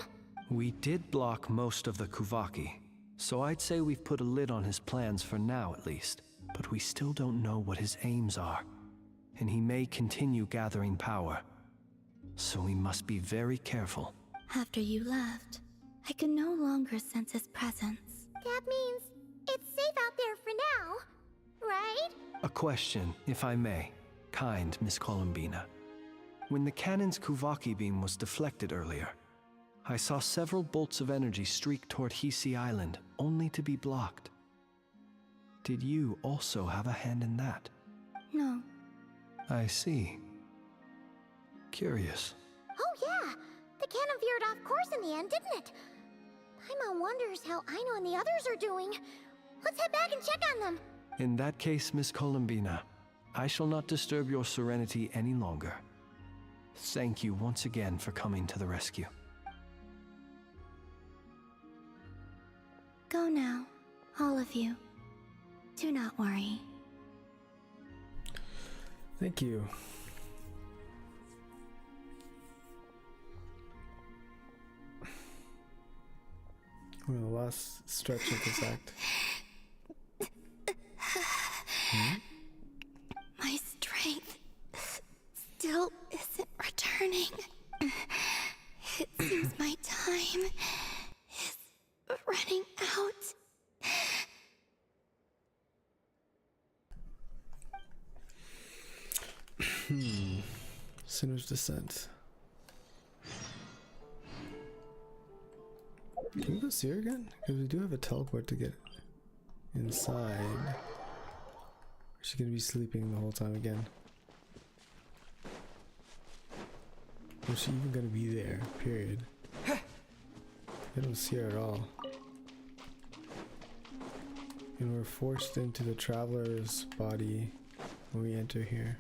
We did block most of the Kuvaki, so I'd say we've put a lid on his plans for now at least. But we still don't know what his aims are, and he may continue gathering power. So we must be very careful. After you left, I could no longer sense his presence. That means it's safe out there for now, right? A question, if I may, kind Miss Columbina. When the cannon's Kuvaki beam was deflected earlier, I saw several bolts of energy streak toward Hisi Island, only to be blocked. Did you also have a hand in that? No. I see. Curious. Oh yeah, the cannon veered off course in the end, didn't it? Paimon wonders how Aino and the others are doing. Let's head back and check on them. In that case, Miss Columbina, I shall not disturb your serenity any longer. Thank you once again for coming to the rescue. Go now, all of you. Do not worry. Thank you. We're in the last stretch of this act. My strength still isn't returning. It seems my time is running out. Sinner's Descent. Can we go see her again? Because we do have a teleport to get inside. Is she gonna be sleeping the whole time again? Or is she even gonna be there? Period. I don't see her at all. And we're forced into the traveler's body when we enter here.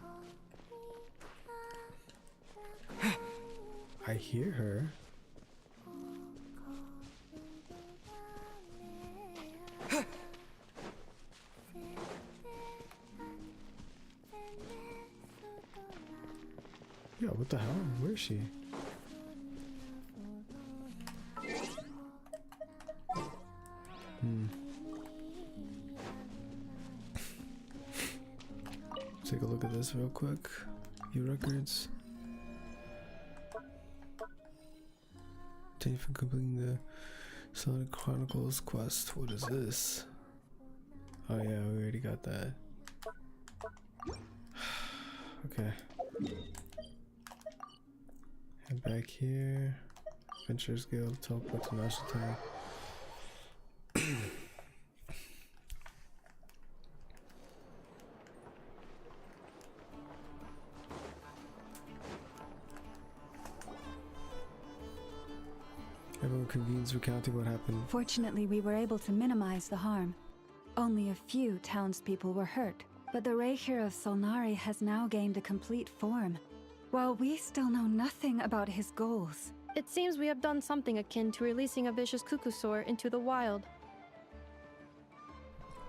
I hear her. Yo, what the hell? Where is she? Take a look at this real quick. View records. Thank you for completing the Sonic Chronicles quest. What is this? Oh yeah, we already got that. Okay. Head back here. Adventurers Guild, teleport to National Town. Everyone convenes recounting what happened. Fortunately, we were able to minimize the harm. Only a few townspeople were hurt, but the Reikir of Solnari has now gained a complete form, while we still know nothing about his goals. It seems we have done something akin to releasing a vicious Kukusor into the wild.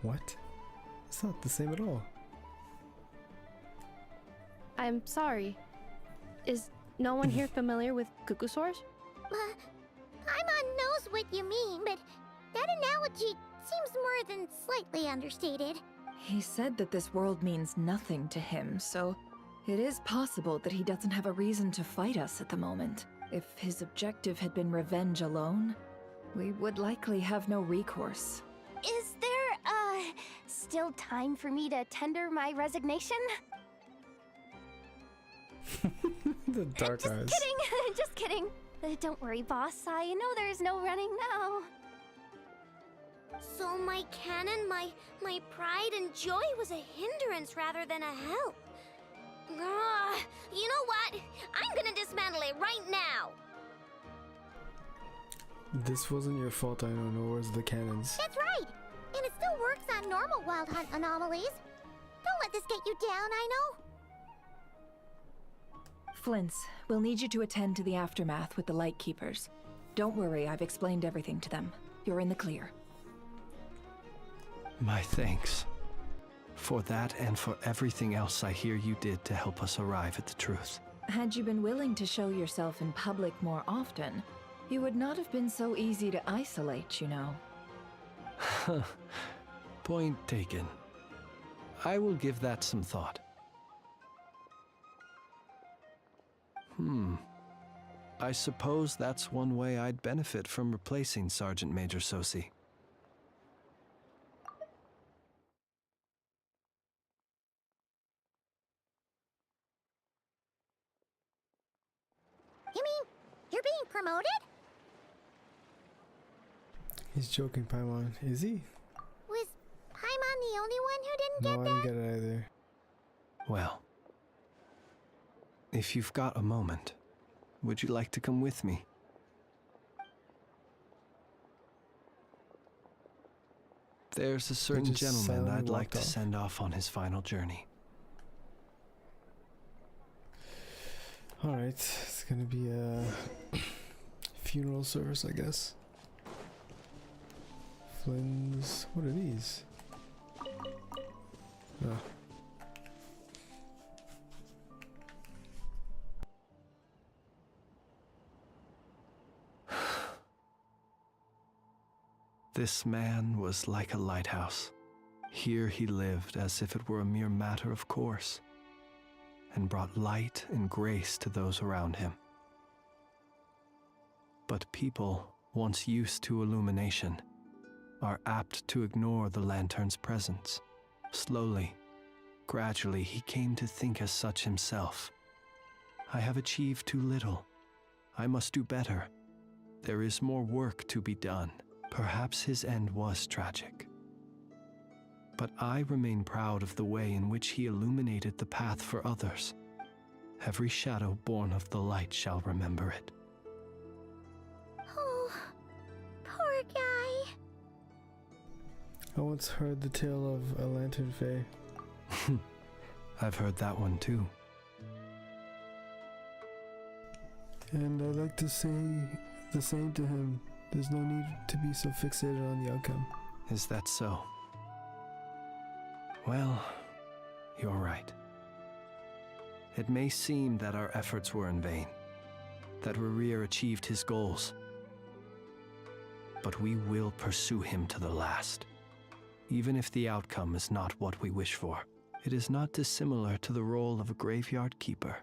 What? It's not the same at all. I'm sorry. Is no one here familiar with Kukusors? Paimon knows what you mean, but that analogy seems more than slightly understated. He said that this world means nothing to him, so it is possible that he doesn't have a reason to fight us at the moment. If his objective had been revenge alone, we would likely have no recourse. Is there, still time for me to tender my resignation? The dark eyes. Just kidding, just kidding. Don't worry, boss. I know there's no running now. So my cannon, my pride and joy was a hindrance rather than a help. You know what? I'm gonna dismantle it right now. This wasn't your fault, I know, nor was the cannons. That's right. And it still works on normal Wild Hunt anomalies. Don't let this get you down, I know. Flint's, we'll need you to attend to the aftermath with the Lightkeepers. Don't worry, I've explained everything to them. You're in the clear. My thanks. For that and for everything else I hear you did to help us arrive at the truth. Had you been willing to show yourself in public more often, you would not have been so easy to isolate, you know. Point taken. I will give that some thought. I suppose that's one way I'd benefit from replacing Sergeant Major Sosi. promoted? He's joking, Paimon. Is he? Was Paimon the only one who didn't No, get I that? didn't get it either. Well, if you've got a moment, would you like to come with me? There's a certain just gentleman silently I'd like walked to off. send off on his final journey. Alright, it's gonna be a funeral service, I guess. Flynn's. What are these? Oh. This man was like a lighthouse. Here he lived as if it were a mere matter of course, and brought light and grace to those around him. But people, once used to illumination, are apt to ignore the lantern's presence. Slowly, gradually, he came to think as such himself. I have achieved too little. I must do better. There is more work to be done. Perhaps his end was tragic. But I remain proud of the way in which he illuminated the path for others. Every shadow born of the light shall remember it. Oh, poor guy. I once heard the tale of a lantern fae. I've heard that one too. And I'd like to say the same to him. There's no need to be so fixated on the outcome. Is that so? Well, you're right. It may seem that our efforts were in vain, that Rerir achieved his goals. But we will pursue him to the last, even if the outcome is not what we wish for. It is not dissimilar to the role of a graveyard keeper.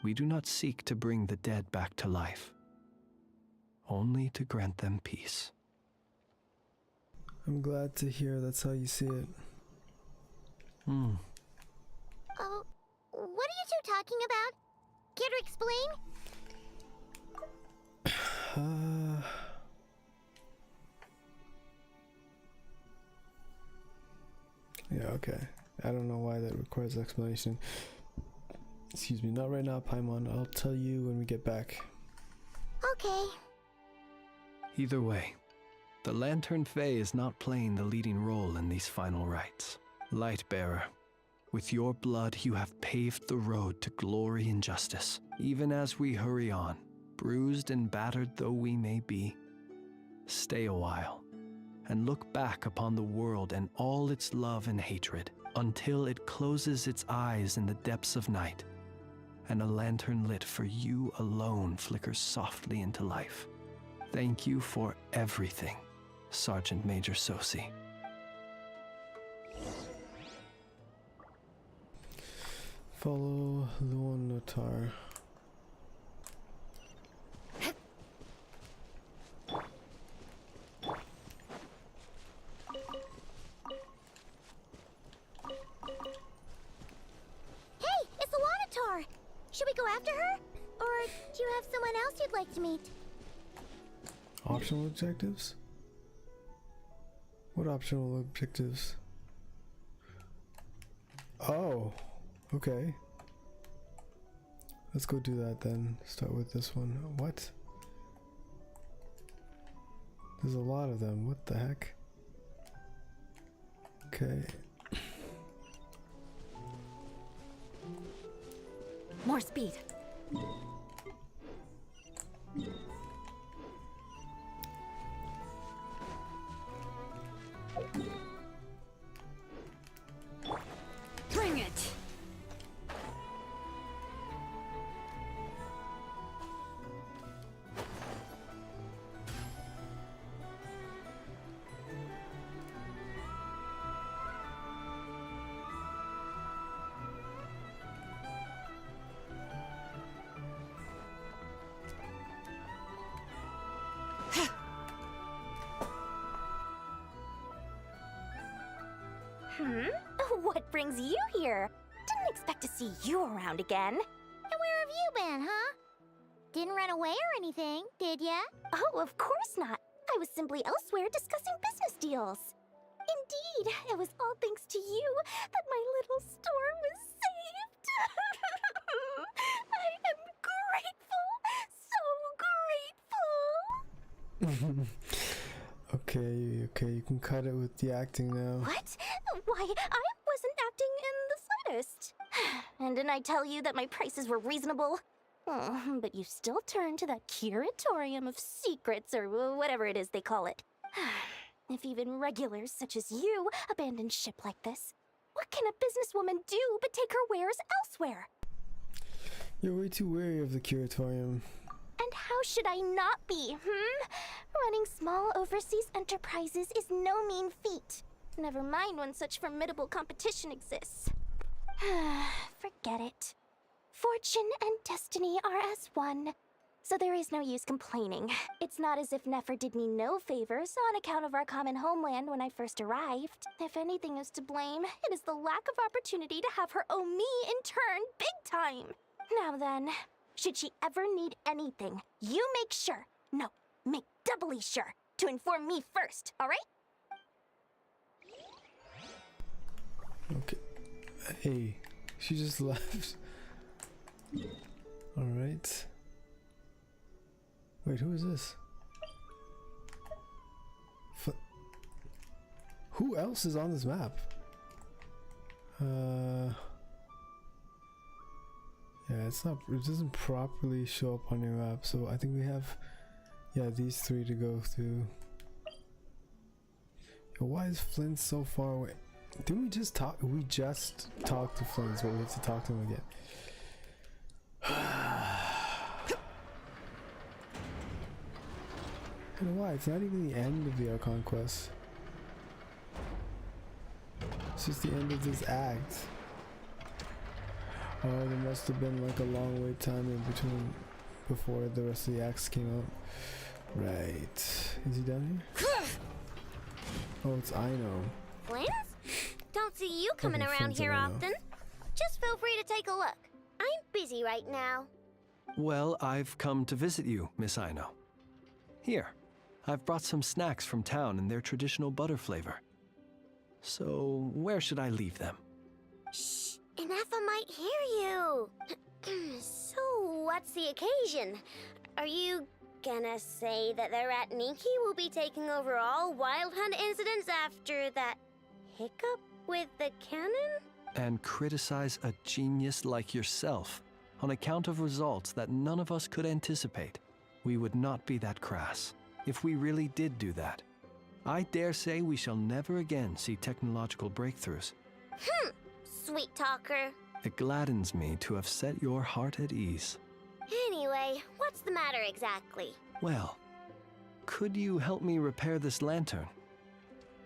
We do not seek to bring the dead back to life, only to grant them peace. I'm glad to hear that's how you see it. Oh, what are you two talking about? Care to explain? Yeah, okay. I don't know why that requires explanation. Excuse me, not right now, Paimon. I'll tell you when we get back. Okay. Either way, the Lantern Fae is not playing the leading role in these final rites. Lightbearer, with your blood you have paved the road to glory and justice. Even as we hurry on, bruised and battered though we may be, stay a while and look back upon the world and all its love and hatred until it closes its eyes in the depths of night and a lantern lit for you alone flickers softly into life. Thank you for everything, Sergeant Major Sosi. Follow Luon Notar. Hey, it's Alanatar! Should we go after her? Or do you have someone else you'd like to meet? Optional objectives? What optional objectives? Oh, okay. Let's go do that then. Start with this one. What? There's a lot of them. What the heck? Okay. More speed. Bring it! What brings you here? Didn't expect to see you around again. And where have you been, huh? Didn't run away or anything, did ya? Oh, of course not. I was simply elsewhere discussing business deals. Indeed, it was all thanks to you that my little store was saved. I am grateful. So grateful. Okay, you can cut it with the acting now. What? Why, I wasn't acting in the slightest. And didn't I tell you that my prices were reasonable? Oh, but you still turn to that curatorium of secrets, or whatever it is they call it. If even regulars such as you abandon ship like this, what can a businesswoman do but take her wares elsewhere? You're way too wary of the curatorium. And how should I not be, Running small overseas enterprises is no mean feat. Never mind when such formidable competition exists. Forget it. Fortune and destiny are as one, so there is no use complaining. It's not as if Nefer did me no favors on account of our common homeland when I first arrived. If anything is to blame, it is the lack of opportunity to have her owe me in turn big time. Now then, should she ever need anything, you make sure, make doubly sure, to inform me first, alright? Okay. Hey, she just left. Alright. Wait, who is this? Who else is on this map? Yeah, it doesn't properly show up on your map, so I think we have, these three to go through. Yo, why is Flint so far away? Didn't we just talk? We just talked to Flint, but we have to talk to him again. I don't know why, it's not even the end of the Archon quest. It's just the end of this act. Oh, there must have been like a long wait time in between before the rest of the acts came out. Right. Is he down here? Oh, it's Aino. Flint? Don't see you coming Okay, around Flint's here Aino. often. Just feel free to take a look. I'm busy right now. Well, I've come to visit you, Miss Aino. Here, I've brought some snacks from town in their traditional butter flavor. So, where should I leave them? Shh, Inefa might hear you. So, what's the occasion? Are you gonna say that the Ratniki will be taking over all Wild Hunt incidents after that hiccup with the cannon? And criticize a genius like yourself on account of results that none of us could anticipate? We would not be that crass if we really did do that. I dare say we shall never again see technological breakthroughs. Sweet talker. It gladdens me to have set your heart at ease. Anyway, what's the matter exactly? Well, could you help me repair this lantern?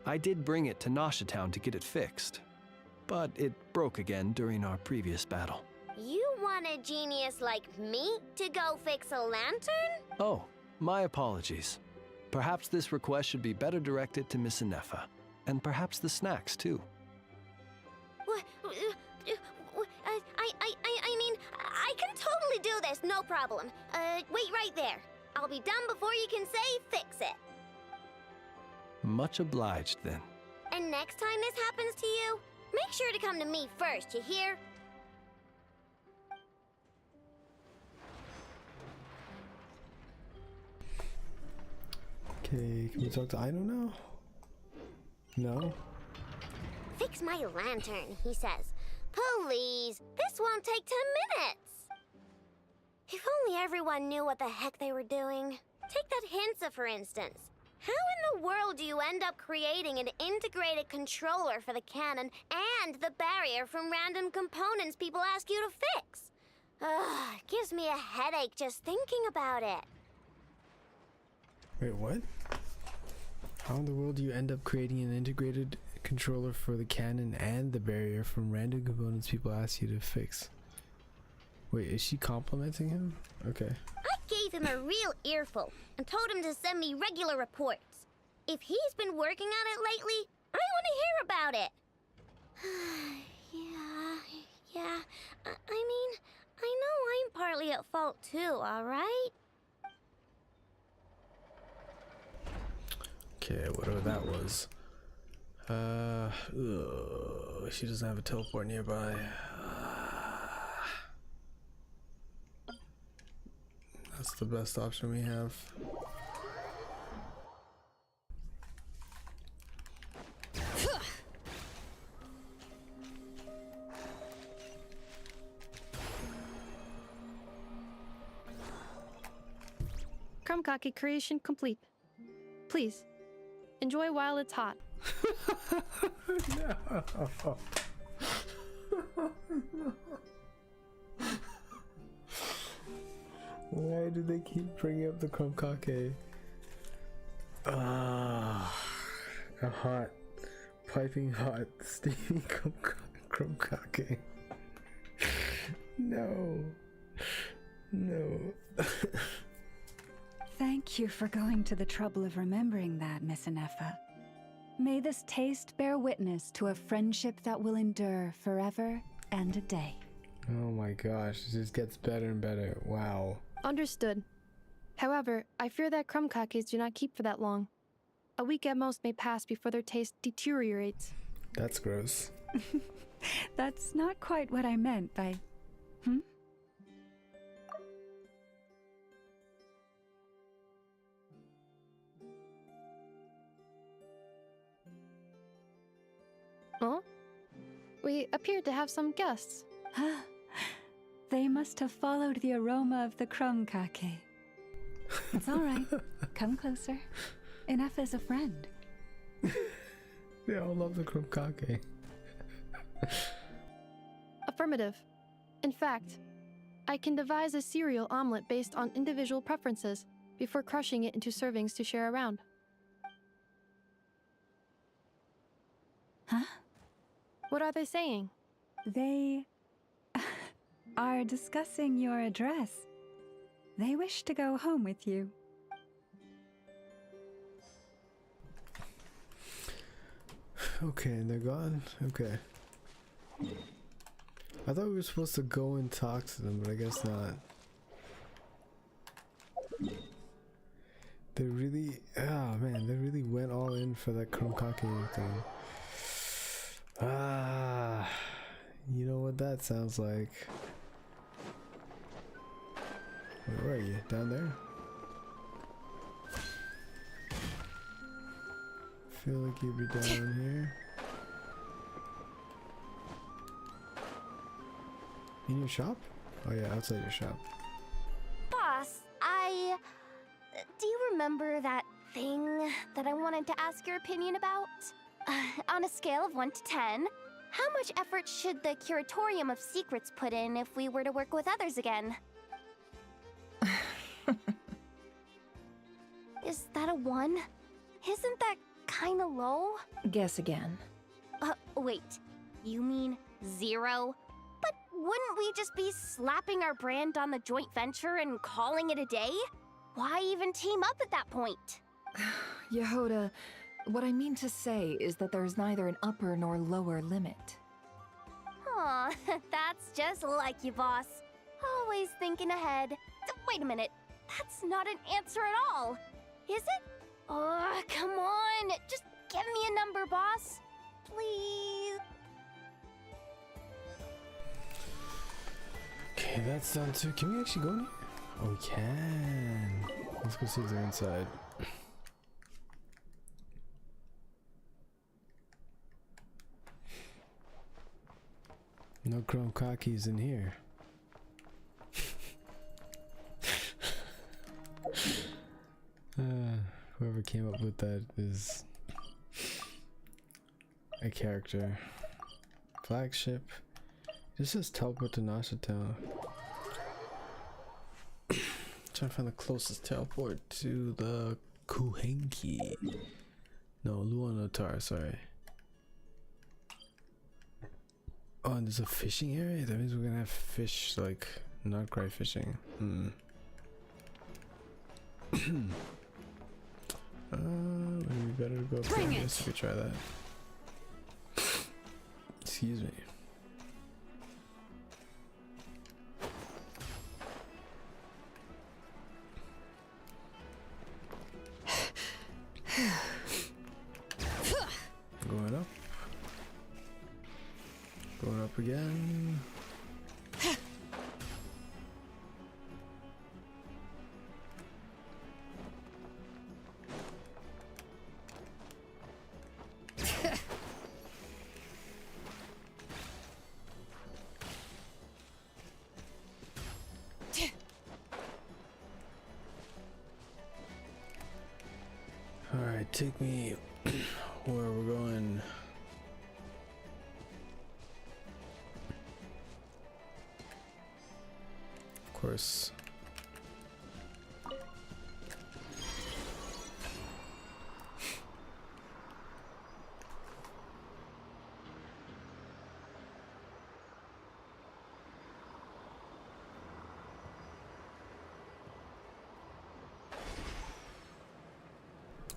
I did bring it to Nasha Town to get it fixed, but it broke again during our previous battle. You want a genius like me to go fix a lantern? Oh, my apologies. Perhaps this request should be better directed to Miss Inefa, and perhaps the snacks too. I mean, I can totally do this, no problem. Wait right there. I'll be done before you can say fix it. Much obliged then. And next time this happens to you, make sure to come to me first, you hear? Okay, can we talk to Aino now? No? Fix my lantern, he says. Please, this won't take 10 minutes. If only everyone knew what the heck they were doing. Take that Hinsa, for instance. How in the world do you end up creating an integrated controller for the cannon and the barrier from random components people ask you to fix? Ugh, it gives me a headache just thinking about it. Wait, what? How in the world do you end up creating an integrated controller for the cannon and the barrier from random components people ask you to fix? Wait, is she complimenting him? Okay. I gave him a real earful and told him to send me regular reports. If he's been working on it lately, I want to hear about it. Yeah. I mean, I know I'm partly at fault too, alright? Okay, whatever that was. She doesn't have a teleport nearby. That's the best option we have. Krumkake creation complete. Please, enjoy while it's hot. No. Why do they keep bringing up the krumkake? A hot, piping hot, steamy krumkake. No. No. Thank you for going to the trouble of remembering that, Miss Anefa. May this taste bear witness to a friendship that will endure forever and a day. Oh my gosh, it just gets better and better. Wow. Understood. However, I fear that krumkakes do not keep for that long. A week at most may pass before their taste deteriorates. That's gross. That's not quite what I meant by... Huh? We appear to have some guests. They must have followed the aroma of the krumkake. It's all right. Come closer. Enough as a friend. They all love the krumkake. Affirmative. In fact, I can devise a cereal omelet based on individual preferences before crushing it into servings to share around. Huh? What are they saying? They are discussing your address. They wish to go home with you. Okay, and they're gone? Okay. I thought we were supposed to go and talk to them, but I guess not. They really, man, they really went all in for that krumkake thing. You know what that sounds like. Where are you? Down there? Feel like you'd be down here. In your shop? Oh yeah, outside your shop. Boss, do you remember that thing that I wanted to ask your opinion about? On a scale of 1 to 10, how much effort should the Curatorium of Secrets put in if we were to work with others again? Is that a 1? Isn't that kinda low? Guess again. Wait. You mean 0? But wouldn't we just be slapping our brand on the joint venture and calling it a day? Why even team up at that point? Yehoda, what I mean to say is that there's neither an upper nor lower limit. Aw, that's just like you, boss. Always thinking ahead. Wait a minute. That's not an answer at all. Is it? Oh, come on. Just give me a number, boss. Please. Okay, that's done too. Can we actually go in here? Oh, we can. Let's go see if they're inside. No krumkakes in here. Whoever came up with that is a character. Flagship. This says teleport to Nasha Town. Trying to find the closest teleport to the Kuhenki. No, Luonotar, sorry. Oh, and there's a fishing area? That means we're gonna have fish, like, not cry fishing. Maybe better go up there. I guess we could try that. Excuse me. again. Alright, take me where we're going. Of course.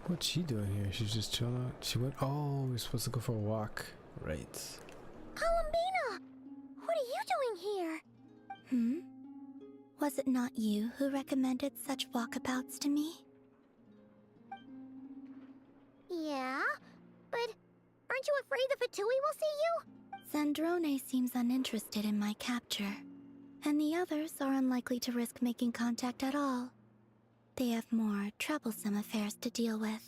What's she doing here? She's just chilling out. She went. Oh, we're supposed to go for a walk. Right. Columbina! What are you doing here? Was it not you who recommended such walkabouts to me? Yeah? But aren't you afraid the Fatui will see you? Zandrone seems uninterested in my capture, and the others are unlikely to risk making contact at all. They have more troublesome affairs to deal with.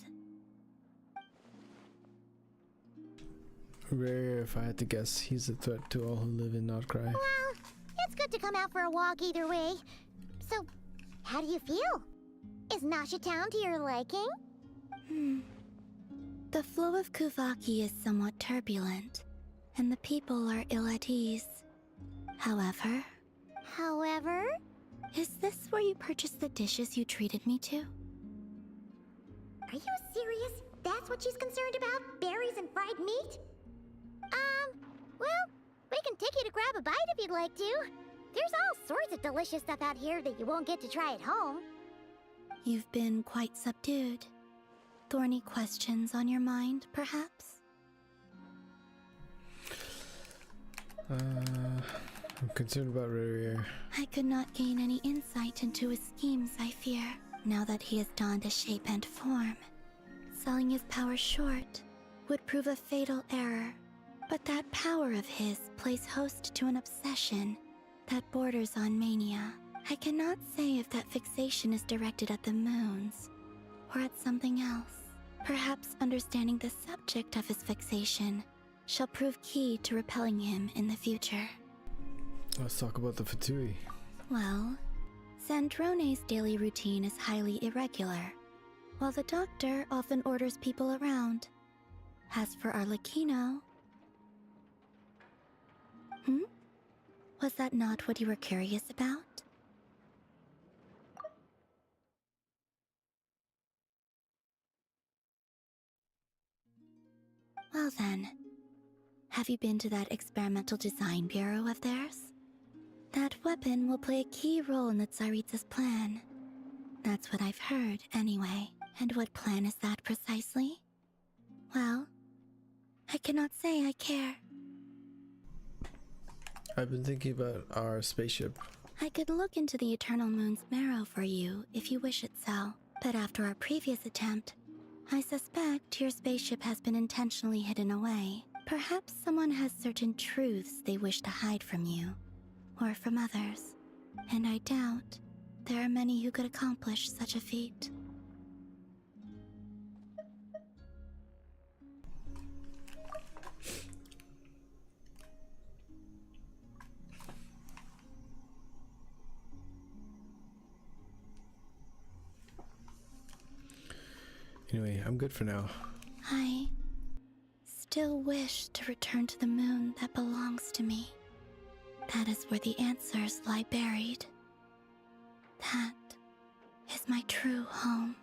Rare, if I had to guess, he's a threat to all who live in Notcry. Well, it's good to come out for a walk either way. So, how do you feel? Is Nasha Town to your liking? The flow of Kuvaki is somewhat turbulent, and the people are ill at ease. However... Is this where you purchased the dishes you treated me to? Are you serious? That's what she's concerned about? Berries and fried meat? Well, we can take you to grab a bite if you'd like to. There's all sorts of delicious stuff out here that you won't get to try at home. You've been quite subdued. Thorny questions on your mind, perhaps? I'm concerned about Rare. I could not gain any insight into his schemes, I fear, now that he has donned a shape and form. Selling his power short would prove a fatal error, but that power of his plays host to an obsession that borders on mania. I cannot say if that fixation is directed at the moons, or at something else. Perhaps understanding the subject of his fixation shall prove key to repelling him in the future. Let's talk about the Fatui. Well, Zandrone's daily routine is highly irregular, while the doctor often orders people around. As for Arlecchino... Was that not what you were curious about? Well then, have you been to that experimental design bureau of theirs? That weapon will play a key role in the Tsaritsa's plan. That's what I've heard, anyway. And what plan is that precisely? Well, I cannot say I care. I've been thinking about our spaceship. I could look into the Eternal Moon's marrow for you if you wish it so. But after our previous attempt, I suspect your spaceship has been intentionally hidden away. Perhaps someone has certain truths they wish to hide from you, or from others. And I doubt there are many who could accomplish such a feat. Anyway, I'm good for now. I still wish to return to the moon that belongs to me. That is where the answers lie buried. That is my true home.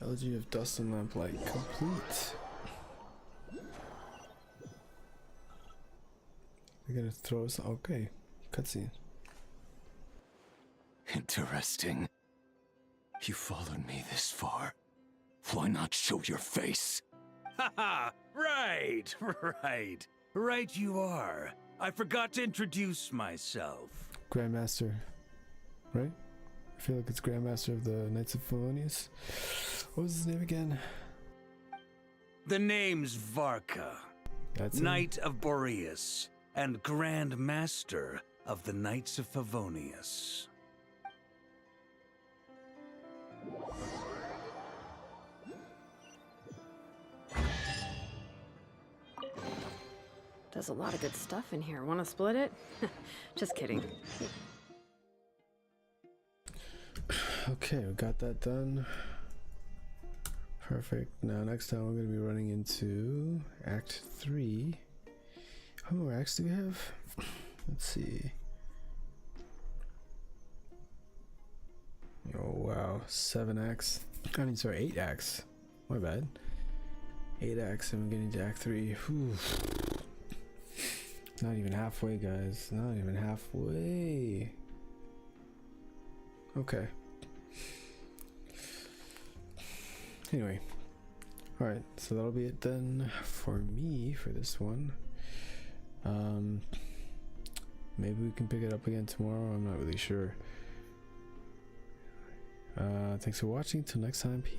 Elegy of Dust and Lamplight complete. They're gonna throw us. Okay, cutscene. Interesting. You followed me this far. Why not show your face? Haha! Right! Right you are. I forgot to introduce myself. Grandmaster, right? I feel like it's Grandmaster of the Knights of Felonious. What was his name again? The name's Varka, That's Knight of Boreas, and Grand Master of the Knights of Favonius. There's a lot of good stuff in here. Want to split it? Just kidding. Okay, we got that done. Perfect. Now next time we're going to be running into Act 3. How many more acts do we have? Let's see. Oh wow, 7 acts. I mean, sorry, 8 acts. My bad. 8 acts and we're getting to Act 3. Whew. Not even halfway, guys. Not even halfway. Okay. Anyway. Alright, so that'll be it then for me for this one. Maybe we can pick it up again tomorrow. I'm not really sure. Thanks for watching. Till next time. Peace.